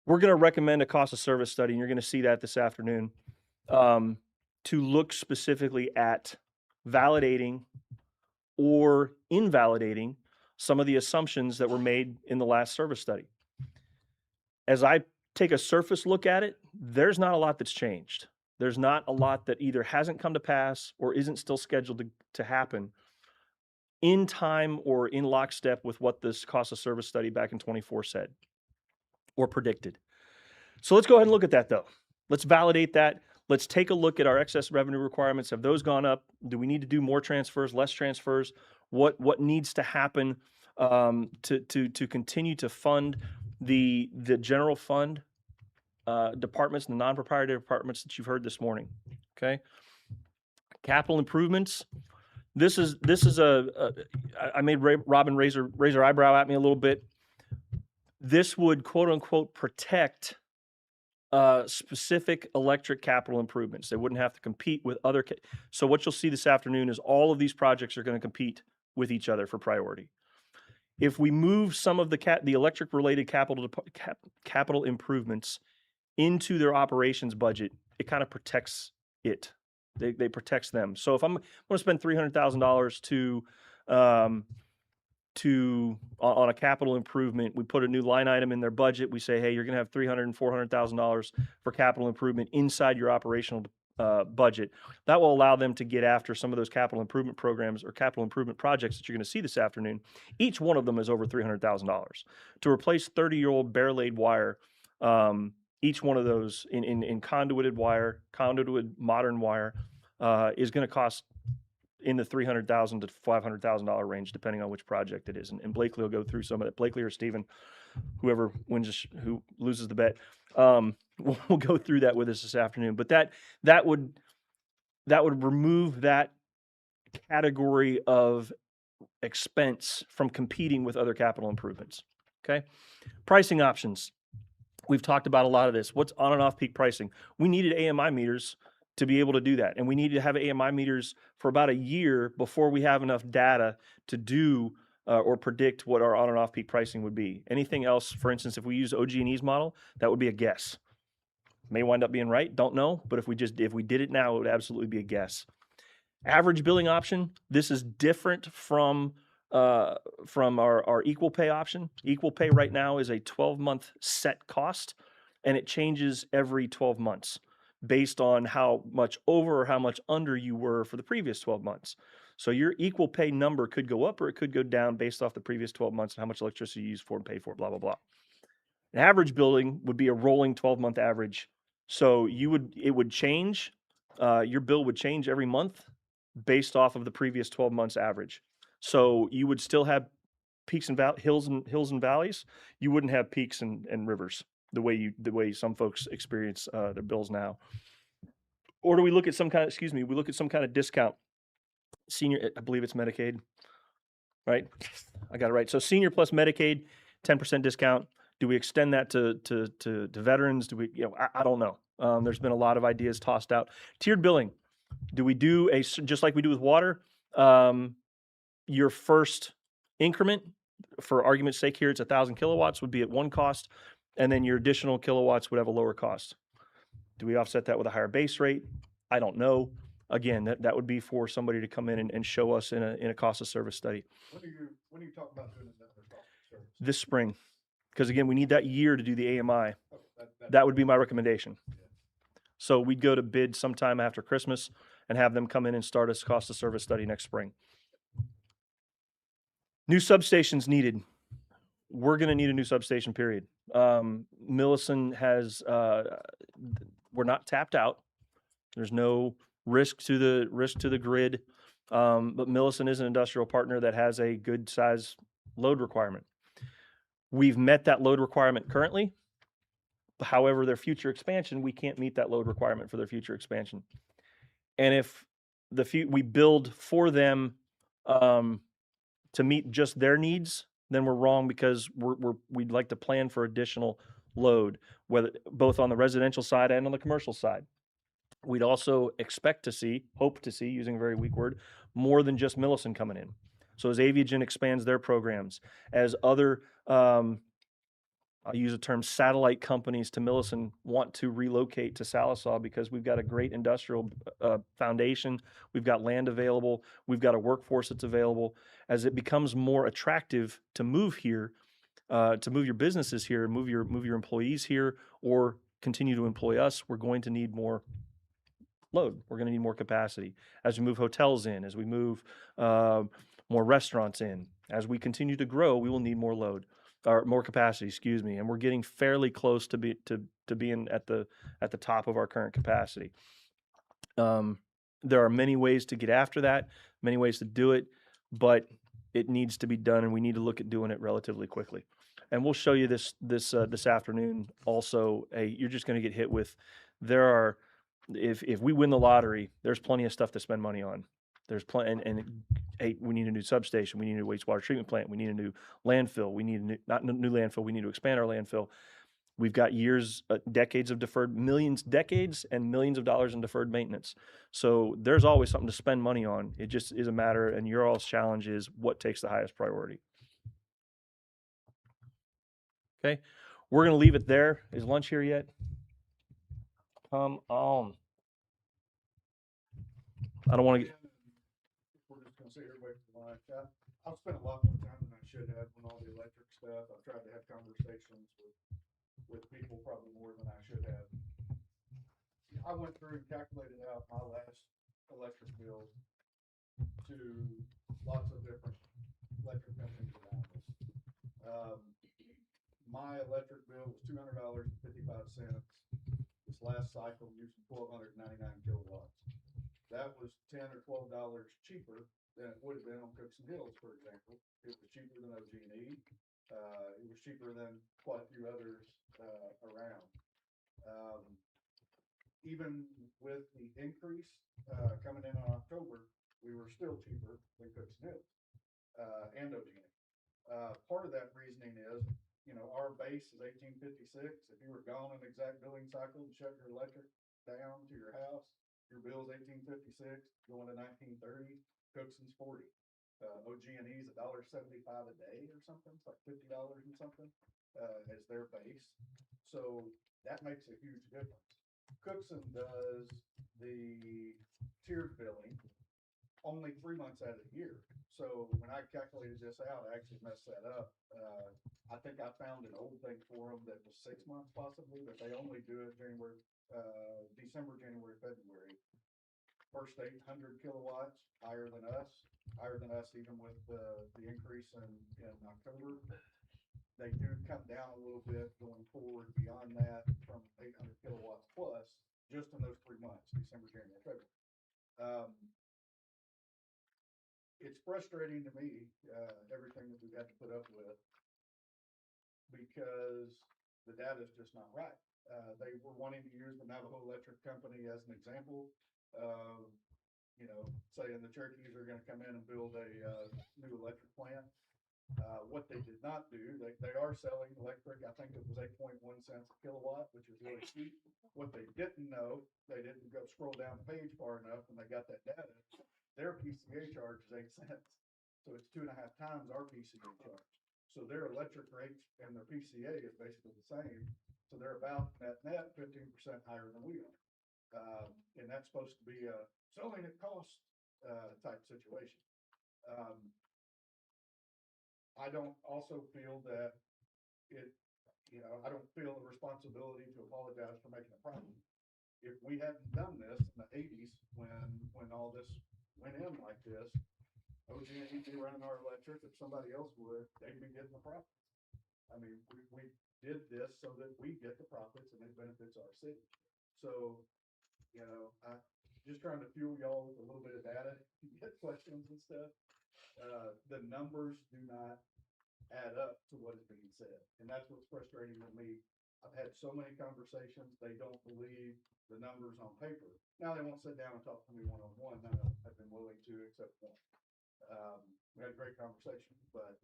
We're going to recommend a cost of service study, and you're going to see that this afternoon, to look specifically at validating or invalidating some of the assumptions that were made in the last service study. As I take a surface look at it, there's not a lot that's changed. There's not a lot that either hasn't come to pass or isn't still scheduled to happen in time or in lockstep with what this cost of service study back in 24 said or predicted. So let's go ahead and look at that, though. Let's validate that. Let's take a look at our excess revenue requirements. Have those gone up? Do we need to do more transfers, less transfers? What needs to happen to continue to fund the general fund departments and the non-proprietary departments that you've heard this morning? Okay. Capital improvements. This is I made Robin raise her eyebrow at me a little bit. This would quote unquote protect specific electric capital improvements. They wouldn't have to compete with other. So what you'll see this afternoon is all of these projects are going to compete with each other for priority. If we move some of the electric related capital improvements into their operations budget, it kind of protects it. They protects them. So if I'm going to spend $300,000 on a capital improvement, we put a new line item in their budget. We say, hey, you're going to have $300,000 and $400,000 for capital improvement inside your operational budget. That will allow them to get after some of those capital improvement programs or capital improvement projects that you're going to see this afternoon. Each one of them is over $300,000. To replace 30-year-old bare-laid wire, each one of those in conduited modern wire is going to cost in the $300,000 to $500,000 range, depending on which project it is. And Blakely will go through some of that. Blakely or Stephen, whoever who loses the bet, we'll go through that with us this afternoon. But that would remove that category of expense from competing with other capital improvements. Okay, pricing options. We've talked about a lot of this. What's on and off peak pricing? We needed AMI meters to be able to do that. And we need to have AMI meters for about a year before we have enough data to do or predict what our on and off peak pricing would be. Anything else, for instance, if we use OG&E's model, that would be a guess. May wind up being right, don't know. But if we did it now, it would absolutely be a guess. Average billing option. This is different from our equal pay option. Equal pay right now is a 12-month set cost, and it changes every 12 months. based on how much over or how much under you were for the previous 12 months. So your equal pay number could go up or it could go down based off the previous 12 months and how much electricity you used for and paid for, blah, blah, blah. An average billing would be a rolling 12-month average. So it would change, your bill would change every month based off of the previous 12 months average. So you would still have peaks and hills and valleys. You wouldn't have peaks and rivers the way some folks experience their bills now. Or do we look at some kind of, we look at some kind of discount? Senior, I believe it's Medicaid, right? I got it right. So senior plus Medicaid, 10% discount. Do we extend that to veterans? Do we, I don't know. There's been a lot of ideas tossed out. Tiered billing. Do we do just like we do with water? Your first increment, for argument's sake here, it's 1,000 kilowatts would be at one cost, and then your additional kilowatts would have a lower cost. Do we offset that with a higher base rate? I don't know. Again, that would be for somebody to come in and show us in a cost of service study When do you talk about doing another cost of service? this spring. Because again, we need that year to do the AMI. Okay, That would be my recommendation. So we'd go to bid sometime after Christmas and have them come in and start us cost of service study next spring. New substations needed. We're going to need a new substation, period. Millicent has, we're not tapped out. There's no risk to the grid. But Millicent is an industrial partner that has a good size load requirement. We've met that load requirement currently. However, their future expansion, we can't meet that load requirement for their future expansion. And if we build for them to meet just their needs, then we're wrong, because we'd like to plan for additional load, whether both on the residential side and on the commercial side. We'd also hope to see, using a very weak word, more than just Millicent coming in. So as Aviagen expands their programs, as other, I'll use the term satellite companies to Millicent want to relocate to Salisaw because we've got a great industrial foundation, we've got land available, we've got a workforce that's available. As it becomes more attractive to move here, to move your businesses here, move your employees here, or continue to employ us, we're going to need more load. We're going to need more capacity. As we move hotels in, as we move more restaurants in, as we continue to grow, we will need more load. Or more capacity, and we're getting fairly close to being at the top of our current capacity. There are many ways to get after that, many ways to do it, but it needs to be done, and we need to look at doing it relatively quickly. And we'll show you this afternoon. Also, you're just going to get hit with. If we win the lottery, there's plenty of stuff to spend money on. There's plenty, and we need a new substation. We need a new wastewater treatment plant. We need a new landfill. We need not a new landfill. We need to expand our landfill. We've got decades of deferred, decades and millions of dollars in deferred maintenance. So there's always something to spend money on. It just is a matter, and your all's challenge is what takes the highest priority. Okay, we're going to leave it there. Is lunch here yet? Come on. I don't want to get. We're just gonna sit here and wait for lunch. I've spent a lot more time than I should have on all the electric stuff. I've tried to have conversations with people probably more than I should have. I went through and calculated out my last electric bill to lots of different electric companies around us. My electric bill was $200.55. This last cycle used 1,299 kilowatts. That was $10 or $12 cheaper than it would have been on Cookson Hills, for example. It was cheaper than OG&E. It was cheaper than quite a few others around. Even with the increase coming in October, we were still cheaper than Cookson Hills and OG&E. Part of that reasoning is, our base is 1856. If you were gone in exact billing cycle and shut your electric down to your house, your bill's 1856, going to 1930. Cookson's 40. OG&E's $1.75 a day or something. It's like $50 and something as their base. So that makes a huge difference. Cookson does the tiered billing only 3 months out of the year. So when I calculated this out, I actually messed that up. I think I found an old thing for them that was 6 months possibly, but they only do it January, December, January, February. First 800 kilowatts, higher than us even with the increase in October. They do come down a little bit going forward beyond that from 800 kilowatts plus, just in those 3 months, December, January, February. It's frustrating to me, everything that we've had to put up with, because the data is just not right. They were wanting to use the Navajo Electric Company as an example of, saying the Cherokees are gonna come in and build a, new electric plant. What they did not do, they are selling electric, I think it was 8.1 cents a kilowatt, which is really cheap. What they didn't know, they didn't go scroll down the page far enough when they got that data. Their PCA charge is 8 cents. So it's 2.5 times our PCA charge. So their electric rates and their PCA is basically the same. So they're about net 15% higher than we are. And that's supposed to be a selling at cost, type situation. I don't also feel that I don't feel the responsibility to apologize for making a problem. If we hadn't done this in the 80s, when all this went in like this, OG&E would be running our electric. If somebody else would, they'd be getting the profits. I mean, we did this so that we get the profits and it benefits our city. So, I just trying to fuel y'all with a little bit of data, get questions and stuff. The numbers do not add up to what is being said. And that's what's frustrating with me. I've had so many conversations, they don't believe the numbers on paper. Now they won't sit down and talk to me one-on-one. None of them have been willing to, except one. We had a great conversation, but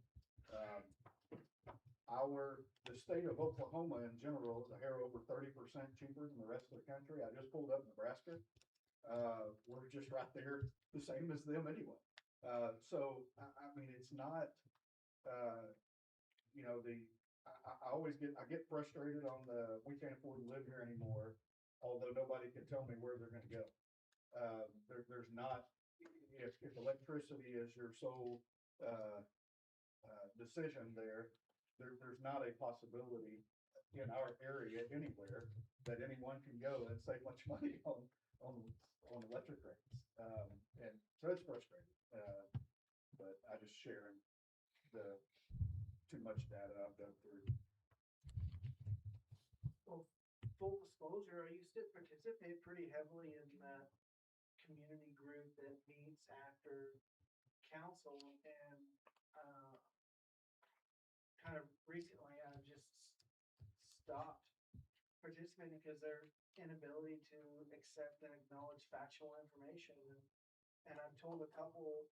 the state of Oklahoma in general is a hair over 30% cheaper than the rest of the country. I just pulled up Nebraska. We're just right there, the same as them anyway. So I mean, it's not, I get frustrated on we can't afford to live here anymore, although nobody can tell me where they're gonna go. There's not, if electricity is your sole, decision there's not a possibility in our area anywhere that anyone can go and save much money on electric rates. And so it's frustrating, but I just sharing the too much data I've done through. Well, full disclosure, I used to participate pretty heavily in that community group that meets after council, and kind of recently I've just stopped participating because their inability to accept and acknowledge factual information. And I've told a couple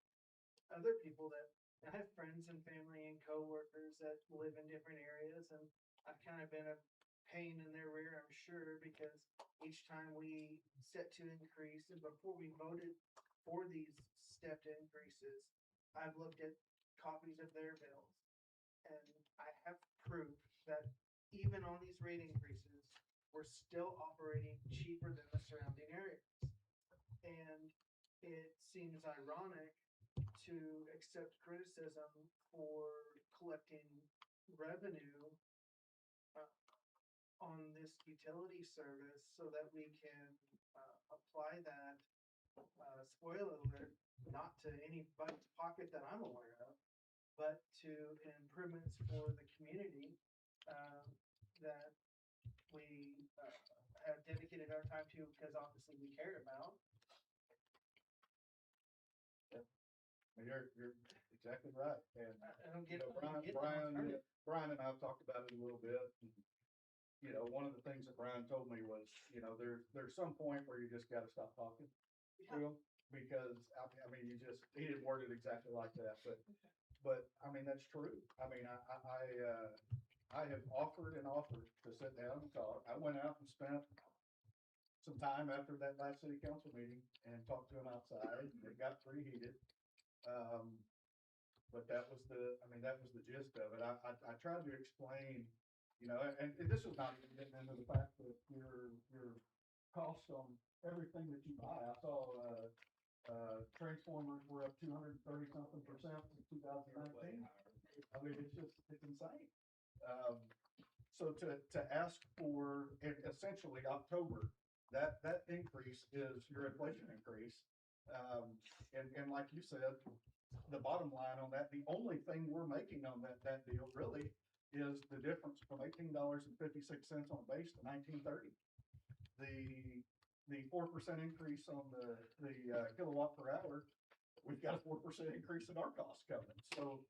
other people that I have friends and family and coworkers that live in different areas, and I've kind of been a pain in their rear, I'm sure, because each time we set to increase, and before we voted for these stepped increases, I've looked at copies of their bills, and I have proof that even on these rate increases, we're still operating cheaper than the surrounding areas. And it seems ironic to accept criticism for collecting revenue on this utility service so that we can apply that, spoiler alert, not to anybody's pocket that I'm aware of, but to improvements for the community that we have dedicated our time to, because obviously we cared about. You're exactly right. And I don't get Brian and I have talked about it a little bit. And, one of the things that Brian told me was, there's some point where you just got to stop talking to him, because I mean, he didn't word it exactly like that, but I mean, that's true. I mean, I have offered to sit down and talk. I went out and spent some time after that last city council meeting and talked to him outside, and it got pretty heated. But that was the gist of it. I tried to explain, and this was not even getting into the fact that your cost on everything that you buy. I saw, transformers were up 230 something % in 2019. I mean, it's insane. So to ask for, essentially October, that increase is your inflation increase. And like you said, the bottom line on that, the only thing we're making on that deal really is the difference from $18.56 on base to 19.30. The 4% increase on the kilowatt per hour, we've got a 4% increase in our costs coming. So,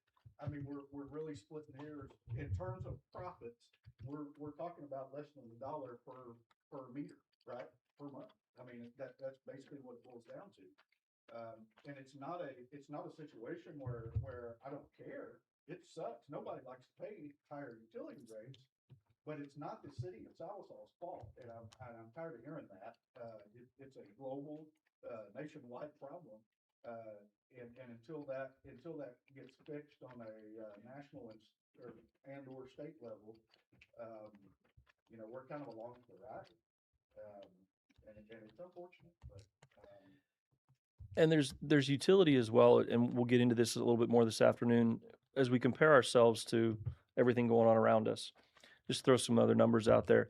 I mean, we're really splitting hairs in terms of profits. We're talking about less than $1 per meter, right? Per month. I mean, that's basically what it boils down to. And it's not a situation where I don't care. It sucks. Nobody likes to pay higher utility rates, but it's not the city of Salisol's fault. And I'm tired of hearing that. It's a global, nationwide problem. And until that gets fixed on a national or state level, we're kind of along for the ride. And it's unfortunate, but. And there's utility as well, and we'll get into this a little bit more this afternoon as we compare ourselves to everything going on around us. Just throw some other numbers out there.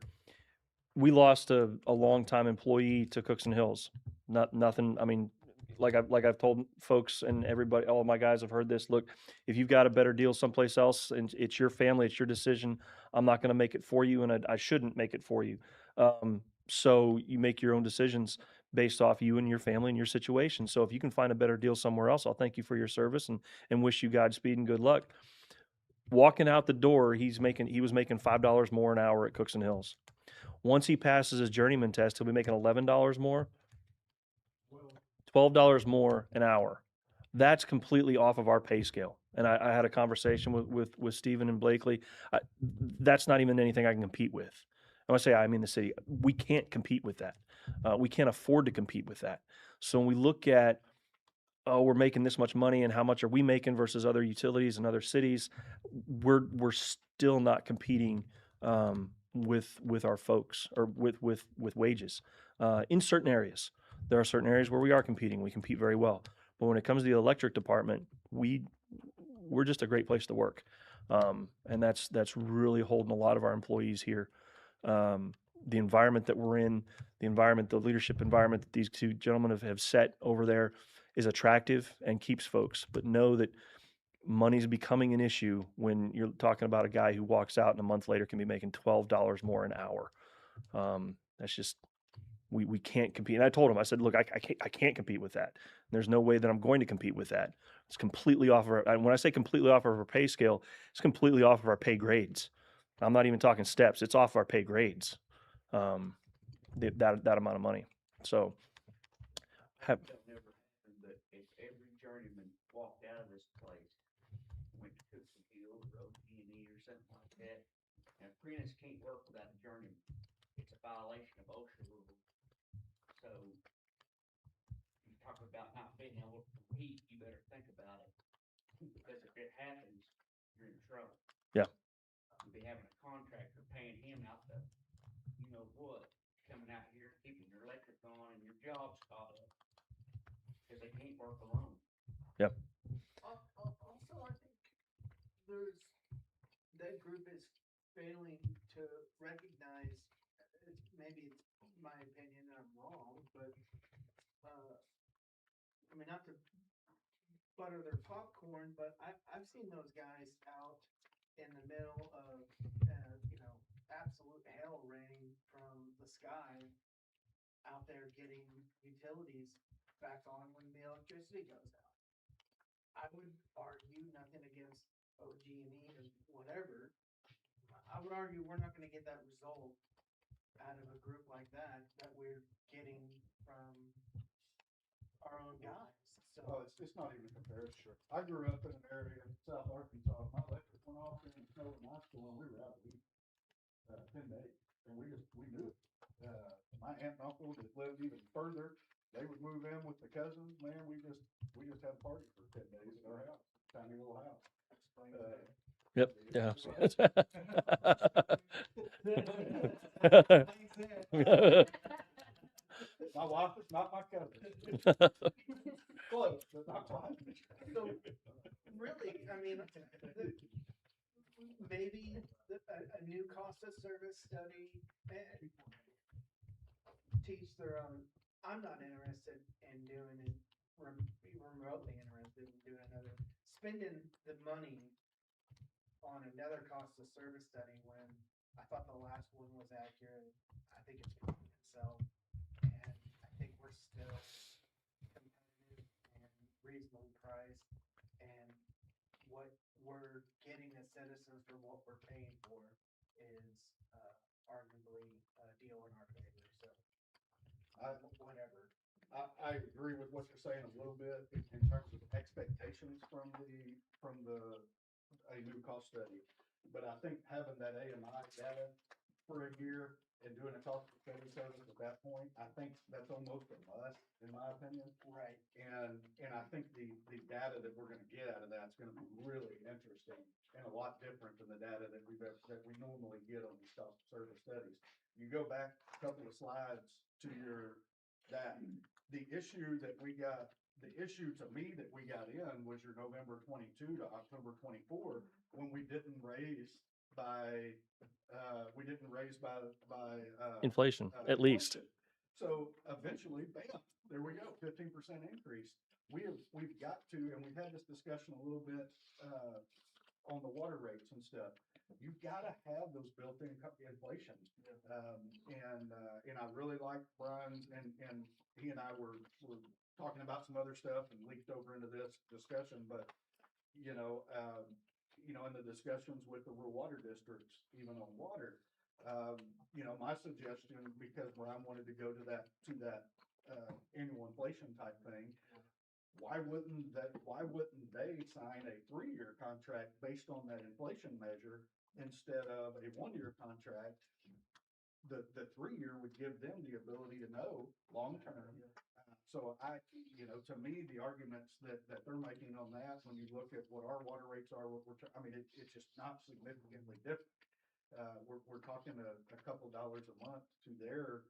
We lost a longtime employee to Cookson Hills. Nothing. I mean, like I've told folks and everybody, all of my guys have heard this. Look, if you've got a better deal someplace else, and it's your family, it's your decision. I'm not going to make it for you, and I shouldn't make it for you. So you make your own decisions based off you and your family and your situation. So if you can find a better deal somewhere else, I'll thank you for your service and wish you Godspeed and good luck. Walking out the door, he was making $5 more an hour at Cookson Hills. Once he passes his journeyman test, he'll be making $11 more, $12 more an hour. That's completely off of our pay scale. And I had a conversation with Stephen and Blakely. That's not even anything I can compete with. And when I say I mean the city, we can't compete with that. We can't afford to compete with that. So when we look at, oh, we're making this much money and how much are we making versus other utilities and other cities, we're still not competing with our folks or with wages. In certain areas, there are certain areas where we are competing. We compete very well. But when it comes to the electric department, we're just a great place to work. And that's really holding a lot of our employees here. The environment that we're in, the leadership environment that these two gentlemen have set over there is attractive and keeps folks. But know that money's becoming an issue when you're talking about a guy who walks out and a month later can be making $12 more an hour. That's just, we can't compete. And I told him, I said, look, I can't compete with that. There's no way that I'm going to compete with that. It's completely off of our, and when I say completely off of our pay scale, it's completely off of our pay grades. I'm not even talking steps. It's off our pay grades. That amount of money. So That never happened, but if every journeyman walked out of this place, went to Cookson Hills or OG&E or something like that, an apprentice can't work without a journeyman. It's a violation of OSHA rules. So you talk about not being able to compete, you better think about it. Because if it happens, you're in trouble. Yeah. You'll be having a contractor paying him out the, you know what, coming out here, keeping your electric on and your job's caught up. Because they can't work alone. Yep. Also, I think that group is failing to recognize, maybe it's my opinion and I'm wrong, but, I mean, not to butter their popcorn, but I've seen those guys out in the middle of, absolute hell raining from the sky out there getting utilities back on when the electricity goes out. I would argue, nothing against OG&E or whatever, I would argue we're not gonna get that result out of a group like that we're getting from our own guys. So Well, it's not even a comparison. I grew up in an area in South Arkansas. My electric went off in the snow in high school, and we were out of heat 10 days, and we knew it. My aunt and uncle that lived even further, they would move in with the cousins. Man, we just had a party for 10 days at our house, tiny little house. Yep. Yeah. My wife is not my cousin. Close, but not quite. So, really, I mean, maybe cost of service study, teach their own. I'm not interested in doing it, be remotely interested in doing another, spending the money on another cost of service study when I thought the last one was accurate. I think it's proven itself, and I think we're still competitive and reasonably priced, and what we're getting as citizens for what we're paying for is arguably a deal in our favor, so whatever. I agree with what you're saying a little bit in terms of expectations from a new cost study. But I think having that AMI data for a year and doing a cost of study service at that point, I think that's almost a must, in my opinion. Right. And I think the data that we're gonna get out of that's gonna be really interesting and a lot different than the data that that we normally get on these cost of service studies. You go back a couple of slides to the issue to me that we got in was your November 22 to October 24, when we didn't raise by Inflation, at least. inflation. So eventually, bam, there we go, 15% increase. We've got to, and we've had this discussion a little bit, on the water rates and stuff. You've gotta have those built-in inflation. And I really like Brian's, and he and I were talking about some other stuff and leaked over into this discussion, but, in the discussions with the rural water districts, even on water, my suggestion, because Brian wanted to go to that annual inflation type thing, why wouldn't they sign a 3-year contract based on that inflation measure instead of a 1-year contract? The 3-year would give them the ability to know long-term. So to me, the arguments that they're making on that, when you look at what our water rates are, it's just not significantly different. We're talking a couple dollars a month to their,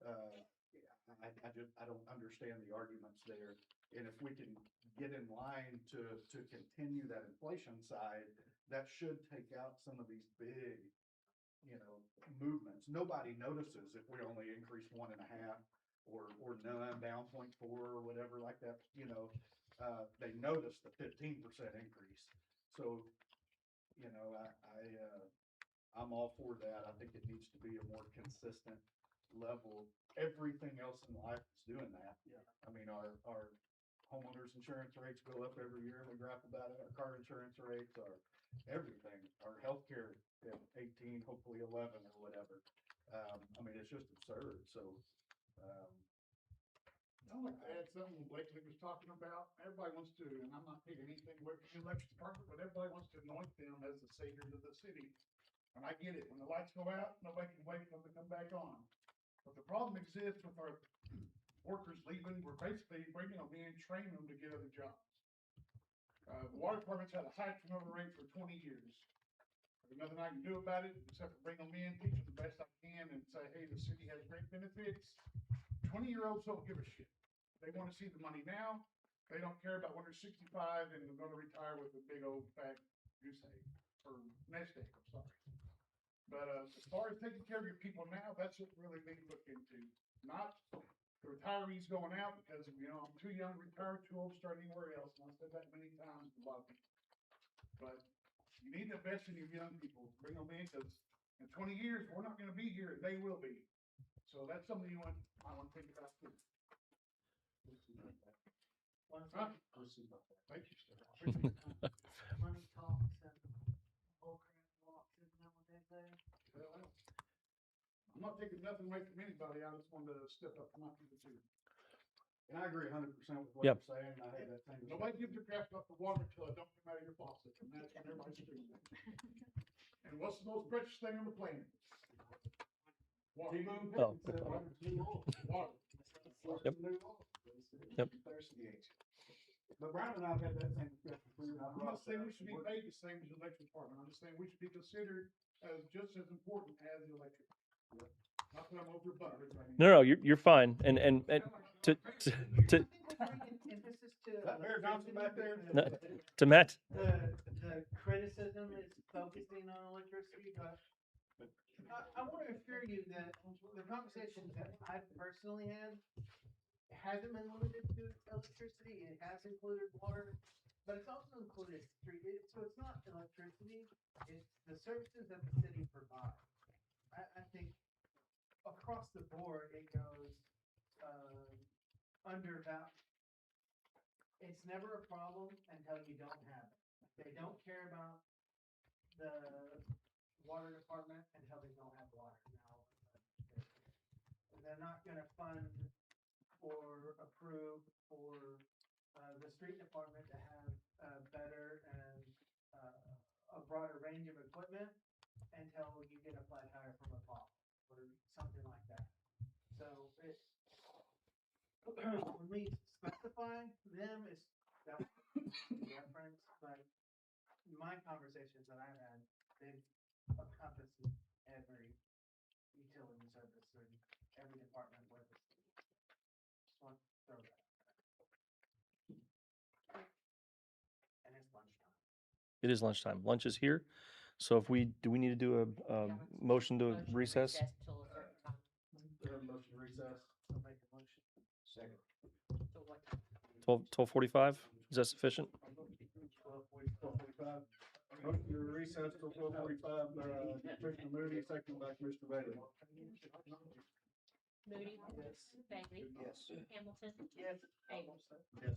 I don't understand the arguments there. And if we can get in line to continue that inflation side, that should take out some of these big, movements. Nobody notices if we only increase 1.5 or none, down 0.4 or whatever like that, they notice the 15% increase. So, I'm all for that. I think it needs to be a more consistent level. Everything else in life is doing that. Yeah. I mean, our homeowners insurance rates go up every year. We grapple about it. Our car insurance rates, our everything, our healthcare at 18, hopefully 11 or whatever. It's just absurd. So, I'd like to add something Blakely was talking about. Everybody wants to, and I'm not taking anything away from the election department, but everybody wants to anoint them as the saviors of the city. And I get it. When the lights go out, nobody can wait for them to come back on. But the problem exists with our workers leaving. We're basically bringing them in, training them to get other jobs. The water department's had a high turnover rate for 20 years. There's nothing I can do about it except for bring them in, teach them the best I can, and say, hey, the city has great benefits. 20-year-olds don't give a shit. They want to see the money now. They don't care about when they're 65 and they're going to retire with a big old fat goose egg or nest egg. I'm sorry. But as far as taking care of your people now, that's what really needs to look into. Not the retirees going out because, I'm too young to retire, too old to start anywhere else. And I've said that many times to a lot of people. But you need to invest in your young people. Bring them in, because in 20 years, we're not going to be here. They will be. So that's something I want to think about too. Huh? Thank you, sir. Money talks and bullcrap walks, isn't that what they say? Well, I'm not taking nothing away from anybody. I just wanted to step up for my people too. and I agree 100% with what Yep. you're saying. I had that same. Nobody gives a crap about the water until it don't come out of your faucet, and that's when everybody's screaming. And what's the most precious thing on the planet? Water. T-Bone Oh. Pickens said water's the new oil. Water. Water's Yep. the new oil. Yep. Thirsty age. But Brian and I have had that same discussion too. and I I'm brought not saying that we should be up. paid the same as the electric department. I'm just saying we should be considered as just as important as the electric. Not that I'm over buttered right No, now. you're fine. And to And this is to. Is that Mayor Johnson back there? No. to Matt, The criticism is focusing on electricity, but I want to assure you that the conversations that I've personally had hasn't been limited to electricity. It has included water, but it's also included street. So it's not electricity; it's the services that the city provides. I think across the board it goes under about. It's never a problem until you don't have it. They don't care about the water department until they don't have water. Now, they're not gonna fund or approve for the street department to have better and a broader range of equipment until you get a flat tire from a pop or something like that. So it, when we specify them, it's that reference, but my conversations that I've had, they've encompassed every utility service and every department where this. Just want to throw that. And it's lunchtime. It is lunchtime. Lunch is here. So if we, do we need to do a motion to recess? Till a certain time. Motion to recess. I'll make a motion. Second. So what? 12:45? Is that sufficient? 12:45. Motion to recess till 12:45, Commissioner Moody, second by Commissioner Bailey. Moody? Bailey? Yes. Hamilton? Yes. Able? Yes.